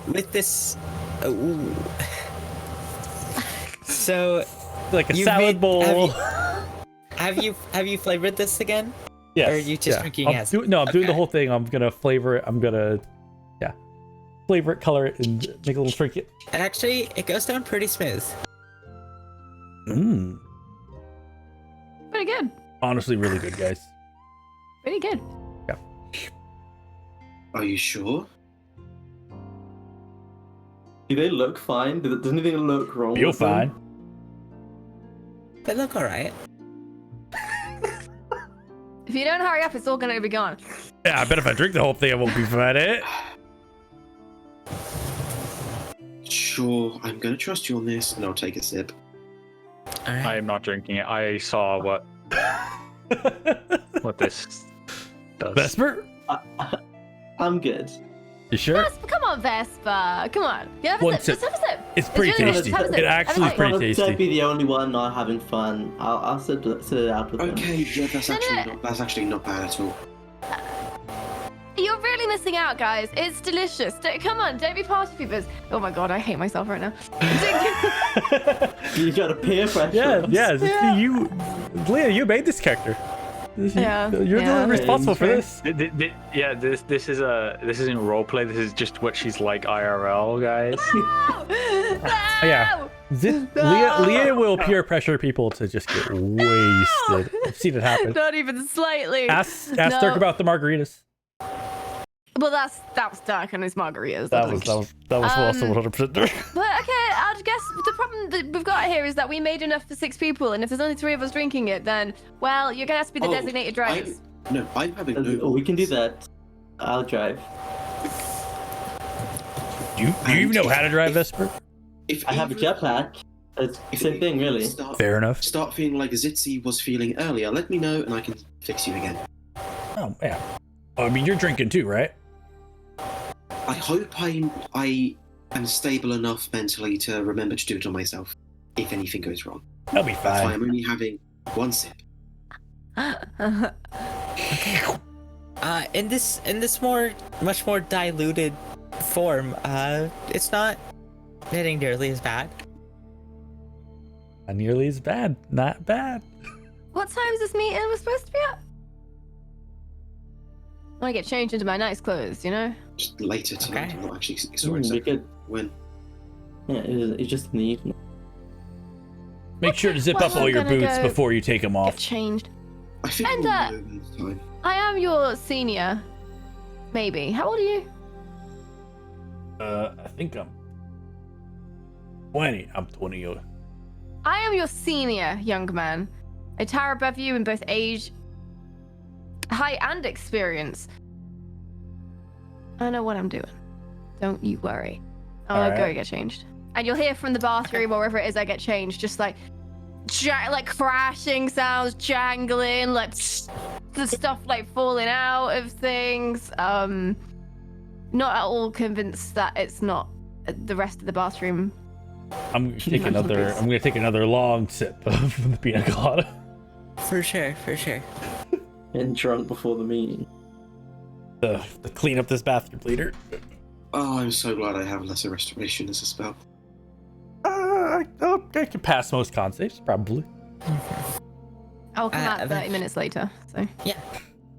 With this. So. Like a salad bowl. Have you flavored this again? Yes. Or are you just drinking as? I'm doing the whole thing. I'm gonna flavor it. I'm gonna, flavor it, color it, and make a little trinket. And actually, it goes down pretty smooth. Mmm. Pretty good. Honestly, really good, guys. Pretty good. Yeah. Are you sure? Do they look fine? Does anything look wrong? Feel with them? fine. They look alright. If you don't hurry up, it's all gonna be gone. Yeah, I bet if I drink the whole thing, I won't be fine. Sure, I'm gonna trust you on this, and I'll take a sip. All right. I am not drinking it. I saw what this does. Vesper, I'm good. you sure? Vespa, come on, Vespa. Come on. Yeah, have One a sip. sip. Just have a sip. It's pretty really tasty. good. Have a sip. It actually Have is a pretty sip. Well, I'll tasty. be the only one not having fun. I'll sit it out with them. Okay, yeah, that's actually not bad at all. You're really missing out, guys. It's delicious. Come on, don't be party peepers. Oh my god, I hate myself right now. You got a peer pressure. Yeah. You, Leah, you made this character. Yeah, You're yeah. the responsible for this. Yeah, this isn't roleplay. This is just what she's like IRL, guys. Yeah. Leah will peer pressure people to just get wasted. I've seen it happen. Not even slightly. Ask Dirk about the margaritas. Well, that was dark and it's margaritas. That was also 100% true. But okay, I guess the problem that we've got here is that we made enough for 6 people, and if there's only 3 of us drinking it, then well, you're gonna have to be the designated drivers. I'm having no. Oh, we can do that. I'll drive. Do you even know how to drive, Vesper? If I have a jetpack. It's the same thing, really. Fair enough. Start feeling like Zitzi was feeling earlier. Let me know, and I can fix you again. Oh yeah. I mean, you're drinking too, right? I hope I am stable enough mentally to remember to do it on myself if anything goes wrong. That'll be That's why fine. I'm only having 1 sip. In this much more diluted form, it's not getting nearly as bad. Not nearly as bad. Not bad. What time is this meeting we're supposed to be at? I want to get changed into my nice clothes, you know? Just later tonight. Okay. I'm not actually We sorry. could. When? Yeah, it's just in the evening. Make sure to zip Well, up all I'm your gonna boots go before you take them Get off. changed. I think And, we'll know when it's time. I am your senior. Maybe. How old are you? I think I'm 20. I'm 20. I am your senior, young man. I tower above you in both age, height, and experience. I know what I'm doing. Don't you worry. I'll go Alright. get changed. And you'll hear from the bathroom or wherever it is I get changed, just like crashing sounds, jangling, like the stuff like falling out of things. Not at all convinced that it's not the rest of the bathroom. I'm gonna take another long sip of the pina colada. For sure. And drunk before the meeting. To clean up this bathroom later. Oh, I'm so glad I have lesser restoration as a spell. I can pass most con saves, probably. I'll come out 30 then- minutes later. So Yeah.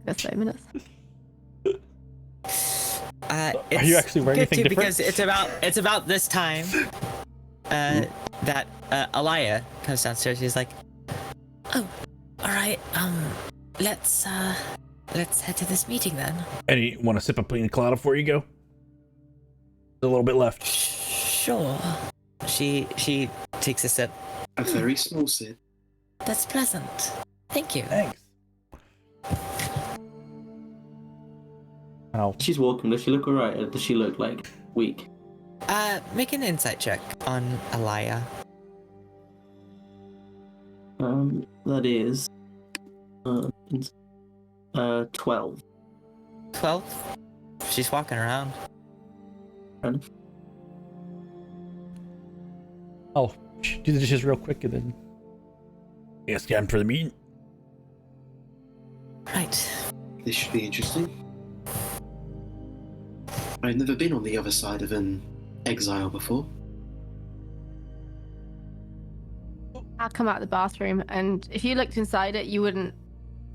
that's 30 minutes. Are you actually wearing anything different? Because it's about this time that Alaya comes downstairs. She's like, "Oh, all right. Let's head to this meeting then." And you want to sip a pina colada before you go? There's a little bit left. Sure. She takes a sip. A very small sip. That's pleasant. Thank you. Thanks. Oh, She's welcome. Does she look alright, or does she look like weak? Make an insight check on Alaya. That is 12. 12. She's walking around. oh, do the dishes real quick and then yes, time for the meeting. Right. This should be interesting. I've never been on the other side of an exile before. I'll come out of the bathroom, and if you looked inside it, you wouldn't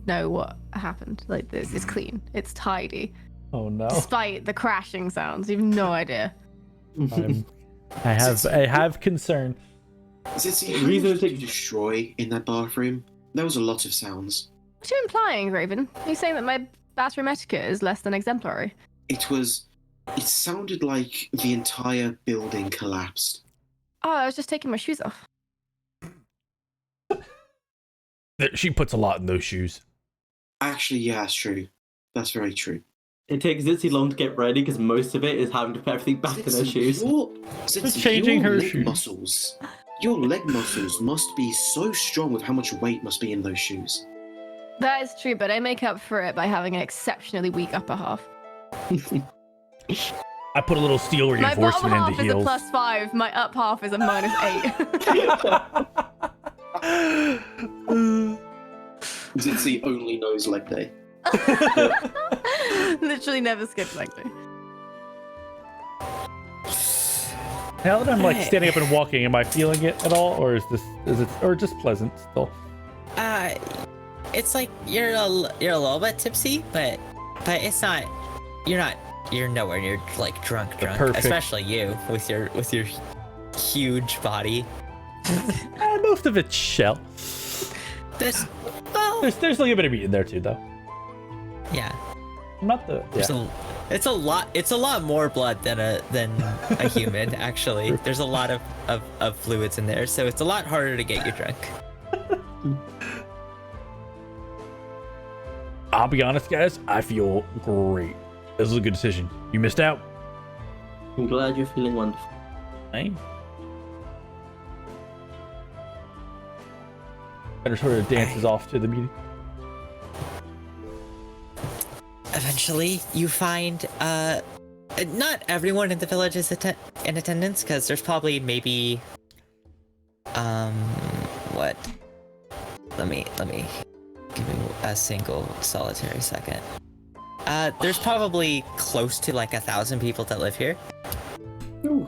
know what happened. Like, this is clean. It's tidy. Oh no. Despite the crashing sounds, you've no idea. I have concern. Zitzi, how Reason much to did you destroy in that bathroom? There was a lot of sounds. What are you implying, Raven? Are you saying that my bathroom etiquette is less than exemplary? It sounded like the entire building collapsed. Oh, I was just taking my shoes off. She puts a lot in those shoes. Actually, yeah, that's true. That's very true. It takes Zitzi long to get ready because most of it is having to put everything back in her shoes. Zitzi, changing your her leg shoes. muscles. Your leg muscles must be so strong with how much weight must be in those shoes. That is true, but I make up for it by having an exceptionally weak upper half. I put a little steel My bottom reinforcement half into is a heels. +5, my up half is a -8. Zitzi only knows leg day. Literally never skipped leg day. Now that I'm like Hey. standing up and walking, am I feeling it at all, or is it just pleasant still? It's like you're a little bit tipsy, but it's not. You're nowhere near like drunk. Perfect. Especially you with your huge body. Most of it's shell. There's There's a little bit of meat in there too, though. yeah. not the. Yeah. It's a lot more blood than a human. Actually, there's a lot of fluids in there, so it's a lot harder to get you drunk. I'll be honest, guys. I feel great. This was a good decision. You missed out. I'm glad you're feeling wonderful. Same. Better sort of dances off to the meeting. Eventually, you find not everyone in the village is in attendance, because there's probably maybe what? Let me give me a single solitary second. There's probably close to like 1,000 people that live here. Ooh.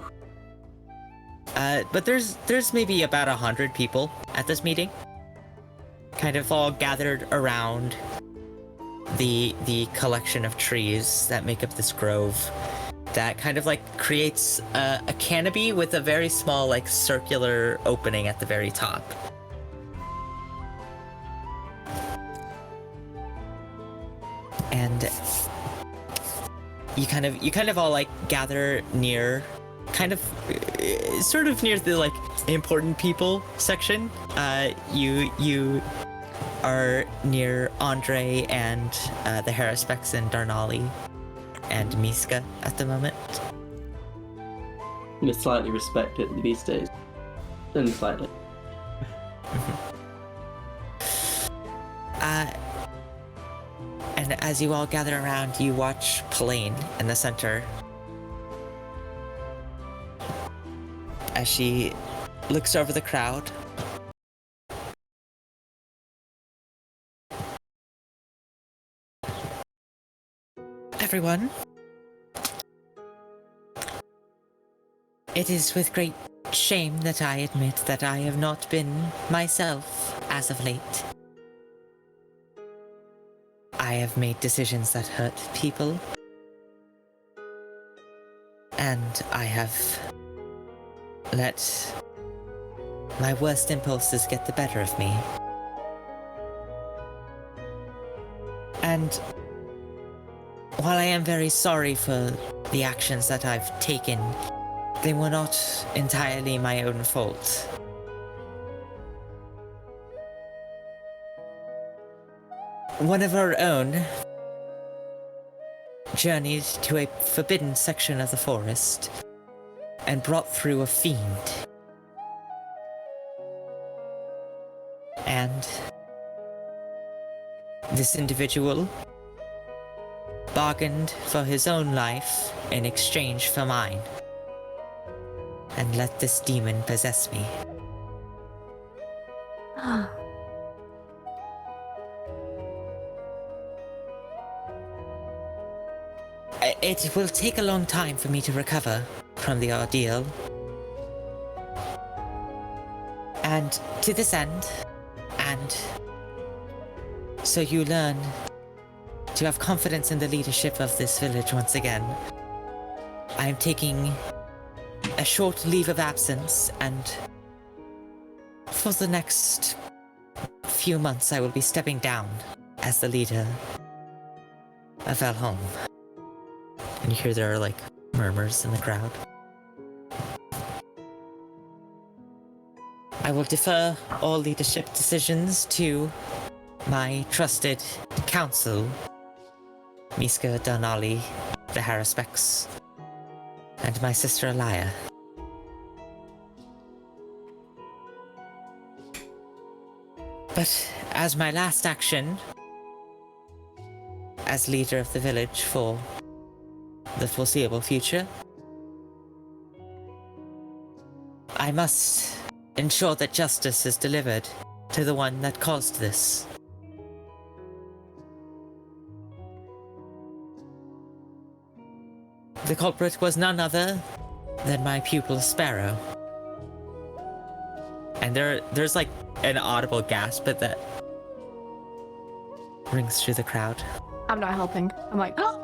But there's maybe about 100 people at this meeting, kind of all gathered around the collection of trees that make up this grove that kind of like creates a canopy with a very small like circular opening at the very top. And you kind of all like gather near sort of near the like important people section. You are near Andre and the Harrisbecks and Darnali and Miska at the moment. You're slightly respected these days. Only slightly. And as you all gather around, you watch Pauline in the center as she looks over the crowd. Everyone, it is with great shame that I admit that I have not been myself as of late. I have made decisions that hurt people, and I have let my worst impulses get the better of me. And while I am very sorry for the actions that I've taken, they were not entirely my own fault. One of our own journeyed to a forbidden section of the forest and brought through a fiend. And this individual bargained for his own life in exchange for mine, and let this demon possess me. It will take a long time for me to recover from the ordeal. And to this end, and so you learn to have confidence in the leadership of this village once again, I am taking a short leave of absence, and for the next few months I will be stepping down as the leader of Valholm. And you hear there are like murmurs in the crowd. I will defer all leadership decisions to my trusted council, Miska, Darnali, the Harrisbecks, and my sister Alaya. But as my last action, as leader of the village for the foreseeable future, I must ensure that justice is delivered to the one that caused this. The culprit was none other than my pupil Sparrow. And there's like an audible gasp that rings through the crowd. I'm not helping. I'm like, oh!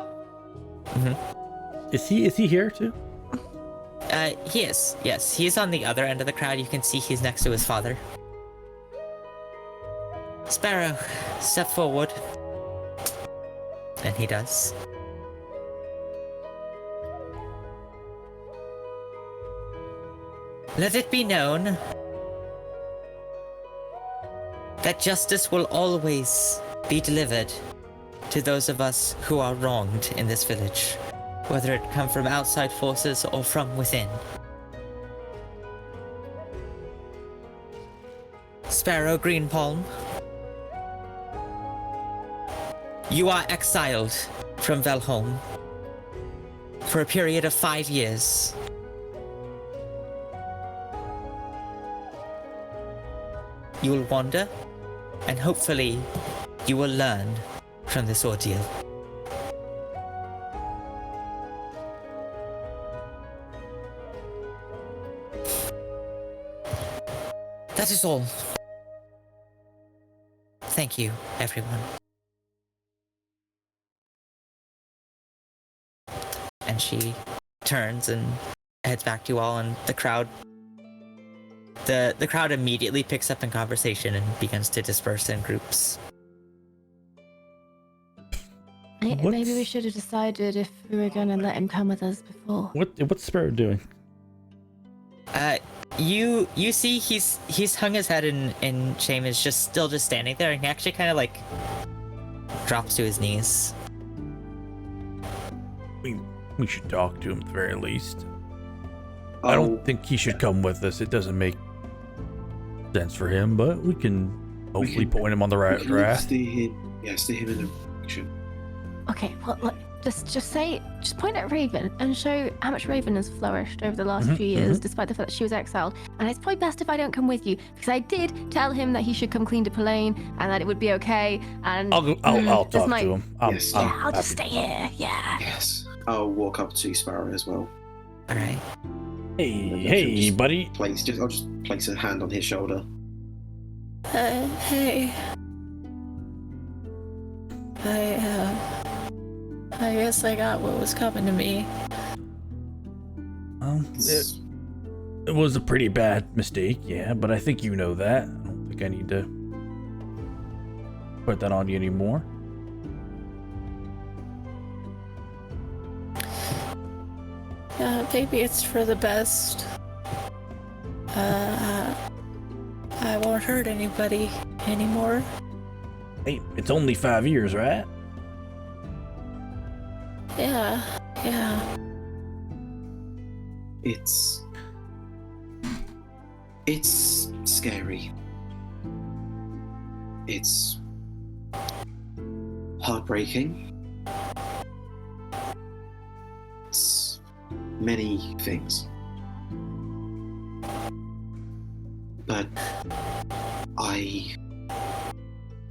Is he here too? He is. Yes, he's on the other end of the crowd. You can see he's next to his father. Sparrow, step forward. And he does. Let it be known that justice will always be delivered to those of us who are wronged in this village, whether it come from outside forces or from within. Sparrow Greenpalm, you are exiled from Velholm for a period of 5 years. You will wander, and hopefully you will learn from this ordeal. That is all. Thank you, everyone. And she turns and heads back to you all, and the crowd immediately picks up in conversation and begins to disperse in groups. Maybe we should have decided if we were going to let him come with us before. What's Sparrow doing? You see he's hung his head and shame is just standing there, and he actually kind of like drops to his knees. We should talk to him at the very least. I don't think he should come with us. It doesn't make sense for him, but we can hopefully point him on the right track. Steer him in the direction. Okay, well, look, just point at Raven and show how much Raven has flourished over the last few years, despite the fact that she was exiled. And it's probably best if I don't come with you, because I did tell him that he should come clean to Polaine and that it would be okay. And I'll talk to him. Yes. I'll just stay here. Yeah. Yes. I'll walk up to Sparrow as well. All right. Hey, buddy. I'll just place a hand on his shoulder. Hey. I guess I got what was coming to me. It was a pretty bad mistake, yeah, but I think you know that. I don't think I need to put that on you anymore. Maybe it's for the best. I won't hurt anybody anymore. Hey, it's only 5 years, right? Yeah. It's scary. It's heartbreaking. It's many things. But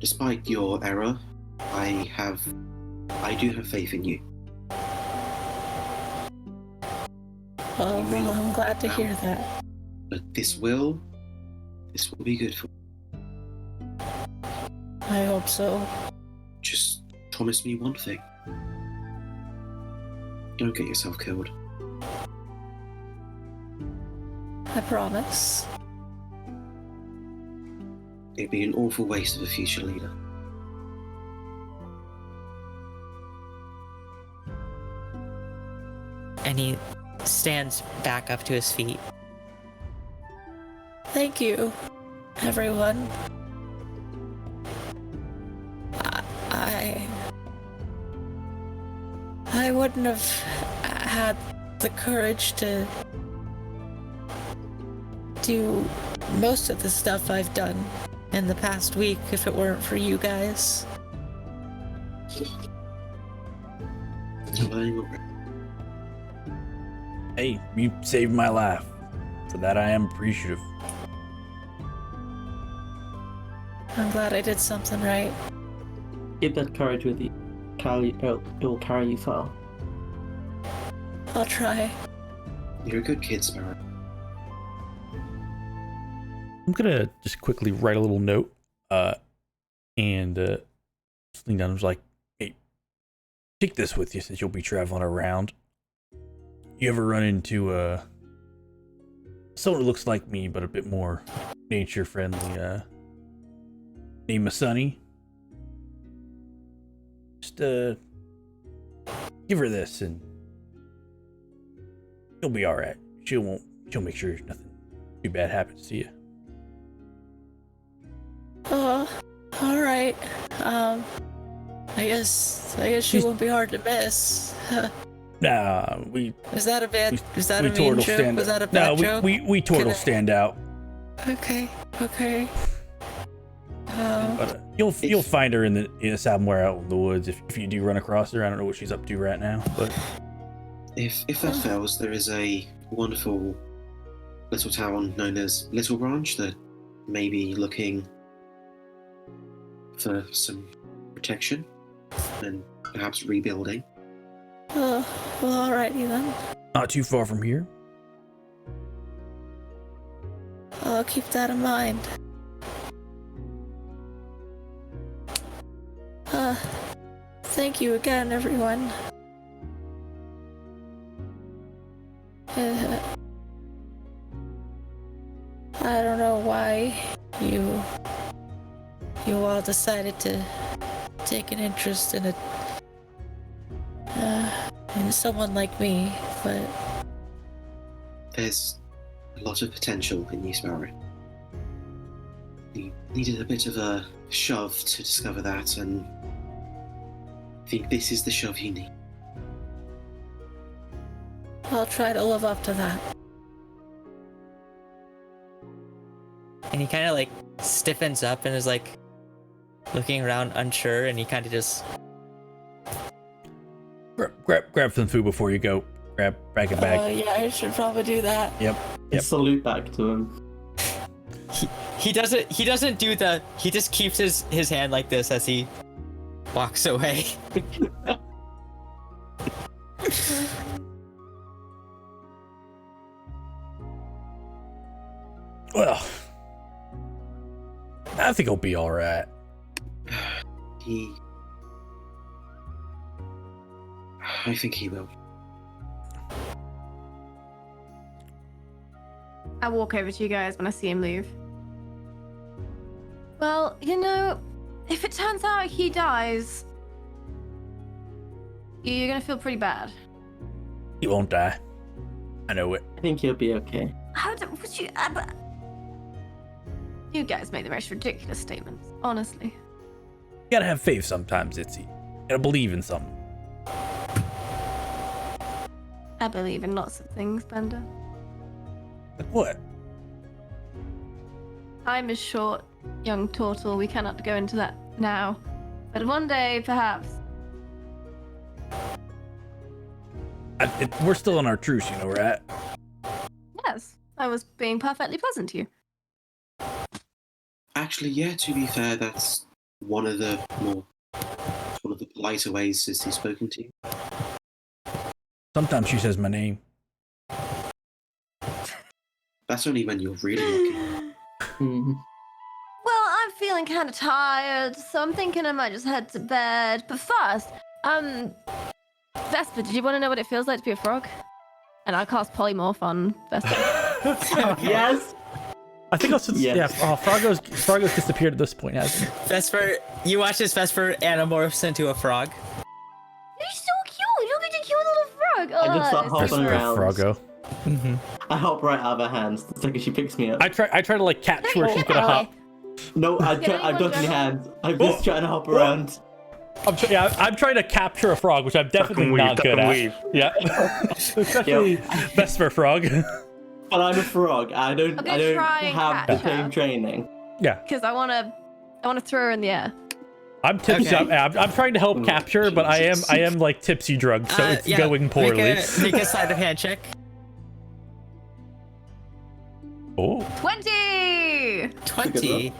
despite your error, I do have faith in you. Well, I'm glad to hear that. But this will be good for you. I hope so. Just promise me one thing. Don't get yourself killed. I promise. It'd be an awful waste of a future leader. And he stands back up to his feet. Thank you, everyone. I wouldn't have had the courage to do most of the stuff I've done in the past week if it weren't for you guys. Hey, you saved my life. For that, I am appreciative. I'm glad I did something right. Keep that courage with you. It will carry you far. I'll try. You're a good kid, Sparrow. I'm gonna just quickly write a little note, and just lean down and was like, "Hey, take this with you since you'll be traveling around. You ever run into someone who looks like me but a bit more nature friendly? Named Masani. Just give her this and you'll be all right. She'll make sure nothing too bad happens to you. All right. I guess she won't be hard to miss. Nah, Is that a bad? Is that a we mean Tortle joke? stand Was that a out. bad No, joke? we Tortle stand out. Okay. But you'll find her in somewhere out in the woods if you do run across her. I don't know what she's up to right now, but If that fails, there is a wonderful little town known as Little Branch that may be looking for some protection and perhaps rebuilding. Well, alrighty then. not too far from here. I'll keep that in mind. Thank you again, everyone. I don't know why you all decided to take an interest in someone like me, but There's a lot of potential in you, Sparrow. You needed a bit of a shove to discover that, and I think this is the shove you need. I'll try to live up to that. And he kind of like stiffens up and is like looking around unsure, and he kind of just Grab some food before you go. Grab a bag. Yeah, I should probably do that. Yep. Salute back to him. he doesn't do the, he just keeps his hand like this as he walks away. Well, I think he'll be all right. I think he will. I walk over to you guys when I see him leave. Well, if it turns out he dies, you're gonna feel pretty bad. He won't die. I know it. I think he'll be okay. Would you ever? You guys make the most ridiculous statements, honestly. You gotta have faith sometimes, Itzy. You gotta believe in something. I believe in lots of things, Bender. Like what? Time is short, young Tortle. We cannot go into that now. But one day, perhaps. We're still on our truce, right? Yes, I was being perfectly pleasant to you. Actually, yeah, to be fair, that's one of the politer ways since he's spoken to you. Sometimes she says my name. That's only when you're really looking. Mhm. Well, I'm feeling kind of tired, so I'm thinking I might just head to bed. But first, Vesper, did you want to know what it feels like to be a frog? And I cast polymorph on Vesper. Yes. I think also Yes. Froggo's disappeared at this point, hasn't he? Vesper, you watch as Vesper anamorphs into a frog. You're so cute! Look at your cute little frog! I just start it's hopping so around. Froggo. I hop right out of her hands the second she picks me up. I try to like catch where she's gonna hop. No, I'm anyone dodging jump? hands. I'm just trying to hop around. I'm trying to capture a frog, which I'm definitely not good at. Yeah, especially Vesper frog. But I'm a frog. I don't try and have the catch her. same training. Yeah, Because I wanna throw her in the air. I'm tipsy. Okay. I'm trying to help capture, but I am like tipsy drugged, so it's going poorly. Make a sleight of hand check. Oh, 20! 20.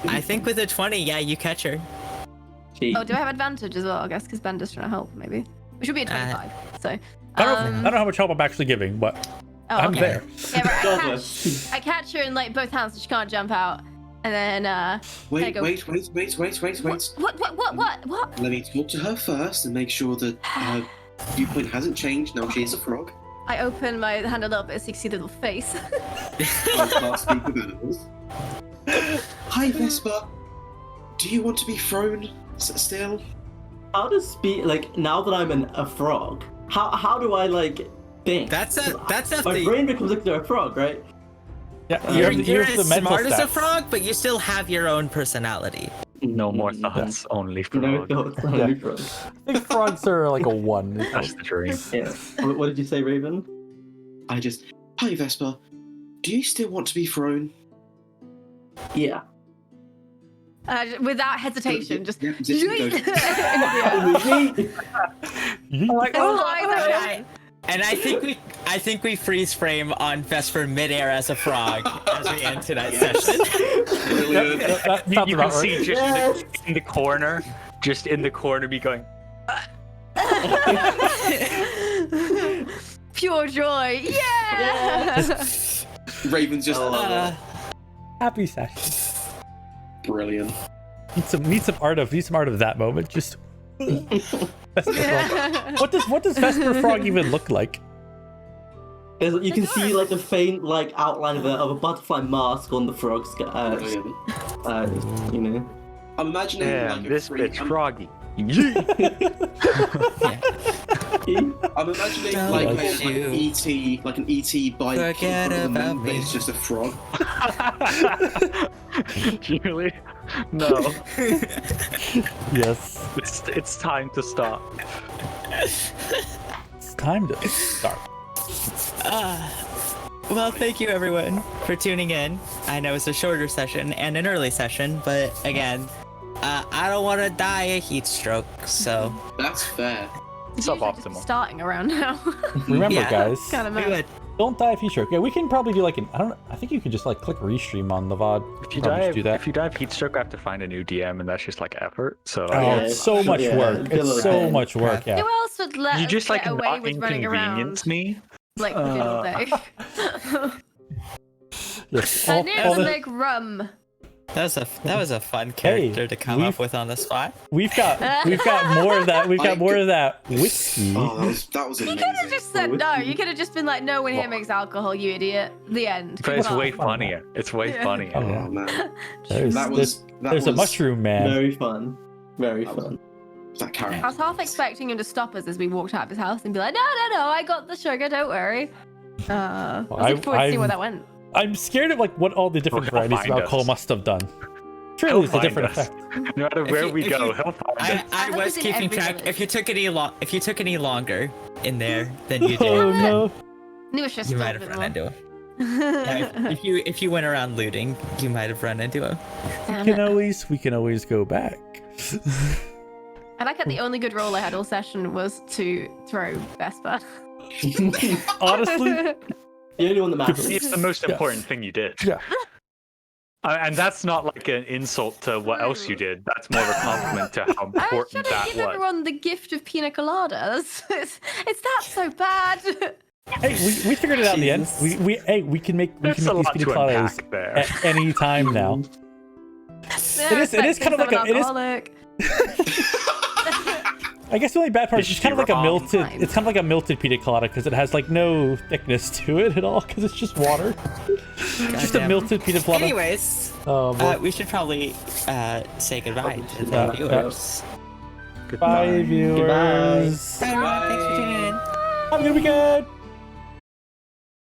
I think with a 20, yeah, you catch her. Gee. Oh, do I have advantage as well? I guess because Bender's trying to help, maybe. It should be a 25. So. I don't know how much help I'm actually giving, but Oh, I'm okay. there. Yeah, right, Douglas. I catch her in like both hands so she can't jump out. And then Wait. go- What? What? Let me talk to her first and make sure that her viewpoint hasn't changed. Now she's a frog. I open my hand a little bit so you can see the little face. I can't speak with animals. Hi, Vespa. Do you want to be thrown still? how does speed like now that I'm a frog? How do I like think? That's My brain becomes like a frog, right? Yeah, You're have as smart as a frog, but you still have your own personality. No more thoughts, only No frog. thoughts, only frog. I think frogs are like a 1. That's the dream. Yeah. What did you say, Raven? Hi Vesper, do you still want to be thrown? Yeah. Without hesitation, just. Yeah, position goes- Into the air. Like, All eyes open. And I think we freeze frame on Vesper midair as a frog as we end tonight's session. Brilliant. that sounds You about can see right. just in the corner, me going. Pure joy. Yeah. Raven's just Happy session. brilliant. Need some art of that moment. Just Vesper frog. What does Vesper frog even look like? You can see like the faint like outline of a butterfly mask on the frog's Brilliant. you know. I'm imagining Yeah, like this bitch froggy. I'm imagining Don't like let you an ET bike forget in front of them, about but me. it's just a frog. Julie, no, Yes. it's time to stop. It's time to start. Well, thank you everyone for tuning in. I know it's a shorter session and an early session, but again, I don't want to die a heat stroke, so That's fair. It's usually just Suboptimal. starting around now. Remember, Yeah. guys, Kind of we would. don't die if you stroke. Yeah, we can probably do like an. I don't know. I think you can just like click restream on the VOD. If you Probably die, just do that. if you die of heat stroke, I have to find a new DM, and that's just like effort. So Oh, Yeah, it's so much yeah, work. it's a It's little so bit. much work. Yeah. Who else would let you us just like get away not with running around inconvenience me. like we did all day? Yes. I All, need all to the, make rum. That was a fun character to come we've- up with on the spot. we've got more of that. We've got more of that whiskey. Oh, that was You amazing. could have just said no. You could have just been like, no one here makes alcohol, you idiot. The end. But it's Come way on. funnier. It's way Yeah. funnier. Oh, Oh yeah. man, There's a mushroom man. Very fun. Very fun. that character. I was half expecting him to stop us as we walked out of his house and be like, no, I got the sugar, don't worry. I was looking forward to seeing where that went. I'm scared of like what all the different He'll varieties of find alcohol us. must have done. He'll Surely it's a find different us. effect. No matter where we if go, you- he'll find us. I hope was it's in keeping every track. village. If you took any longer in there than you Oh did, no. Knew it's just you a might little have bit run more. into him. If you went around looting, you might have run into him. Damn We it. can always go back. I like that the only good roll I had all session was to throw Vesper. Honestly, The only one that matters. It's the most Yeah. important thing you did. yeah. And that's not like an insult to what else you did. That's more of a compliment to how I was trying important to that give was. everyone the gift of pina coladas. It's that so bad. Hey, we figured it out in the end. We can make There's these a lot pina to coladas unpack there. at any time now. It is kind of like I guess the only bad part is it's kind of like a melted. Fine. It's kind of like a melted pina colada because it has like no thickness to it at all because it's just water. Just a Goddamn. melted pina colada. Anyways, Oh, boy. we should probably say goodbye to the Yeah. viewers. Bye, viewers. Bye, everyone. Thanks for tuning in. Have a good weekend.